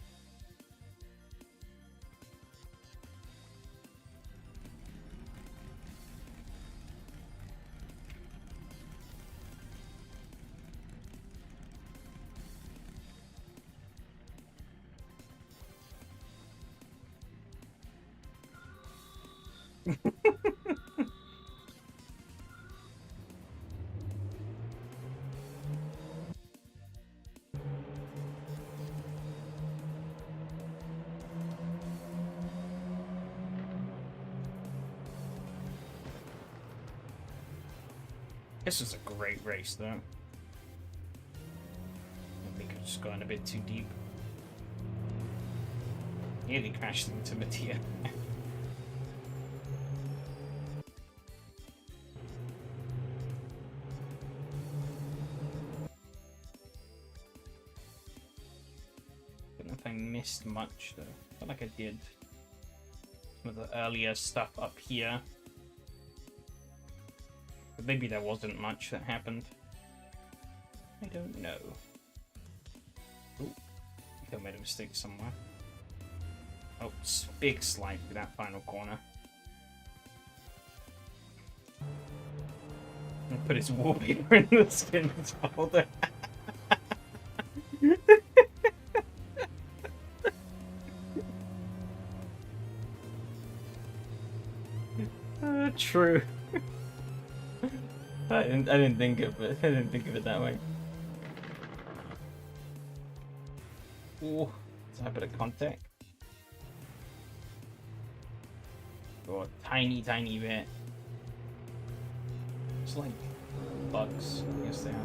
This is a great race, though. I think I've just gone a bit too deep. Nearly crashed into Mattia. I don't know if I missed much, though. I feel like I did. Some of the earlier stuff up here. But maybe there wasn't much that happened. I don't know. Ooh, I think I made a mistake somewhere. Oh, big slide through that final corner. Put his wallpaper in the skins folder. True. I didn't think of it. I didn't think of it that way. Ooh, let's have a bit of contact. Oh, a tiny bit. It's like bugs. I guess they are.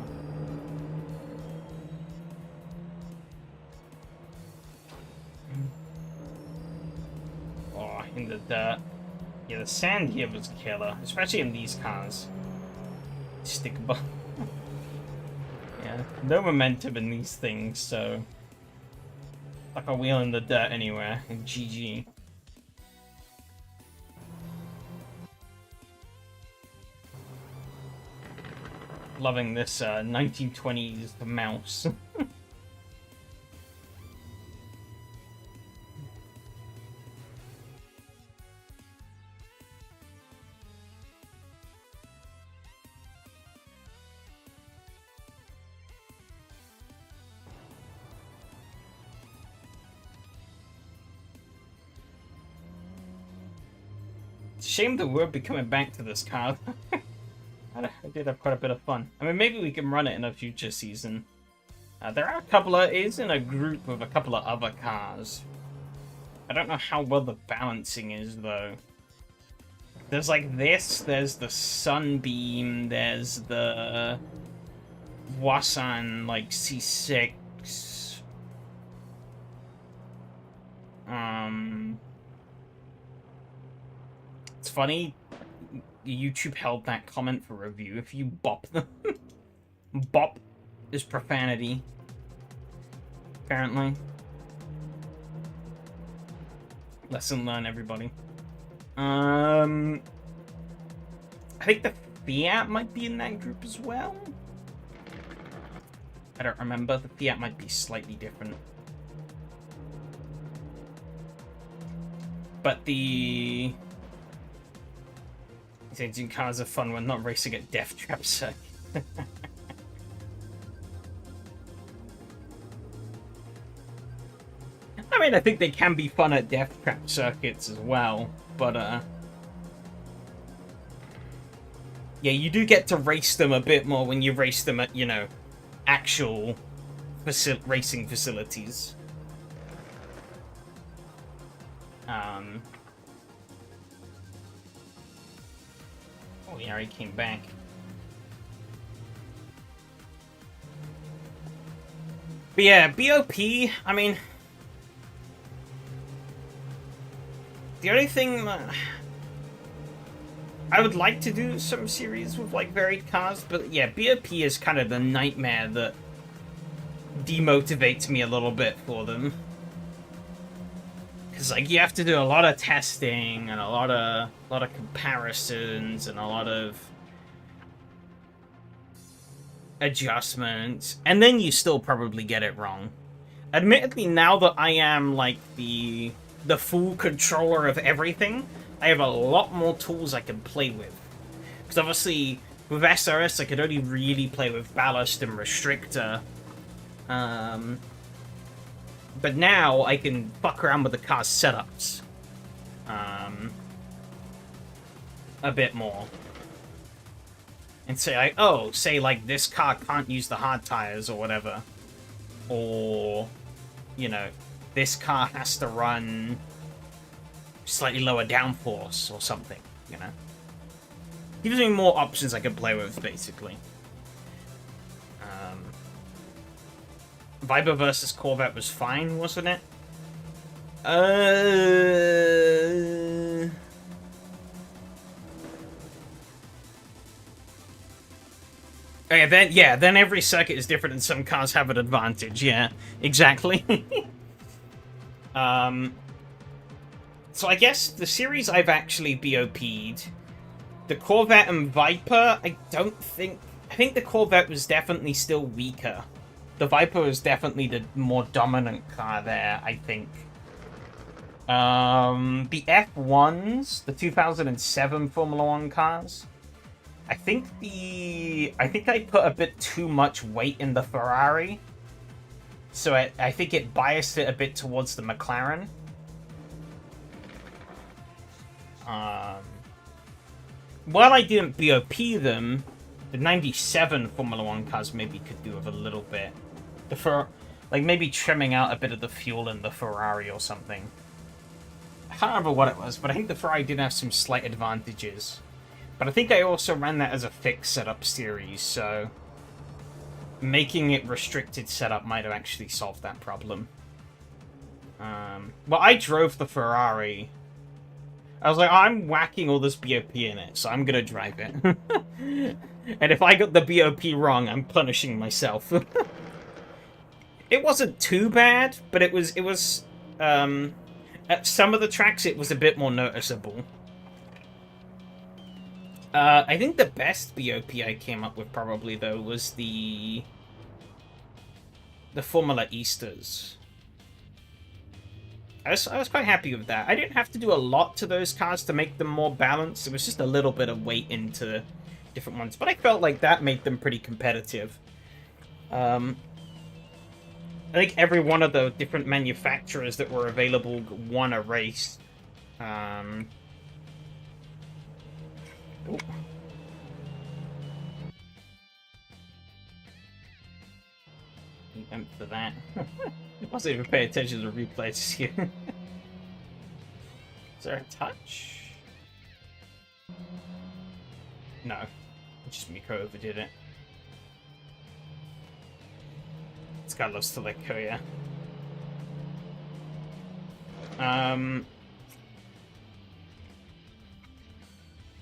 Oh, in the dirt. Yeah, the sand here was killer, especially in these cars. Stickable. Yeah, no momentum in these things, so like a wheel in the dirt anywhere. And GG. Loving this 1920s mouse. Shame that we'll be coming back to this car. I did have quite a bit of fun. I mean, maybe we can run it in a future season. There are a couple of... It is in a group with a couple of other cars. I don't know how well the balancing is, though. There's like this, there's the Sunbeam, there's the... Wasan, like, C6. It's funny, YouTube held that comment for review if you bop them. Bop is profanity, apparently. Lesson learned, everybody. I think the Fiat might be in that group as well. I don't remember. The Fiat might be slightly different. But the... These engine cars are fun when not racing at Death Trap Circuit. I mean, I think they can be fun at Death Trap Circuits as well, but, yeah, you do get to race them a bit more when you race them at, you know, actual racing facilities. Oh, he already came back. But yeah, BOP, I mean... The only thing... I would like to do some series with, like, varied cars, but yeah, BOP is kind of the nightmare that demotivates me a little bit for them. Because, like, you have to do a lot of testing and a lot of comparisons and a lot of adjustments, and then you still probably get it wrong. Admittedly, now that I am, like, the full controller of everything, I have a lot more tools I can play with. Because obviously, with SRS, I could only really play with ballast and restrictor. But now I can fuck around with the car's setups a bit more. And say, like, oh, say, like, this car can't use the hard tires or whatever. Or, you know, this car has to run slightly lower downforce or something, you know. Gives me more options I can play with, basically. Viper versus Corvette was fine, wasn't it? Oh yeah, then every circuit is different and some cars have an advantage, yeah. Exactly. So I guess the series I've actually BOP'd, the Corvette and Viper, I think the Corvette was definitely still weaker. The Viper was definitely the more dominant car there, I think. The F1s, the 2007 Formula 1 cars, I think I put a bit too much weight in the Ferrari, so I think it biased it a bit towards the McLaren. While I didn't BOP them, the 97 Formula 1 cars maybe could do with a little bit. Like maybe trimming out a bit of the fuel in the Ferrari or something. I can't remember what it was, but I think the Ferrari did have some slight advantages. But I think I also ran that as a fixed setup series, so making it restricted setup might have actually solved that problem. Well, I drove the Ferrari. I was like, I'm whacking all this BOP in it, so I'm gonna drive it. And if I got the BOP wrong, I'm punishing myself. It wasn't too bad, but it was at some of the tracks it was a bit more noticeable. I think the best BOP I came up with probably though was the Formula Easters. I was quite happy with that. I didn't have to do a lot to those cars to make them more balanced. It was just a little bit of weight into different ones, but I felt like that made them pretty competitive. I think every one of the different manufacturers that were available won a race. Oh. Went for that. I wasn't even paying attention to the replays here. Is there a touch? No. Just Miko overdid it. This guy loves to let go, yeah.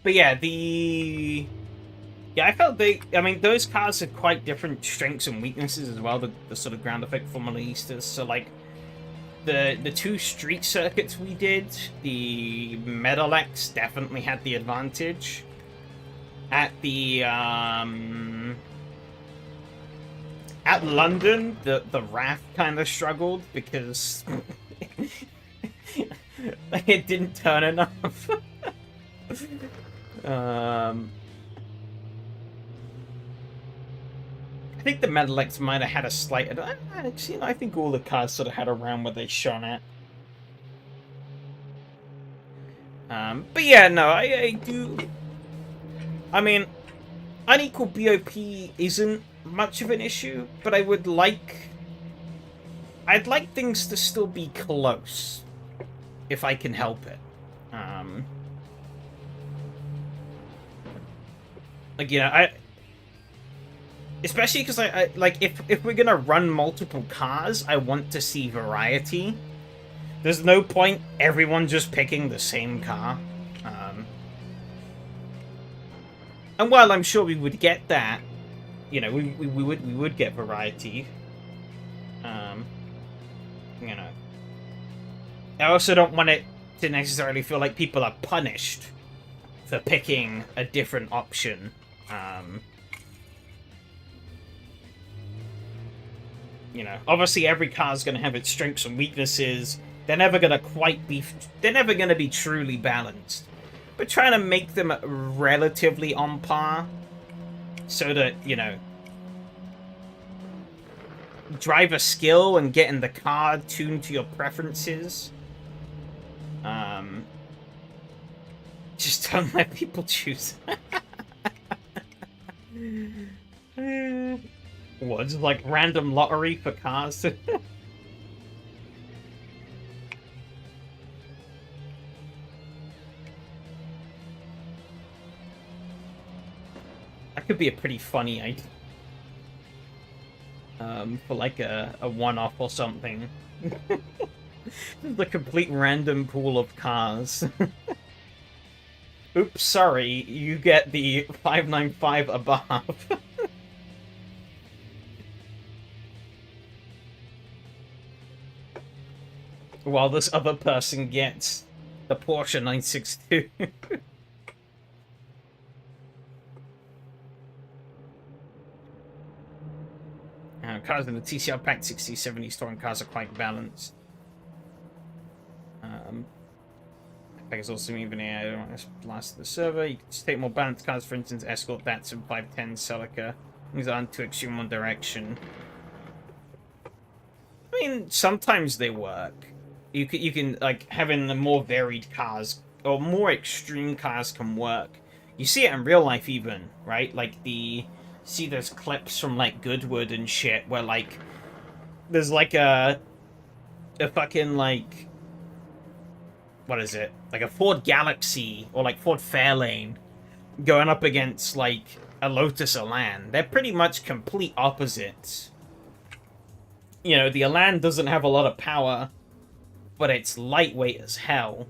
But yeah, I felt I mean, those cars had quite different strengths and weaknesses as well, the sort of ground effect Formula Easters. So, like, the two street circuits we did, the Medalex definitely had the advantage. At the, at London, the RAF kind of struggled because it didn't turn enough. I think the Medalex might have had a slight... Actually, I think all the cars sort of had a round where they shone at. But yeah, no, I do... I mean, unequal BOP isn't much of an issue, but I would like... I'd like things to still be close, if I can help it. Like, you know, especially because I like, if we're gonna run multiple cars, I want to see variety. There's no point everyone just picking the same car. And while I'm sure we would get that, you know, we would get variety. You know, I also don't want it to necessarily feel like people are punished for picking a different option. You know, obviously every car's going to have its strengths and weaknesses. They're never going to be truly balanced. But trying to make them relatively on par so that, you know, driver skill and getting the car tuned to your preferences. Just don't let people choose. What, just like random lottery for cars? That could be a pretty funny idea. For like a one-off or something. The complete random pool of cars. Oops, sorry, you get the 595 above. While this other person gets the Porsche 962. Cars in the TCR Pack 60-70 touring cars are quite balanced. Packets also even I don't want to blast the server. You can just take more balanced cars, for instance, escort that to 510 Celica. These aren't too extreme one direction. I mean, sometimes they work. You can like having the more varied cars or more extreme cars can work. You see it in real life even, right? Like see those clips from like Goodwood and shit where like there's like a fucking like what is it? Like a Ford Galaxy or like Ford Fairlane going up against like a Lotus Elan. They're pretty much complete opposites. You know, the Elan doesn't have a lot of power, but it's lightweight as hell.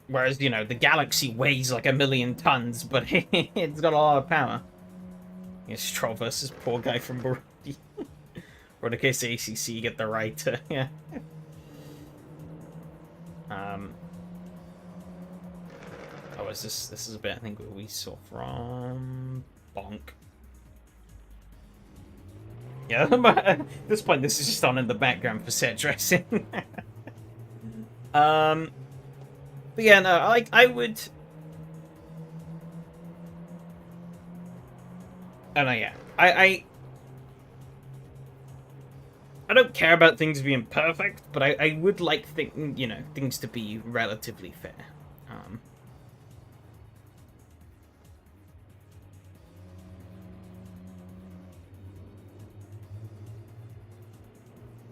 Whereas, you know, the Galaxy weighs like 1,000,000 tons, but it's got a lot of power. Yeah, Stroll versus poor guy from Burundi. Or in the case of ACC, you get the right to, yeah. Oh, is this is a bit, I think, what we saw from Bonk. Yeah, at this point, this is just on in the background for set dressing. But yeah, no, I would... I don't know, yeah. I don't care about things being perfect, but I would like things to be relatively fair.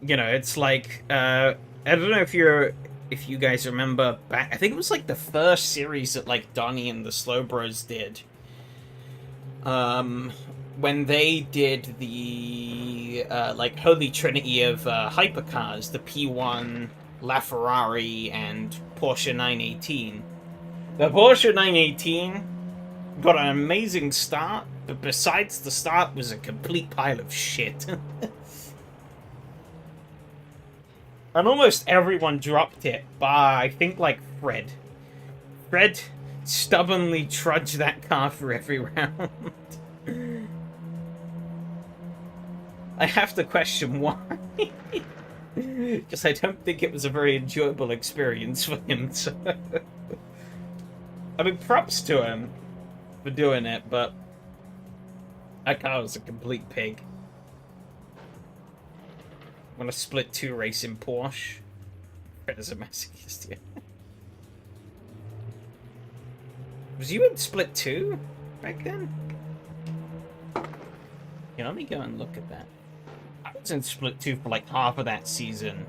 You know, it's like I don't know if you guys remember back. I think it was like the first series that like Donnie and the Slow Bros did. When they did the like Holy Trinity of hypercars, the P1, LaFerrari, and Porsche 918. The Porsche 918 got an amazing start, but besides the start was a complete pile of shit. And almost everyone dropped it, bar I think like Fred. Fred stubbornly trudged that car for every round. I have to question why. Because I don't think it was a very enjoyable experience for him. So. I mean, props to him for doing it, but that car was a complete pig. I'm gonna split 2 race in Porsche. Fred is a masochist, yeah. Was you in split 2 back then? Yeah, let me go and look at that. I was in split 2 for like half of that season.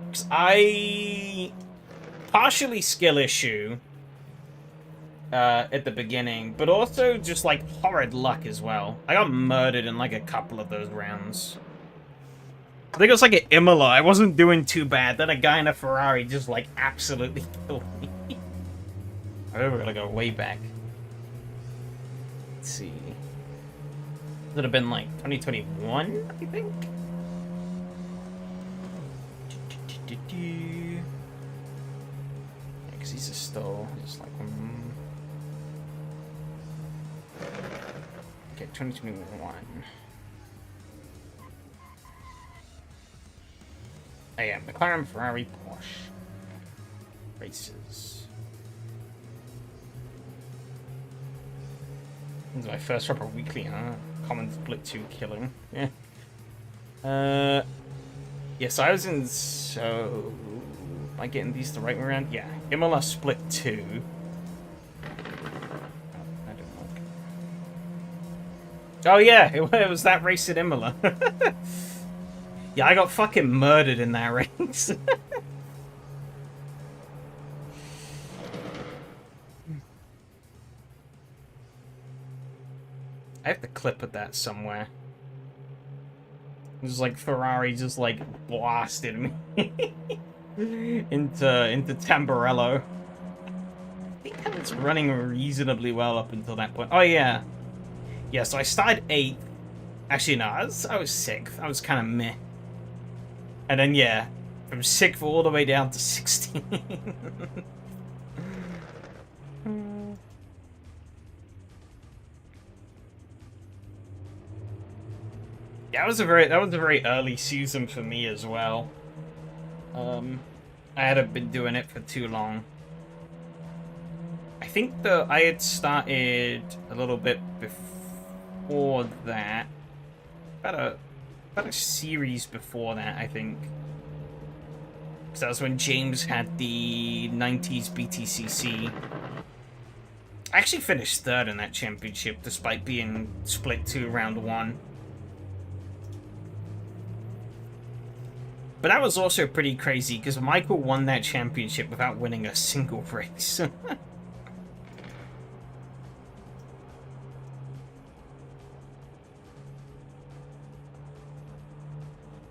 Because partially skill issue at the beginning, but also just like horrid luck as well. I got murdered in like a couple of those rounds. I think it was like an Imola. I wasn't doing too bad. Then a guy in a Ferrari just like absolutely killed me. I think we're gonna go way back. Let's see. Would have been like 2021, I think. Yeah, because he's a stall. Just like okay, 2021. Oh yeah, McLaren, Ferrari, Porsche. Races. This is my first proper weekly, huh? Common split 2 killing. Yeah. Yes, I was in, so... Am I getting these the right way around? Yeah. Imola split 2. I don't know. Oh yeah, it was that race at Imola. Yeah, I got fucking murdered in that race. I have the clip of that somewhere. It was like Ferrari just like blasted me into Tamburello. I think I was running reasonably well up until that point. Oh yeah. Yeah, so I started 8th. Actually no, I was 6th. I was kinda meh. And then, yeah, from 6th all the way down to 16. that was a very early season for me as well. I hadn't been doing it for too long. I think that I had started a little bit before that. About a series before that, I think. Because that was when James had the 90s BTCC. I actually finished third in that championship, despite being split 2 round 1. But that was also pretty crazy, because Michael won that championship without winning a single race. It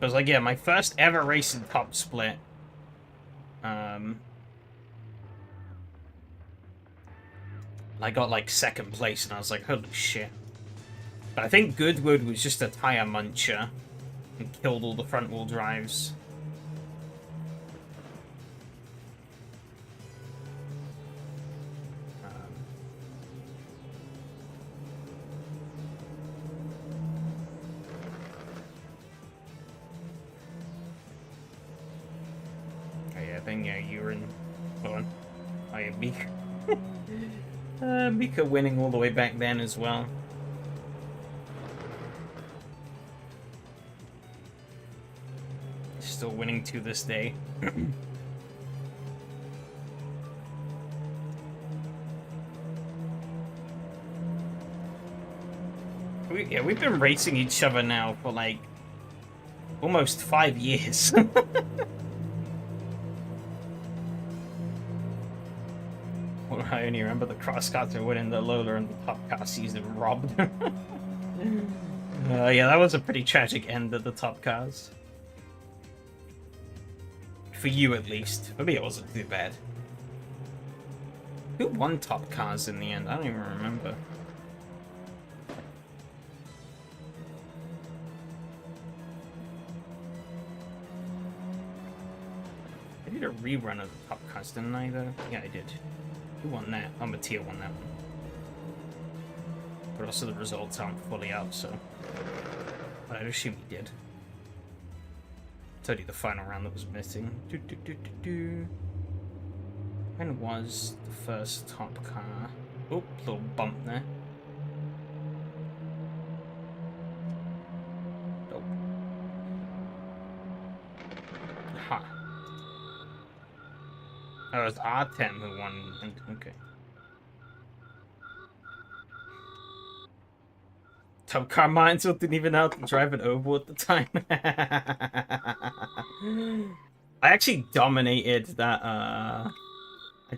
was like, yeah, my first ever race in top split. I got like 2nd place, and I was like, holy shit. But I think Goodwood was just a tire muncher and killed all the front wheel drives. Yeah, you were in. Hold on. Oh yeah, Mika. Mika winning all the way back then as well. Still winning to this day. We've been racing each other now for like almost 5 years. I only remember the cross cutter winning the Lola and the top car season robbed. Yeah, that was a pretty tragic end of the top cars. For you, at least. For me, it wasn't too bad. Who won top cars in the end? I don't even remember. I did a rerun of the top cars, didn't I, though? Yeah, I did. Who won that? Oh, Mattia won that one. But also the results aren't fully out, so... But I'd assume he did. Told you the final round that was missing. When was the first top car? Oh, little bump there. Oh. Ha. Oh, it was Artem who won. Okay. Top car Minesville didn't even know how to drive an oval at the time. I actually dominated that. I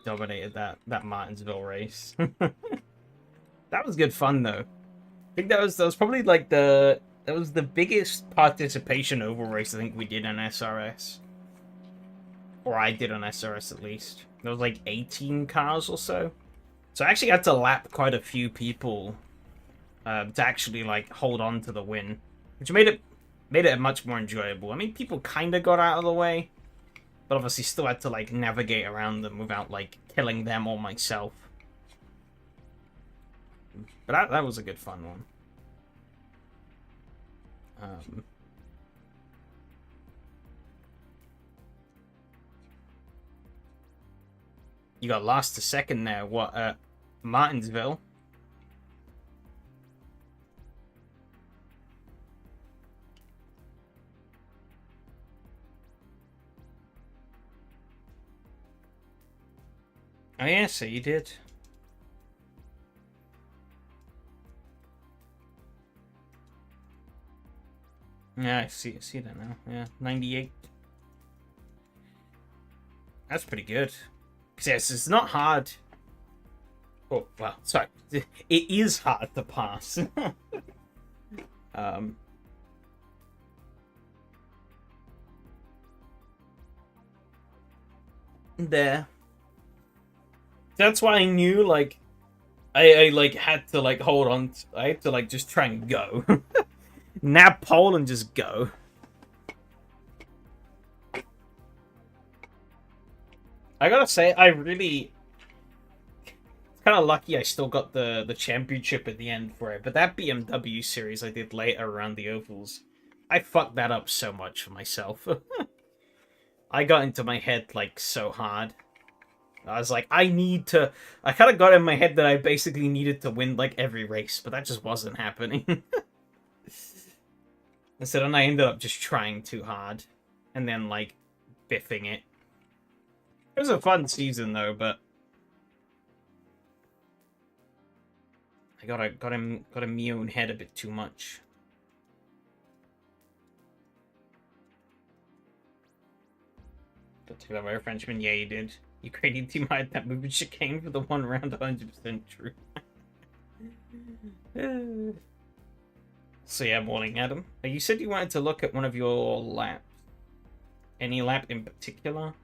dominated that Martinsville race. That was good fun though. I think that was probably like that was the biggest participation oval race I think we did on SRS. Or I did on SRS at least. There was like 18 cars or so. So I actually had to lap quite a few people to actually like hold on to the win, which made it much more enjoyable. I mean, people kind of got out of the way, but obviously still had to like navigate around them without like killing them or myself. But that was a good fun one. You got lost a second there. What, Martinsville? Oh yeah, so you did. Yeah, I see that now. Yeah, 98. That's pretty good. Yes, it's not hard. Oh, well, sorry. It is hard to pass. There. That's why I knew, like, I like, had to, like, hold on. I had to, like, just try and go. Nab pole and just go. I gotta say, I really... It's kind of lucky I still got the championship at the end for it, but that BMW series I did later around the ovals I fucked that up so much for myself. I got into my head, like, so hard. I was like, I kind of got in my head that I basically needed to win, like, every race, but that just wasn't happening. Instead, and I ended up just trying too hard. And then, like, biffing it. It was a fun season, though, but... I got in my own head a bit too much. Got to that by a Frenchman? Yeah, you did. Ukrainian team hired that movie chicane for the one round, 100% true. So yeah, morning, Adam. You said you wanted to look at one of your laps. Any lap in particular?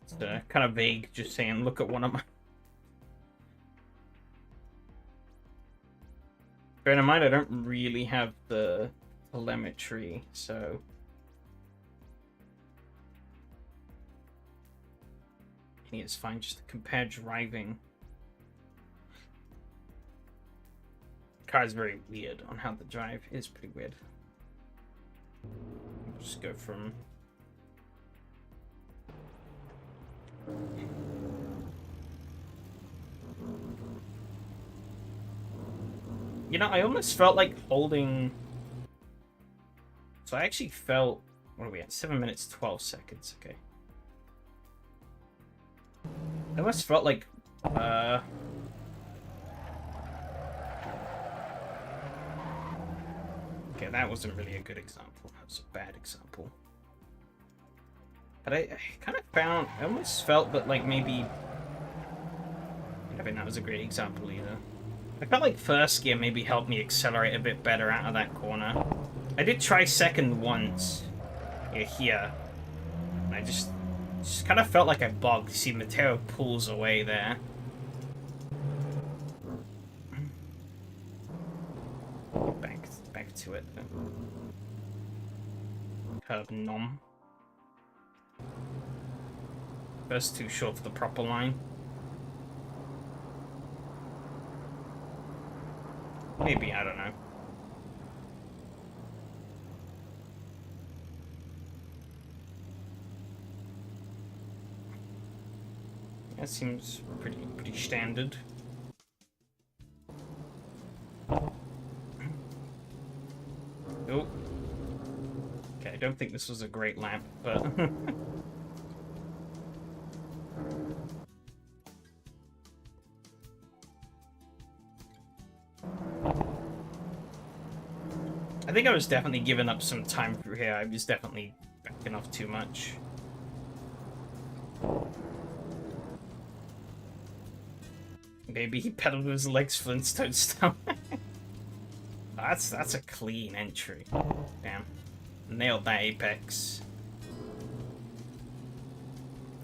It's kind of vague, just saying look at one of my... Bear in mind, I don't really have the telemetry, so... I think it's fine just to compare driving. The car is very weird on how the drive is pretty weird. Just go from... You know, I almost felt like holding... So I actually felt... What are we at? 7 minutes, 12 seconds. Okay. I almost felt like... Okay, that wasn't really a good example. That was a bad example. But I kind of found... I almost felt that, like, maybe... I don't think that was a great example either. I felt like first gear maybe helped me accelerate a bit better out of that corner. I did try second once here. And I just kind of felt like I bogged. You see, Mateo pulls away there. Back to it. Curb nom. First too short for the proper line. Maybe, I don't know. That seems pretty standard. Oh. Okay, I don't think this was a great lap, but... I think I was definitely giving up some time through here. I was definitely backing off too much. Maybe he pedaled with his legs Flintstone style. That's a clean entry. Damn. Nailed that apex.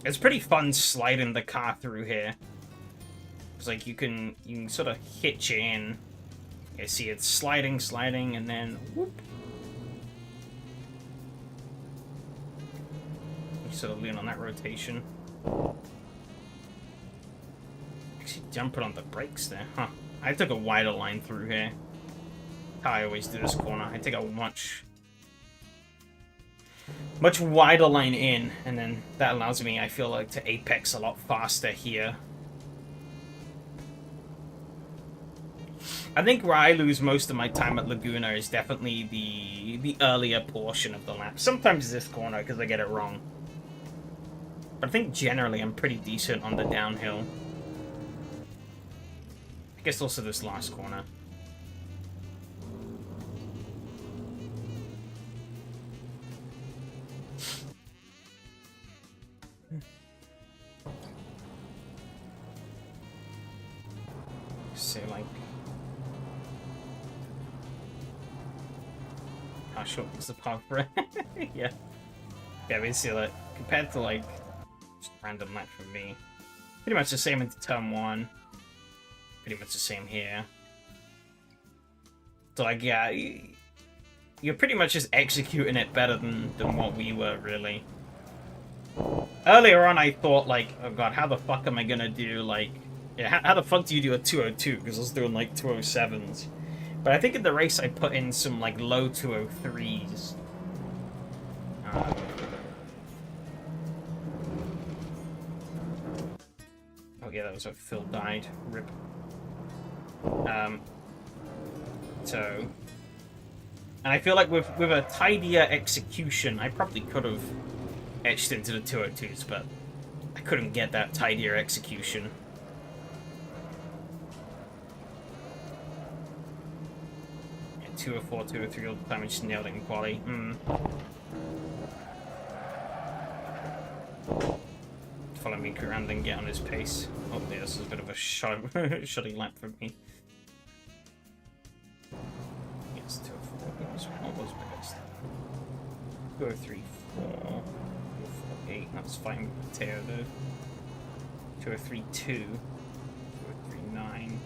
It's pretty fun sliding the car through here. It's like you can sort of hitch it in. You see it's sliding, and then whoop. You sort of lean on that rotation. Actually jumping on the brakes there, huh? I took a wider line through here. How I always do this corner. I take a much wider line in, and then that allows me, I feel like, to apex a lot faster here. I think where I lose most of my time at Laguna is definitely the earlier portion of the lap. Sometimes this corner, because I get it wrong. But I think generally I'm pretty decent on the downhill. I guess also this last corner. Say like... How short is the path for it? Yeah. Yeah, basically, like, compared to, like, just random lap for me. Pretty much the same into turn 1. Pretty much the same here. So, like, yeah, you're pretty much just executing it better than what we were, really. Earlier on, I thought, like, oh god, how the fuck am I gonna do, like... Yeah, how the fuck do you do a 202? Because I was doing, like, 207s. But I think in the race I put in some, like, low 203s. Oh yeah, that was a Phil died. Rip. So... And I feel like with a tidier execution, I probably could have etched into the 202s, but I couldn't get that tidier execution. Yeah, 204, 203 all the time, I just nailed it in quali. Follow me around and get on his pace. Oh, yeah, this is a bit of a shoddy lap for me. Yes, 204. What was my best? 203, 4. 8. That's fine with Mateo, though. 203, 2. 203, 9.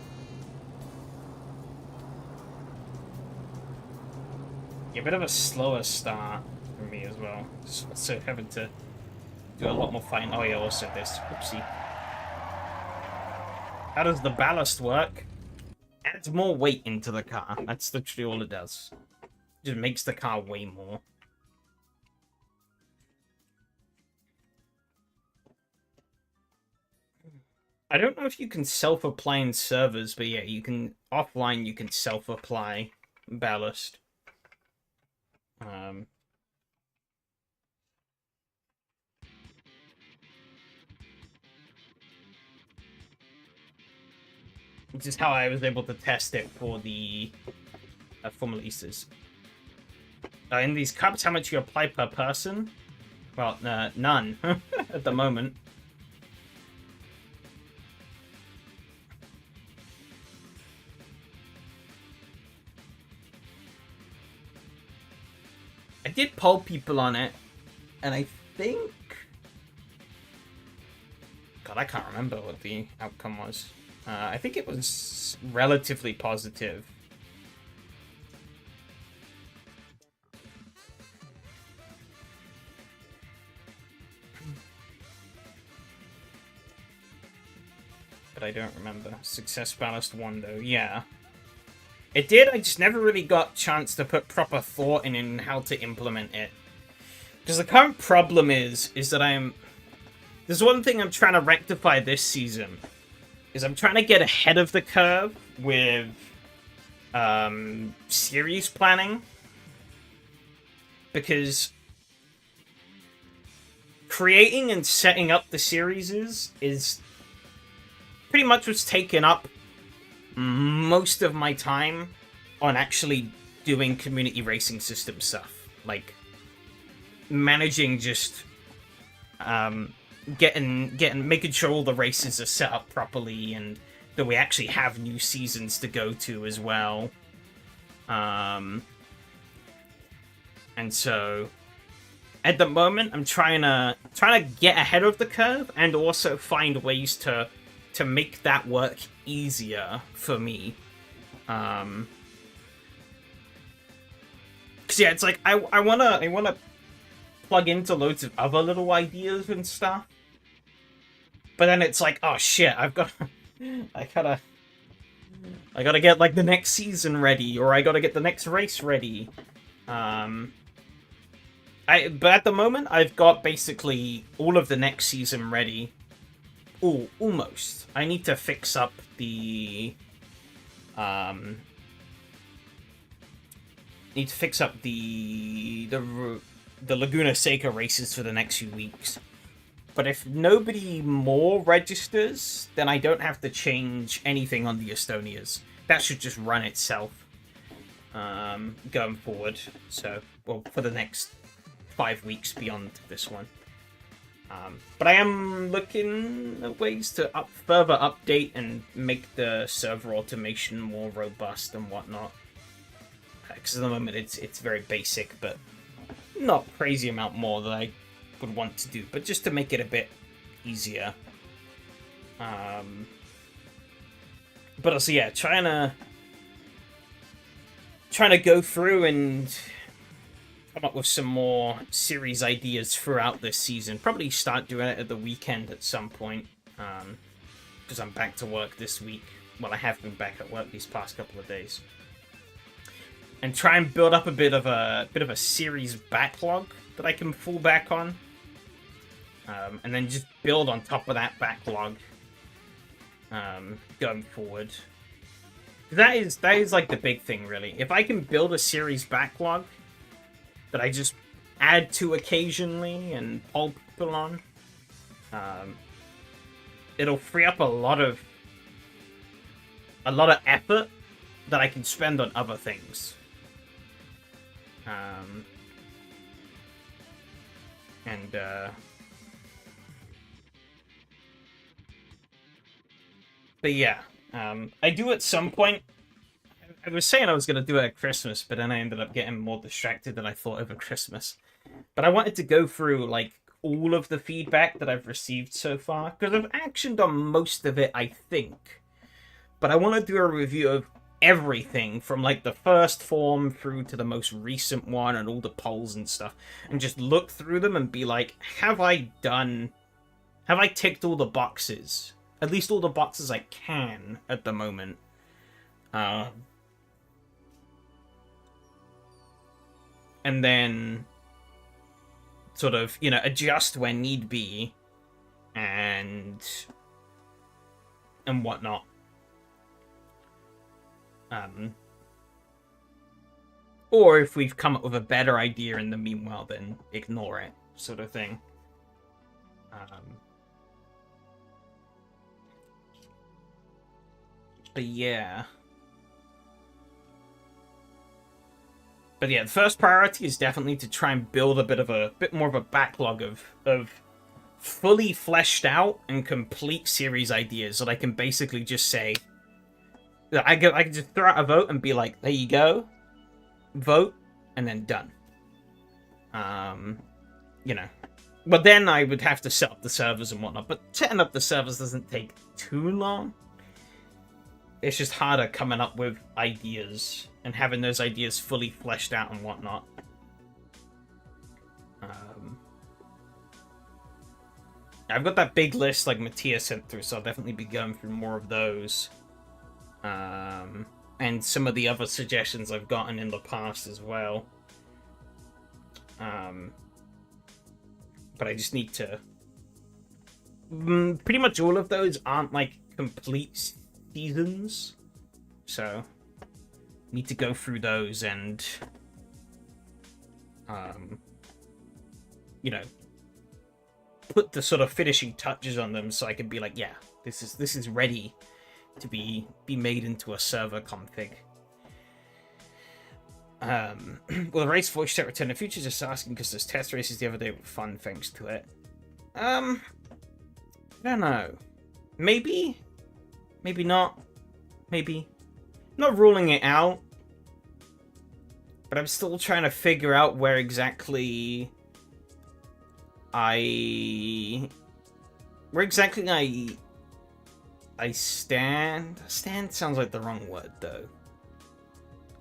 Yeah, a bit of a slower start for me as well. So having to do a lot more fighting. Oh yeah, also this. Oopsie. How does the ballast work? Adds more weight into the car. That's literally all it does. It just makes the car weigh more. I don't know if you can self-apply in servers, but yeah, you can offline. You can self-apply ballast. Which is how I was able to test it for the Formula Easters. In these cups, how much you apply per person? Well, none at the moment. I did poll people on it, and I think... God, I can't remember what the outcome was. I think it was relatively positive. But I don't remember. Success Ballast 1, though. Yeah. It did, I just never really got a chance to put proper thought in how to implement it. Because the current problem is that there's one thing I'm trying to rectify this season. Is I'm trying to get ahead of the curve with series planning. Because creating and setting up the series is pretty much what's taken up most of my time on actually doing community racing system stuff. Like, managing just making sure all the races are set up properly and that we actually have new seasons to go to as well. And so at the moment I'm trying to get ahead of the curve and also find ways to make that work easier for me. Cause yeah, it's like I wanna plug into loads of other little ideas and stuff. But then it's like, oh shit, I gotta get like the next season ready, or I gotta get the next race ready. But at the moment I've got basically all of the next season ready. Ooh, almost. I need to fix up the the Laguna Seca races for the next few weeks. But if nobody more registers, then I don't have to change anything on the Estonias. That should just run itself going forward. So, well, for the next 5 weeks beyond this one. But I am looking at ways to further update and make the server automation more robust and whatnot. Because at the moment it's very basic, but not crazy amount more that I would want to do, but just to make it a bit easier. But also, yeah, trying to go through and come up with some more series ideas throughout this season. Probably start doing it at the weekend at some point, because I'm back to work this week. Well, I have been back at work these past couple of days. and try and build up a bit of a series backlog that I can fall back on, and then just build on top of that backlog going forward. That is like the big thing, really. If I can build a series backlog that I just add to occasionally and poll people on, it'll free up a lot of effort that I can spend on other things. But yeah, I do at some point. I was saying I was going to do it at Christmas, but then I ended up getting more distracted than I thought over Christmas. But I wanted to go through, like, all of the feedback that I've received so far, because I've actioned on most of it, I think. But I want to do a review of everything, from, like, the first form through to the most recent one, and all the polls and stuff, and just look through them and be like, have I ticked all the boxes? At least all the boxes I can at the moment. And then sort of, you know, adjust when need be and whatnot. Or if we've come up with a better idea in the meanwhile, then ignore it, sort of thing. But yeah. But yeah, the first priority is definitely to try and build a bit more of a backlog of fully fleshed out and complete series ideas that I can basically just say that I can just throw out a vote and be like, there you go, vote, and then done. You know. But then I would have to set up the servers and whatnot. But setting up the servers doesn't take too long. It's just harder coming up with ideas and having those ideas fully fleshed out and whatnot. I've got that big list like Matthias sent through, so I'll definitely be going through more of those. And some of the other suggestions I've gotten in the past as well. But I just need to... pretty much all of those aren't like complete seasons, so need to go through those and you know, put the sort of finishing touches on them so I can be like, yeah, this is ready to be made into a server config. Will the race voice chat return in the future? Just asking because those test races the other day were fun thanks to it. I don't know. Maybe? Maybe not. Maybe. Not ruling it out. But I'm still trying to figure out where exactly I stand. Stand sounds like the wrong word, though.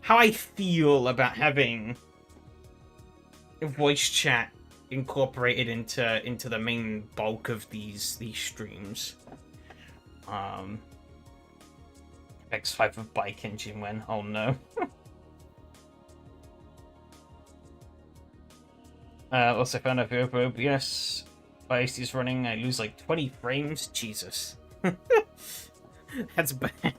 How I feel about having voice chat incorporated into the main bulk of these streams. X5 of bike engine when? Oh no. Also found out if OBS IST is running, I lose like 20 frames. Jesus. That's bad.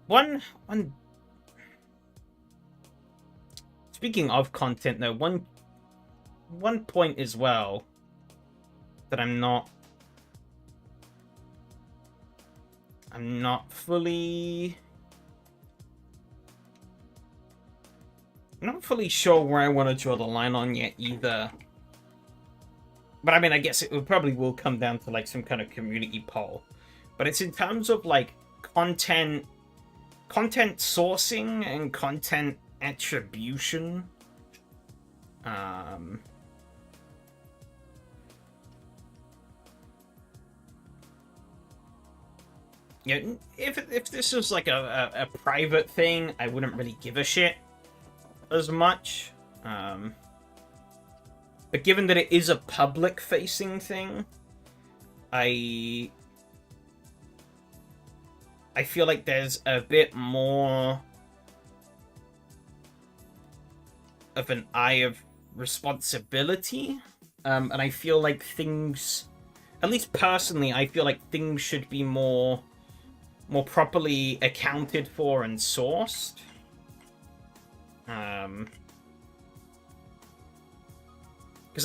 One speaking of content though, one point as well that I'm not fully sure where I want to draw the line on yet either. But I mean, I guess it probably will come down to like some kind of community poll. But it's in terms of like content sourcing and content attribution. Yeah, if this was like a private thing, I wouldn't really give a shit as much. But given that it is a public-facing thing, I feel like there's a bit more of an eye of responsibility, and I feel like things, at least personally, I feel like things should be more properly accounted for and sourced. Because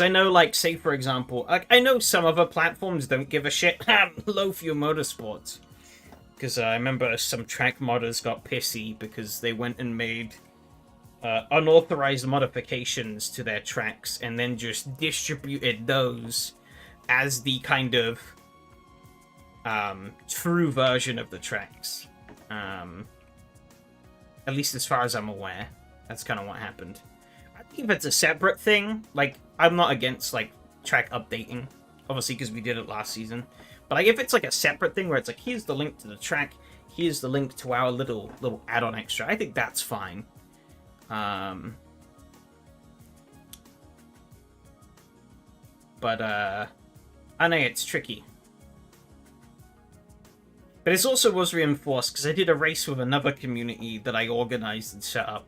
I know, like, say for example, I know some other platforms don't give a shit. Low Fuel Motorsports. Because I remember some track modders got pissy because they went and made unauthorized modifications to their tracks and then just distributed those as the kind of true version of the tracks. At least as far as I'm aware. That's kind of what happened. I think if it's a separate thing, like, I'm not against, like, track updating. Obviously, because we did it last season. But like, if it's like a separate thing where it's like, here's the link to the track, here's the link to our little add-on extra, I think that's fine. But I know it's tricky. But it also was reinforced because I did a race with another community that I organized and set up.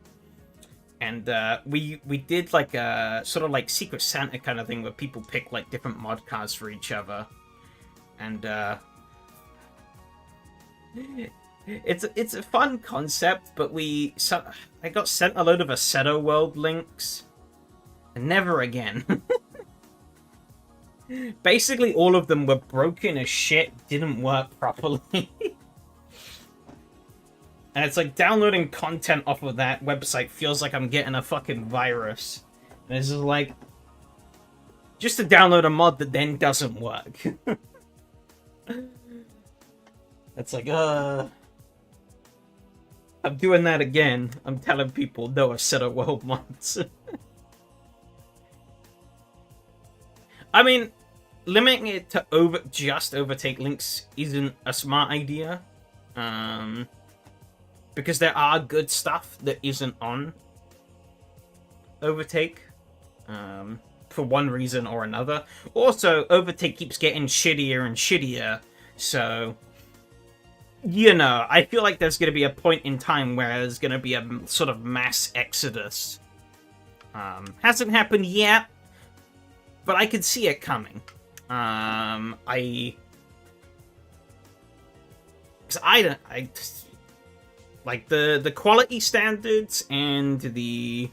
And we did like a sort of like Secret Santa kind of thing where people pick like different mod cars for each other. And it's a fun concept, but I got sent a load of Assetto World links. And never again. Basically, all of them were broken as shit, didn't work properly. And it's like downloading content off of that website feels like I'm getting a fucking virus. And this is like, just to download a mod that then doesn't work. It's like, I'm doing that again. I'm telling people no Assetto World mods. I mean, limiting it to just overtake links isn't a smart idea. Because there are good stuff that isn't on overtake. For one reason or another. Also, overtake keeps getting shittier and shittier. So, you know, I feel like there's going to be a point in time where there's going to be a sort of mass exodus. Hasn't happened yet. But I could see it coming. Like, the quality standards and the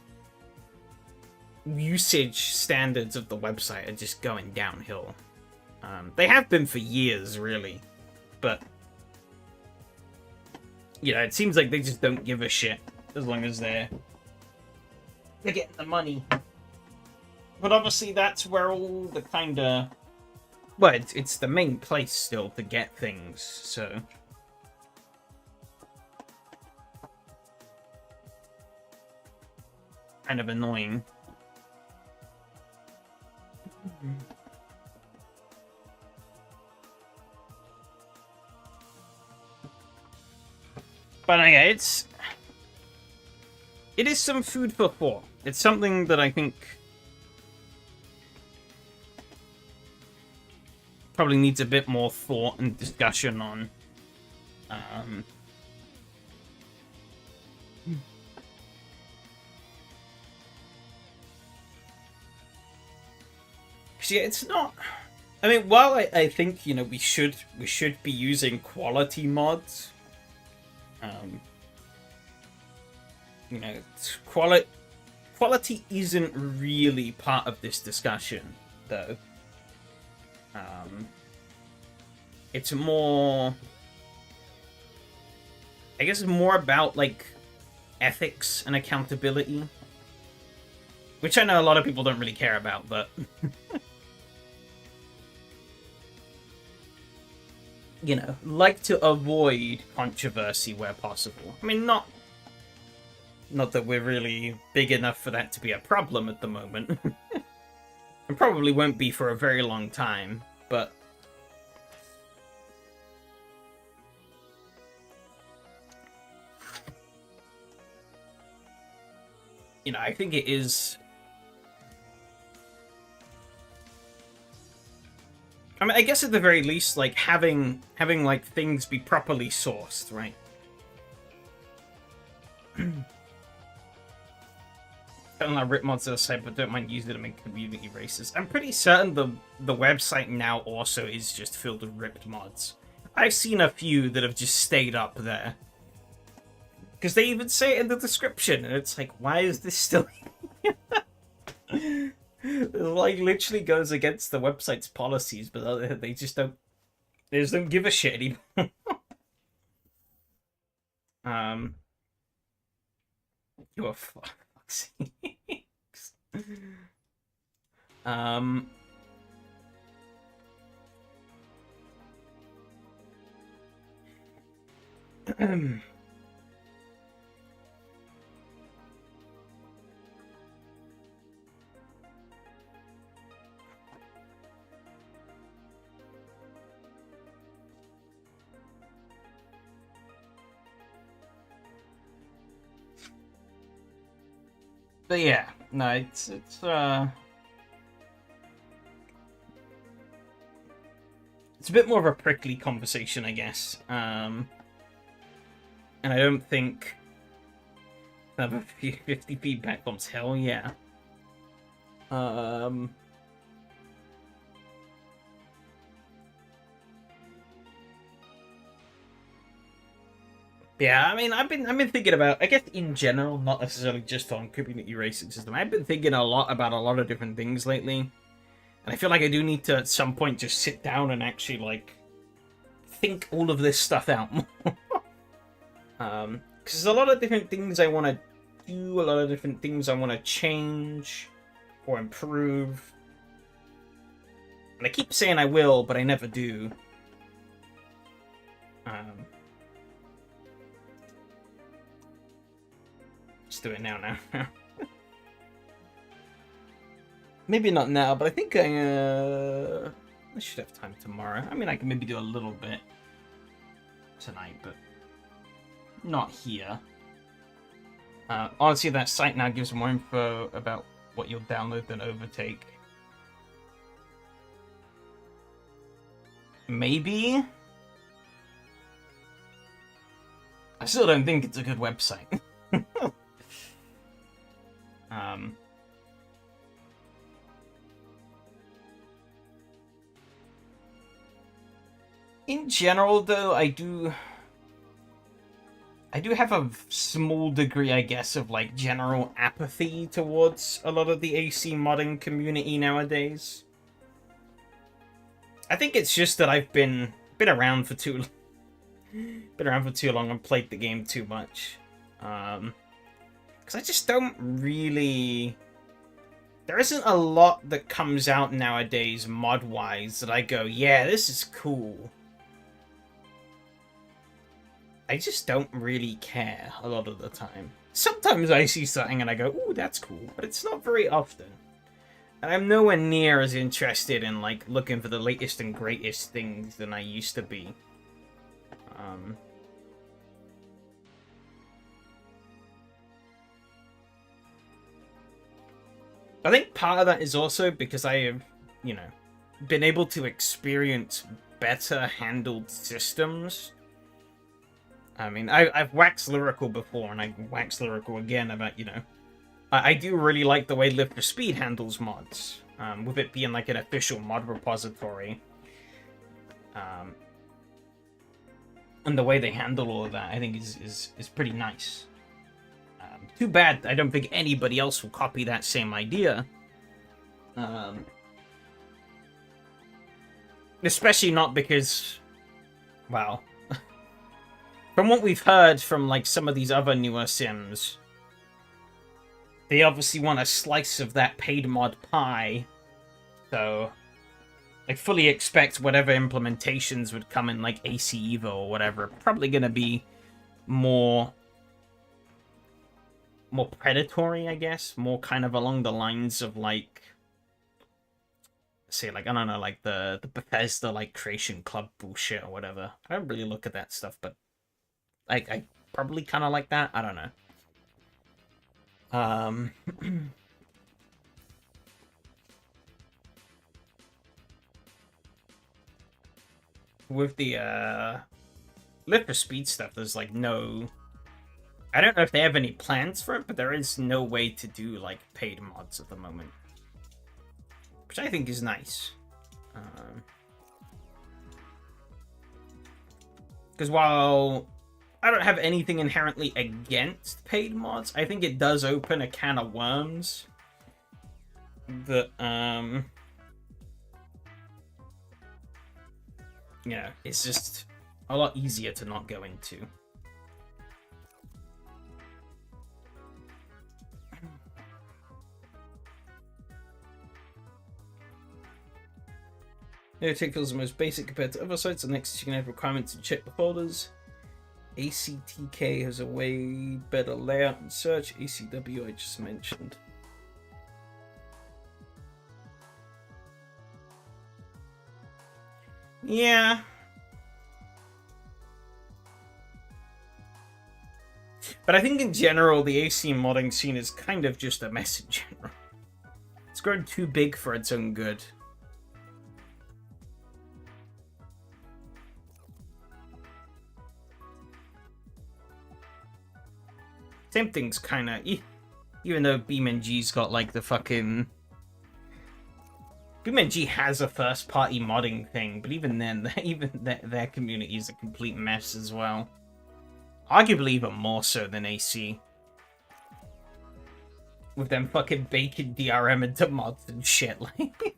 usage standards of the website are just going downhill. They have been for years, really. But, you know, it seems like they just don't give a shit as long as they're getting the money. But obviously that's where all the kind of... Well, it's the main place still to get things, so... Kind of annoying. But yeah, it is some food for thought. It's something that I think probably needs a bit more thought and discussion on. Yeah, it's not... I mean, while I think, you know, we should be using quality mods, you know, quality isn't really part of this discussion, though. It's more... I guess it's more about, like, ethics and accountability. Which I know a lot of people don't really care about, but... you know, like to avoid controversy where possible. I mean, not that we're really big enough for that to be a problem at the moment. It probably won't be for a very long time, but... you know, I think it is... I mean, I guess at the very least, like, having like, things be properly sourced, right? I don't know, rip mods to the site, but don't mind using it to make community races. I'm pretty certain the website now also is just filled with ripped mods. I've seen a few that have just stayed up there. Because they even say it in the description, and it's like, why is this still It, like, literally goes against the website's policies, but they just don't give a shit anymore. You are fuck's sakes. But yeah, no, it's a bit more of a prickly conversation, I guess. And I don't think another 50 feedback bombs. Hell yeah. Yeah, I mean, I've been thinking about, I guess in general, not necessarily just on community racing system. I've been thinking a lot about a lot of different things lately, and I feel like I do need to at some point just sit down and actually like think all of this stuff out more. Because there's a lot of different things I want to do, a lot of different things I want to change or improve, and I keep saying I will, but I never do. Let's do it now. Maybe not now, but I think I should have time tomorrow. I mean, I can maybe do a little bit tonight, but not here. Honestly, that site now gives more info about what you'll download than Overtake. Maybe? I still don't think it's a good website. In general, though, I do have a small degree, I guess, of like general apathy towards a lot of the AC modding community nowadays. I think it's just that I've been around for too long and played the game too much. Because I just don't really... There isn't a lot that comes out nowadays, mod-wise, that I go, yeah, this is cool. I just don't really care a lot of the time. Sometimes I see something and I go, ooh, that's cool, but it's not very often. And I'm nowhere near as interested in, like, looking for the latest and greatest things than I used to be. I think part of that is also because I have, you know, been able to experience better handled systems. I mean, I've waxed lyrical before, and I wax lyrical again about, you know, I do really like the way Live for Speed handles mods, with it being like an official mod repository. And the way they handle all of that, I think is pretty nice. Too bad I don't think anybody else will copy that same idea. Especially not because, well, from what we've heard from like some of these other newer sims, they obviously want a slice of that paid mod pie. So I fully expect whatever implementations would come in like AC Evo or whatever, probably gonna be more predatory, I guess, more kind of along the lines of like, say, like, I don't know, like the Bethesda like Creation Club bullshit or whatever. I don't really look at that stuff, but I probably kind of like that. I don't know. with the Lift for Speed stuff, there's like no... I don't know if they have any plans for it, but there is no way to do like paid mods at the moment. Which I think is nice. Because while I don't have anything inherently against paid mods, I think it does open a can of worms that, you know, it's just a lot easier to not go into. Neotech feels the most basic compared to other sites. The next you can have requirements to check the folders. ACTK has a way better layout and search. ACW I just mentioned. Yeah. But I think in general, the AC modding scene is kind of just a mess in general. It's grown too big for its own good. Same thing's kind of... Even though BeamNG's got, like, the fucking... BeamNG has a first-party modding thing, but even then, their community is a complete mess as well. Arguably even more so than AC. With them fucking baking DRM into mods and shit, like...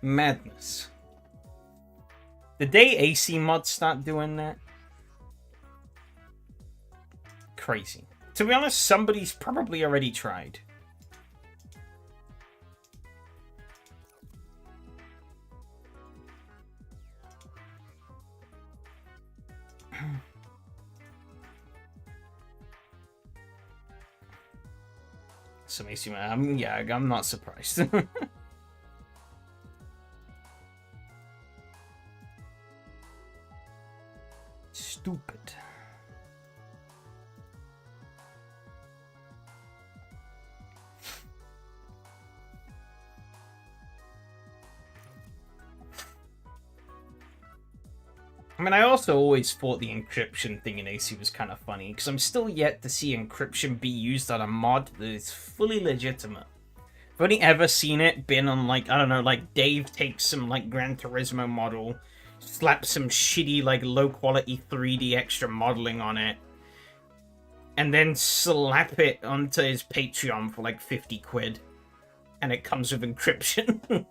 Madness. The day AC mods start doing that... Crazy. To be honest, somebody's probably already tried. Some AC, yeah, I'm not surprised. Stupid. I mean, I also always thought the encryption thing in AC was kind of funny, because I'm still yet to see encryption be used on a mod that is fully legitimate. I've only ever seen it been on, like, I don't know, like, Dave takes some, like, Gran Turismo model, slaps some shitty, like, low-quality 3D extra modeling on it, and then slap it onto his Patreon for, like, 50 quid. And it comes with encryption.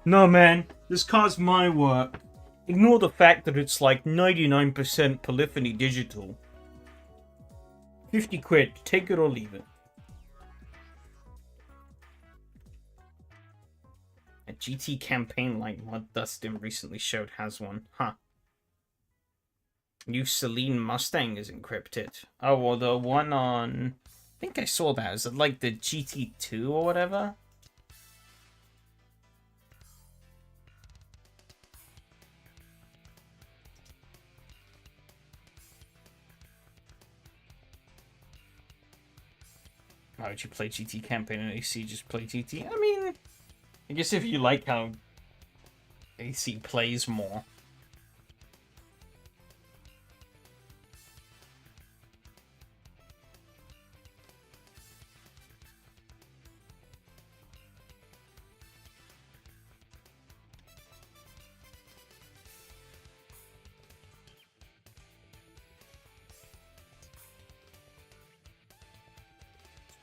No, man. This car's my work. Ignore the fact that it's like 99% polyphony digital. 50 quid. Take it or leave it. A GT campaign like what Dustin recently showed has one. Huh. New Celine Mustang is encrypted. Oh, well, the one on... I think I saw that. Is it like the GT2 or whatever? Why would you play GT campaign and AC just play GT? I mean, I guess if you like how AC plays more.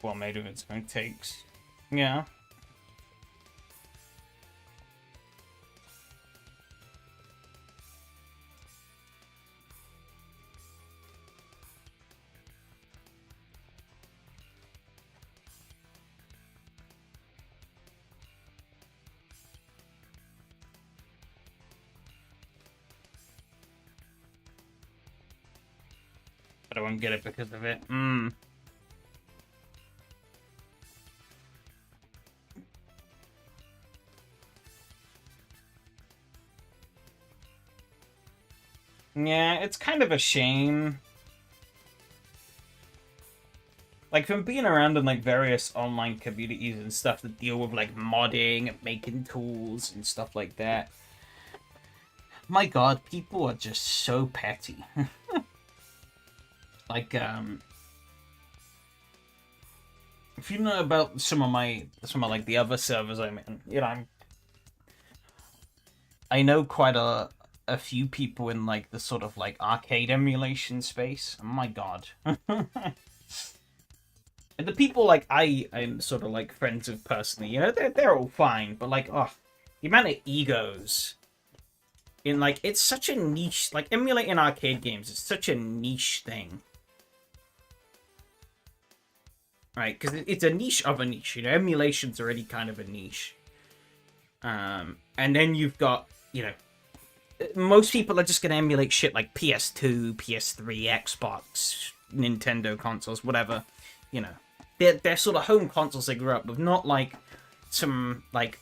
Well made of its own takes. Yeah. But I won't get it because of it. Yeah, it's kind of a shame. like from being around in like various online communities and stuff that deal with like modding and making tools and stuff like that. My God, people are just so petty. Like, if you know about some of like the other servers I'm in, you know, I know quite a few people in like the sort of like arcade emulation space. Oh my God. And the people like I'm sort of like friends with personally, you know, they're all fine, but like, oh, the amount of egos in like, it's such a niche, like emulating arcade games is such a niche thing, right? Because it's a niche of a niche, you know, emulation's already kind of a niche. And then you've got, you know, most people are just gonna emulate shit like PS2, PS3, Xbox, Nintendo consoles, whatever, you know. They're sort of home consoles they grew up with, not like some like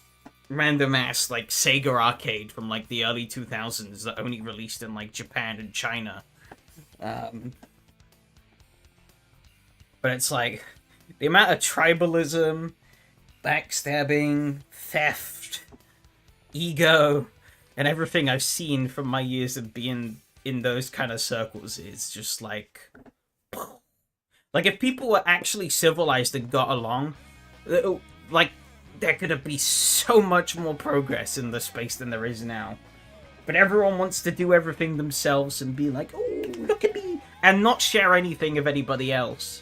random ass like Sega arcade from like the early 2000s that only released in like Japan and China. But it's like the amount of tribalism, backstabbing, theft, ego, and everything I've seen from my years of being in those kind of circles is just like... Like, if people were actually civilized and got along, like, there could be so much more progress in the space than there is now. But everyone wants to do everything themselves and be like, oh, look at me, and not share anything of anybody else.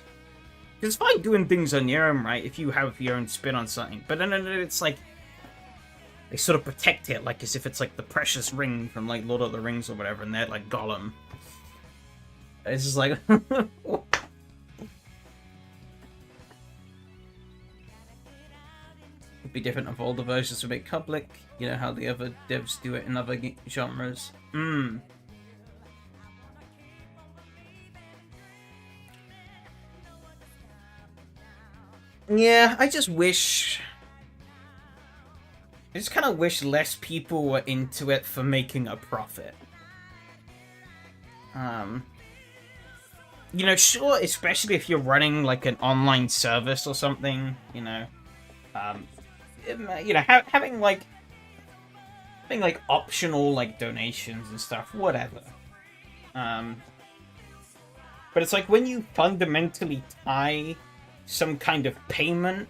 Because it's fine doing things on your own, right, if you have your own spin on something. But then it's like, they sort of protect it, like as if it's like the precious ring from like Lord of the Rings or whatever, and they're like Gollum. It's just like... Be different if all the versions were made public. You know how the other devs do it in other genres. Yeah, I just kind of wish less people were into it for making a profit. You know, sure, especially if you're running like an online service or something, you know, having like optional like donations and stuff, whatever. But it's like when you fundamentally tie some kind of payment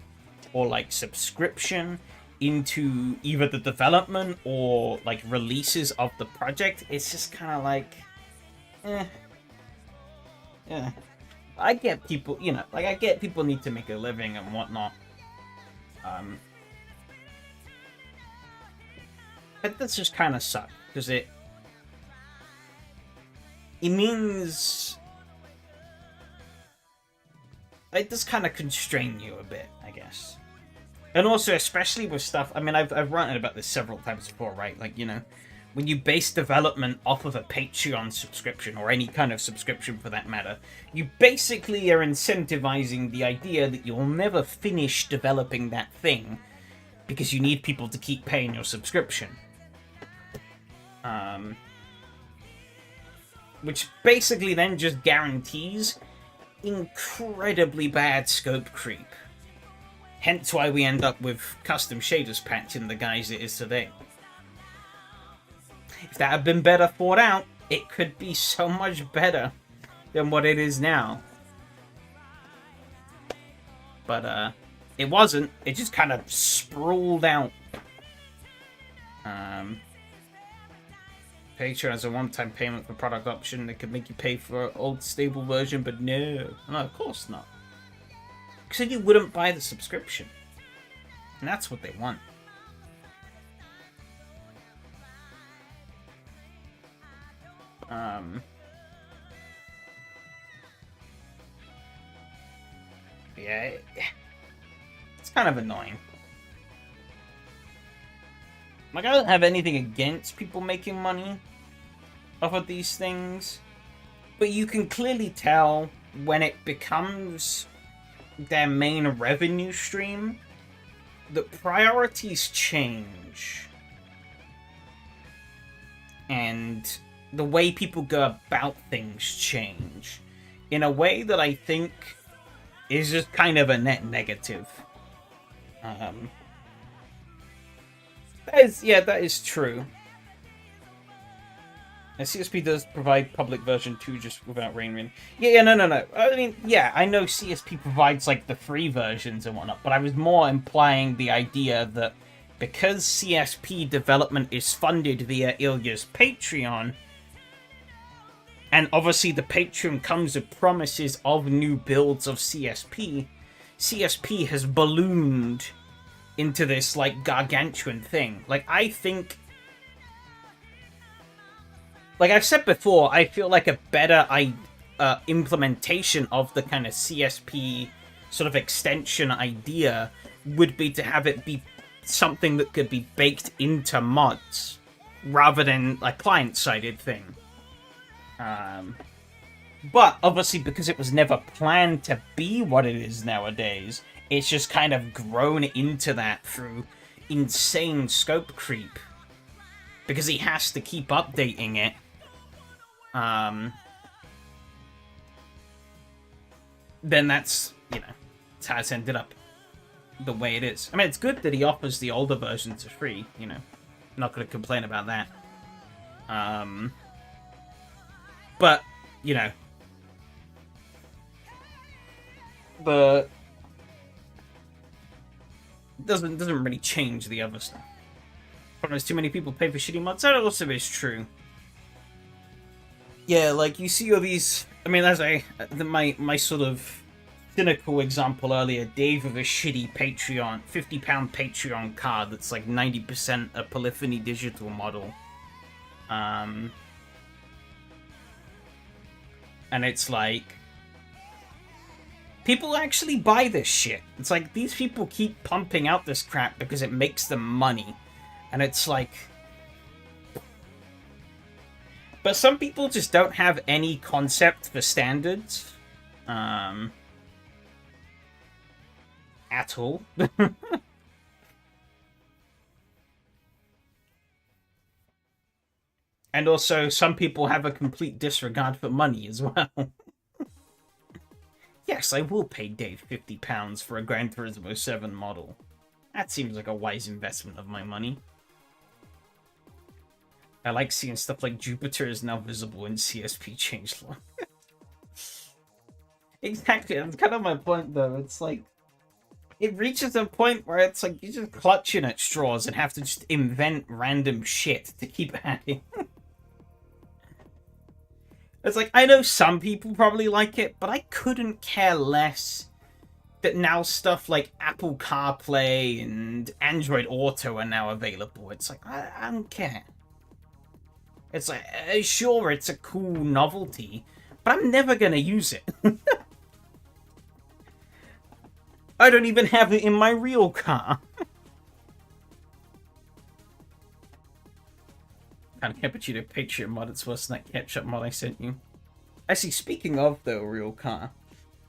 or like subscription into either the development or like releases of the project, it's just kind of like, yeah. I get people, you know, like I get people need to make a living and whatnot. But that's just kind of suck, because it means it does kind of constrain you a bit, I guess. And also, especially with stuff, I mean, I've ranted about this several times before, right? Like, you know, when you base development off of a Patreon subscription, or any kind of subscription for that matter, you basically are incentivizing the idea that you'll never finish developing that thing, because you need people to keep paying your subscription. Which basically then just guarantees incredibly bad scope creep. Hence why we end up with custom shaders patch in the guise it is today. If that had been better thought out, it could be so much better than what it is now. But it wasn't. It just kind of sprawled out. Patreon has a one-time payment for product option that could make you pay for an old stable version, but no, of course not. Because then you wouldn't buy the subscription. And that's what they want. Yeah, it's kind of annoying. Like, I don't have anything against people making money off of these things, but you can clearly tell when it becomes their main revenue stream, the priorities change. And the way people go about things change. In a way that I think is just kind of a net negative. Um, that is true. And CSP does provide public version 2 just without Rain. No. I mean, yeah, I know CSP provides, like, the free versions and whatnot, but I was more implying the idea that because CSP development is funded via Ilya's Patreon, and obviously the Patreon comes with promises of new builds of CSP, CSP has ballooned into this, like, gargantuan thing. Like, I think... Like I've said before, I feel like a better implementation of the kind of CSP sort of extension idea would be to have it be something that could be baked into mods, rather than a client-sided thing. But obviously, because it was never planned to be what it is nowadays, it's just kind of grown into that through insane scope creep. Because he has to keep updating it. Then that's, that's how it's ended up the way it is. I mean, it's good that he offers the older versions for free, I'm not going to complain about that. But, the... doesn't really change the other stuff. There's too many people pay for shitty mods. That also is true. Yeah, like, you see all these... I mean, as my sort of cynical example earlier, Dave with a shitty Patreon, £50 Patreon card that's like 90% a Polyphony digital model. And it's like... people actually buy this shit. It's like, these people keep pumping out this crap because it makes them money. And it's like... But some people just don't have any concept for standards. At all. And also, some people have a complete disregard for money as well. Yes, I will pay Dave £50 for a Gran Turismo 7 model. That seems like a wise investment of my money. I like seeing stuff like Jupiter is now visible in CSP changelog. Exactly, that's kind of my point, though. It's like, it reaches a point where it's like, you're just clutching at straws and have to just invent random shit to keep adding. It's like, I know some people probably like it, but I couldn't care less that now stuff like Apple CarPlay and Android Auto are now available. It's like, I don't care. It's like, sure, it's a cool novelty, but I'm never gonna use it. I don't even have it in my real car. Kind of Cappuccino Patreon mod, it's worse than that ketchup mod I sent you. Actually, speaking of the real car,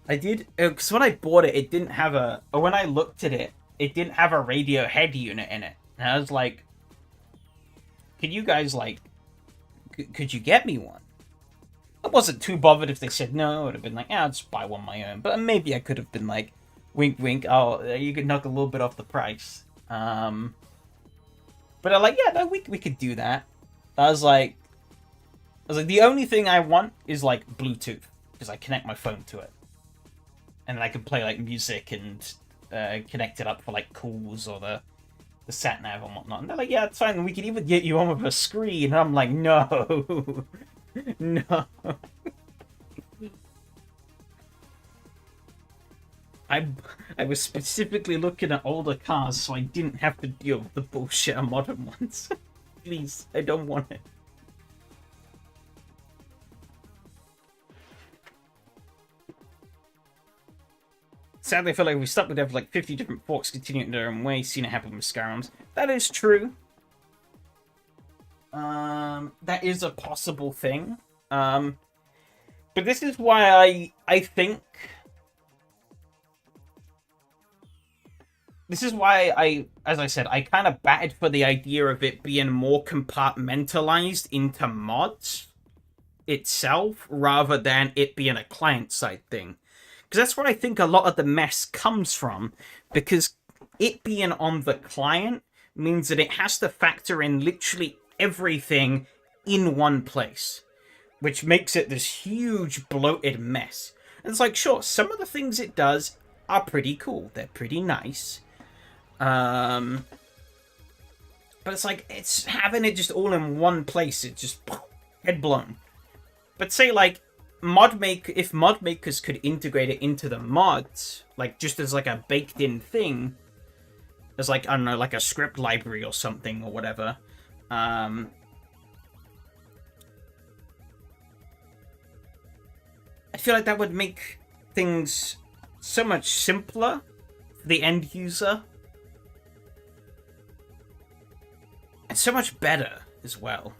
I did, because when I bought it, it didn't have a, or when I looked at it, it didn't have a radio head unit in it. And I was like, could you guys, like, could you get me one? I wasn't too bothered if they said no. I would have been like, I'll just buy one of my own. But maybe I could have been like, wink, wink. Oh, you could knock a little bit off the price. But I'm like, yeah, no, we could do that. I was like, the only thing I want is like Bluetooth, because I connect my phone to it, and then I can play like music and connect it up for like calls or the sat nav and whatnot. And they're like, yeah, it's fine. We can even get you on with a screen. And I'm like, no, no. I was specifically looking at older cars so I didn't have to deal with the bullshit of modern ones. Please, I don't want it. Sadly, I feel like we stuck with like 50 different forks continuing their own way. Seen it happen with Skyrims. That is true. That is a possible thing. But this is why I think... This is why as I said, I kind of batted for the idea of it being more compartmentalized into mods itself, rather than it being a client-side thing. Because that's where I think a lot of the mess comes from. Because it being on the client means that it has to factor in literally everything in one place, which makes it this huge bloated mess. And it's like, sure, some of the things it does are pretty cool. They're pretty nice. But it's like, it's having it just all in one place. It's just head blown. But say, like, if mod makers could integrate it into the mods, like, just as, like, a baked-in thing, as, like, I don't know, like a script library or something or whatever, I feel like that would make things so much simpler for the end user. And so much better as well.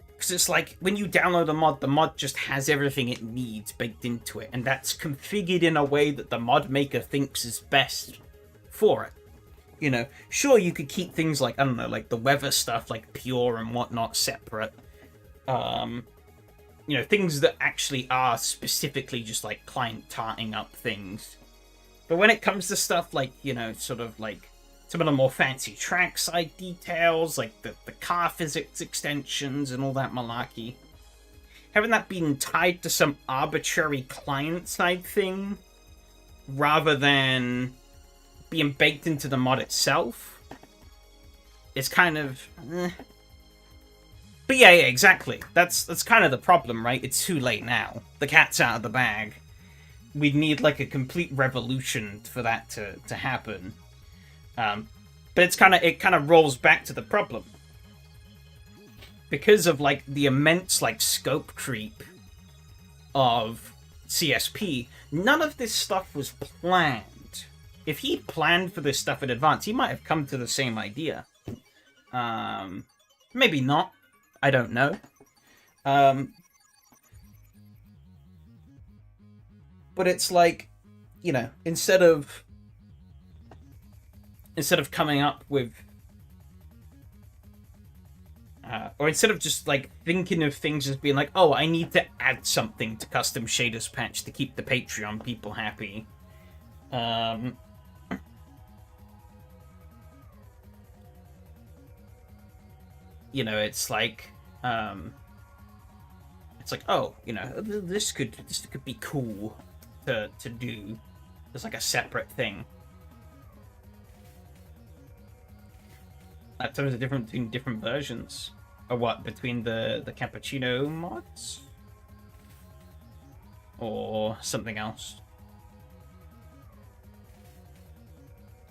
Because it's like, when you download the mod just has everything it needs baked into it. And that's configured in a way that the mod maker thinks is best for it. You know, sure, you could keep things like, I don't know, like the weather stuff, like pure and whatnot, separate. You know, things that actually are specifically just like client tarting up things. But when it comes to stuff like, you know, sort of like some of the more fancy trackside details, like the car physics extensions and all that malarkey, having that being tied to some arbitrary client-side thing rather than being baked into the mod itself is kind of... But yeah, exactly. That's kind of the problem, right? It's too late now. The cat's out of the bag. We'd need, like, a complete revolution for that to happen. But it kind of rolls back to the problem. Because of, like, the immense, like, scope creep of CSP, none of this stuff was planned. If he'd planned for this stuff in advance, he might have come to the same idea. Maybe not. I don't know. But it's like, you know, instead of coming up with, or instead of just like thinking of things as being like, oh, I need to add something to custom shaders patch to keep the Patreon people happy. You know, it's like, oh, you know, this could be cool to do as like a separate thing. So there's a difference between different versions, or what, between the cappuccino mods, or something else.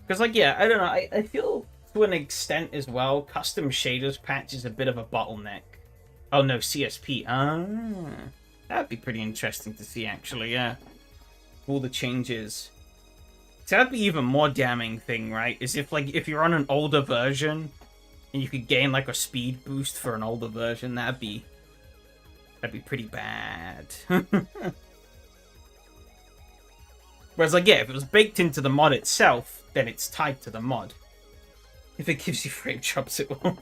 Because, like, yeah, I don't know, I feel to an extent as well, custom shaders patch is a bit of a bottleneck. Oh no, CSP. That'd be pretty interesting to see, actually, yeah. All the changes. So that'd be even more damning thing, right? Is if you're on an older version, and you could gain, like, a speed boost for an older version, that'd be pretty bad. Whereas, like, yeah, if it was baked into the mod itself, then it's tied to the mod. If it gives you frame drops, it will.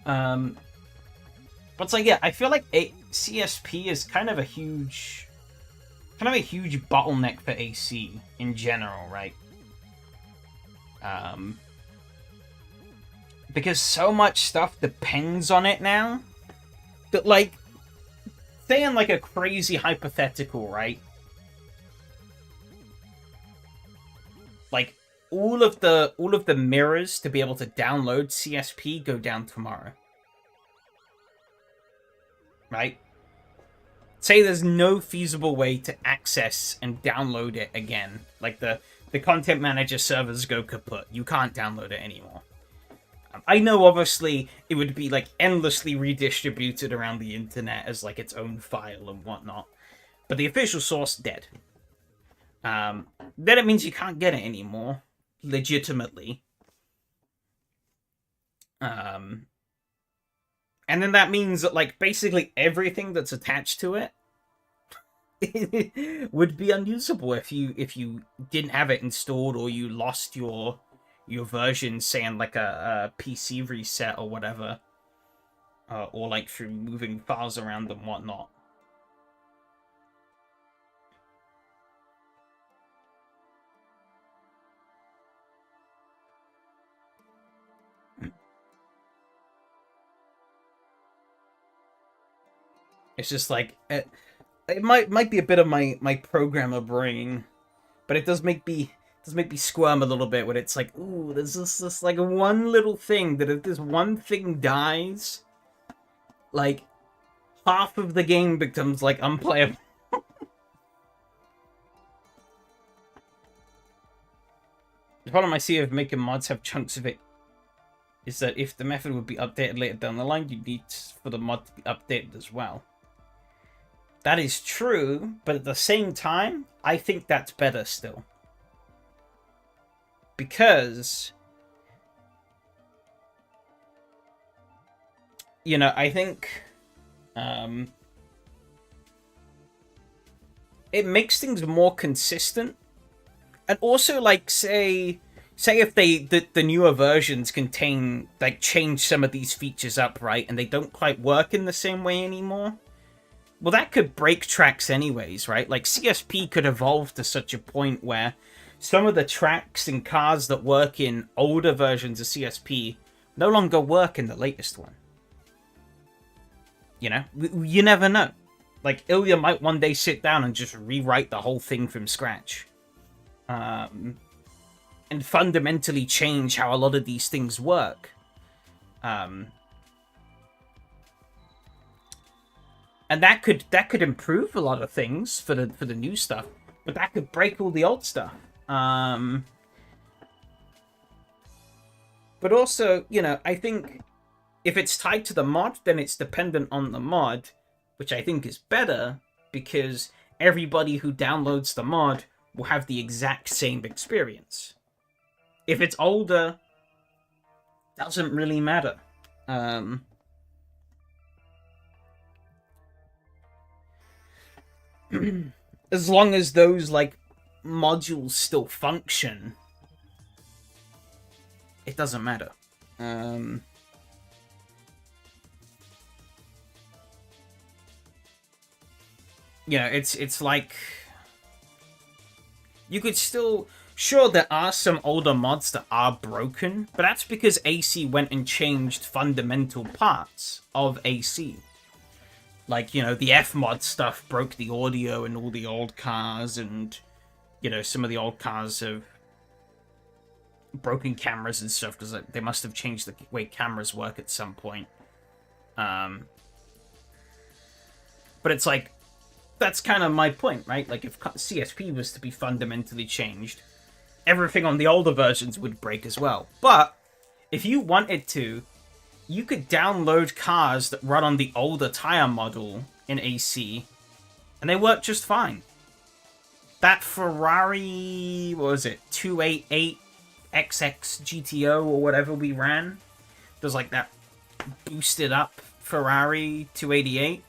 But it's like, yeah, I feel like CSP is kind of a huge bottleneck for AC in general, right? Because so much stuff depends on it now that, like, saying like a crazy hypothetical, right? Like, all of the mirrors to be able to download CSP go down tomorrow. Right? Say there's no feasible way to access and download it again. Like, the content manager servers go kaput. You can't download it anymore. I know, obviously, it would be, like, endlessly redistributed around the internet as, like, its own file and whatnot. But the official source, dead. Then it means you can't get it anymore. Legitimately. And then that means that, like, basically everything that's attached to it would be unusable if you didn't have it installed, or you lost your version, saying like a PC reset or whatever, or like through moving files around and whatnot. It's just like it might be a bit of my programmer brain, but it does make me squirm a little bit when it's like, ooh, there's this like one little thing that if this one thing dies, like half of the game becomes like unplayable. The problem I see of making mods have chunks of it is that if the method would be updated later down the line, you need for the mod to be updated as well. That is true, but at the same time, I think that's better still. Because, you know, I think it makes things more consistent. And also, like, say if the newer versions contain, like, change some of these features up, right, and they don't quite work in the same way anymore, well, that could break tracks anyways, right? Like, CSP could evolve to such a point where some of the tracks and cars that work in older versions of CSP no longer work in the latest one. You know? You never know. Like, Ilya might one day sit down and just rewrite the whole thing from scratch. And fundamentally change how a lot of these things work. And that could improve a lot of things for the new stuff, but that could break all the old stuff. But also, you know, I think if it's tied to the mod, then it's dependent on the mod, which I think is better because everybody who downloads the mod will have the exact same experience. If it's older, doesn't really matter. As long as those, like, modules still function, it doesn't matter. You know, it's like you could still... Sure, there are some older mods that are broken, but that's because AC went and changed fundamental parts of AC. Like, you know, the F-mod stuff broke the audio in all the old cars, and, you know, some of the old cars have broken cameras and stuff, because they must have changed the way cameras work at some point. But it's like, that's kind of my point, right? Like, if CSP was to be fundamentally changed, everything on the older versions would break as well. But if you wanted to, you could download cars that run on the older tire model in AC, and they work just fine. That Ferrari, what was it, 288 XX GTO or whatever we ran, there's like that boosted up Ferrari 288.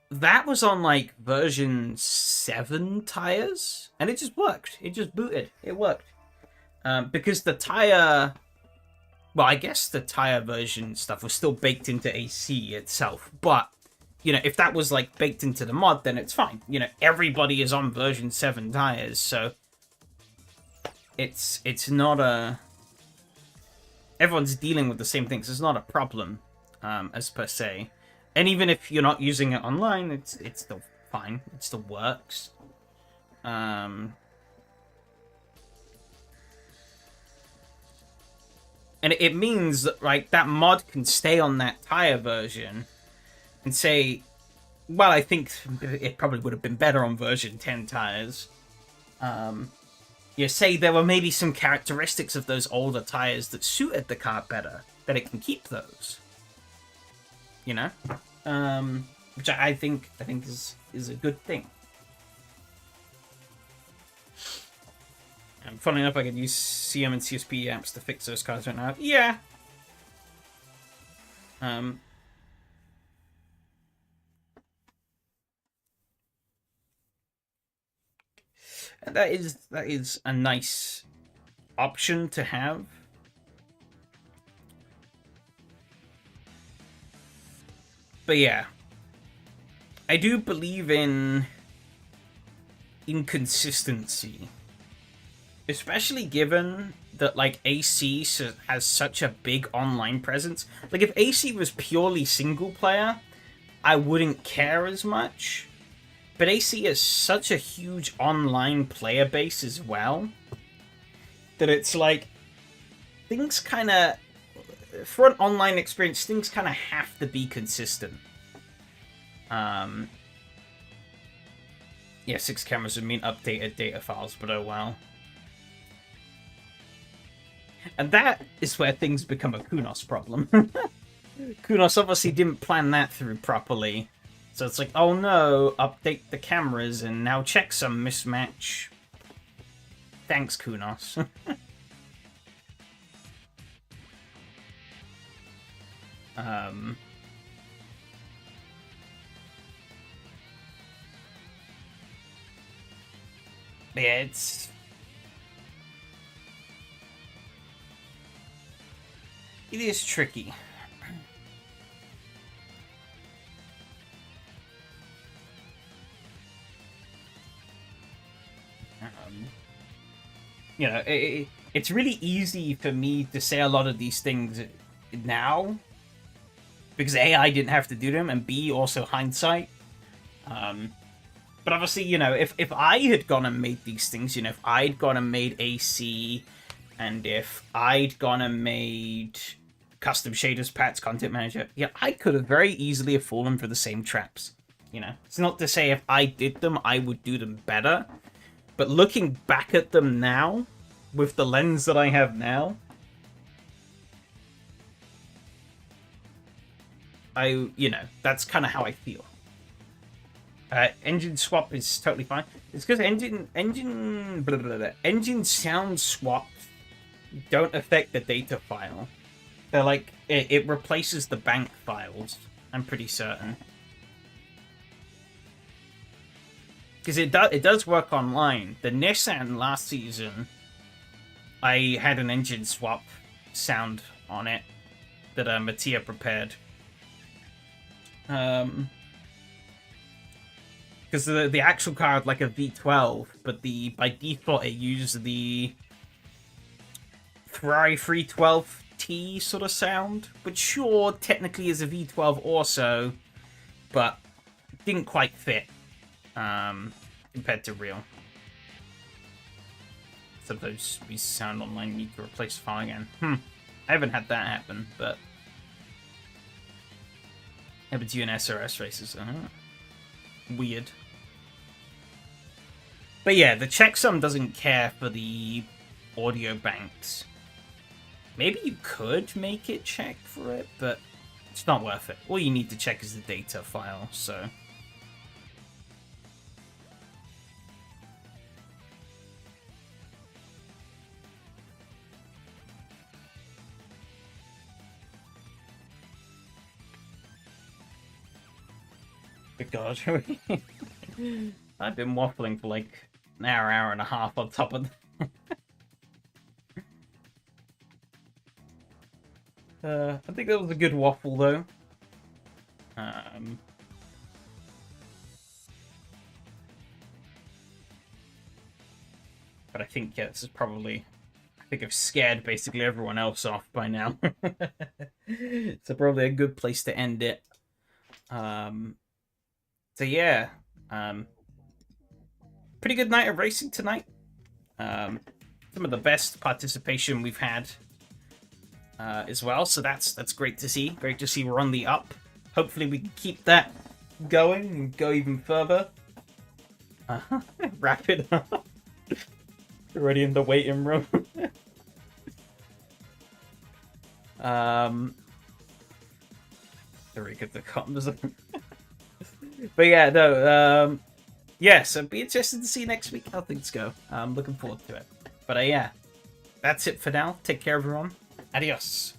That was on, like, version 7 tires, and it just worked. It just booted. It worked. Because the tire... Well, I guess the tire version stuff was still baked into AC itself, but, you know, if that was, like, baked into the mod, then it's fine. You know, everybody is on version 7 tires, so... It's not a... Everyone's dealing with the same things. It's not a problem, as per se. And even if you're not using it online, it's still fine. It still works. And it means that, right, that mod can stay on that tire version and say, well, I think it probably would have been better on version 10 tires. You say there were maybe some characteristics of those older tires that suited the car better, that it can keep those. You know? Which I think is a good thing. And funny enough, I could use CM and CSP apps to fix those cars right now. Yeah. And that is a nice option to have. But yeah, I do believe in inconsistency. especially given that like AC has such a big online presence. Like if AC was purely single player, I wouldn't care as much. But AC has such a huge online player base as well that it's like things kind of, for an online experience, things kind of have to be consistent. Yeah, 6 cameras would mean updated data files, but oh well. And that is where things become a Kunos problem. Kunos obviously didn't plan that through properly. So it's like, oh no, update the cameras and now check some mismatch. Thanks, Kunos. Yeah, it is tricky. You know, it's really easy for me to say a lot of these things now because A, I didn't have to do them, and B, also hindsight. But obviously, you know, if I had gone and made these things, you know, if I'd gone and made AC, and if I'd gone and made custom shaders, pats, content manager, yeah, I could have very easily have fallen for the same traps. You know, it's not to say if I did them, I would do them better. But looking back at them now, with the lens that I have now, you know, that's kind of how I feel. Engine swap is totally fine. It's because engine sound swaps don't affect the data file. They're like, it replaces the bank files, I'm pretty certain. Because it does work online. The Nissan last season, I had an engine swap sound on it that Mattia prepared. Because the actual car had like a V12, but by default it used the Ferrari 312T sort of sound, which sure technically is a V12 also, but didn't quite fit. Compared to real. Sometimes we sound online need to replace the file again. I haven't had that happen, but happens to you in SRS races. Weird. But yeah, the checksum doesn't care for the audio banks. Maybe you could make it check for it, but it's not worth it. All you need to check is the data file, so... Good God. I've been waffling for like an hour and a half on top of I think that was a good waffle though. But I think, yeah, this is probably... I think I've scared basically everyone else off by now. So probably a good place to end it. So yeah, pretty good night of racing tonight. Some of the best participation we've had as well. So that's great to see. Great to see we're on the up. Hopefully we can keep that going and go even further. Wrap it up. Already in the waiting room. Very good the comms. But yeah, no, yeah, so be interested to see next week how things go. I'm looking forward to it. But yeah, that's it for now. Take care, everyone. Adios.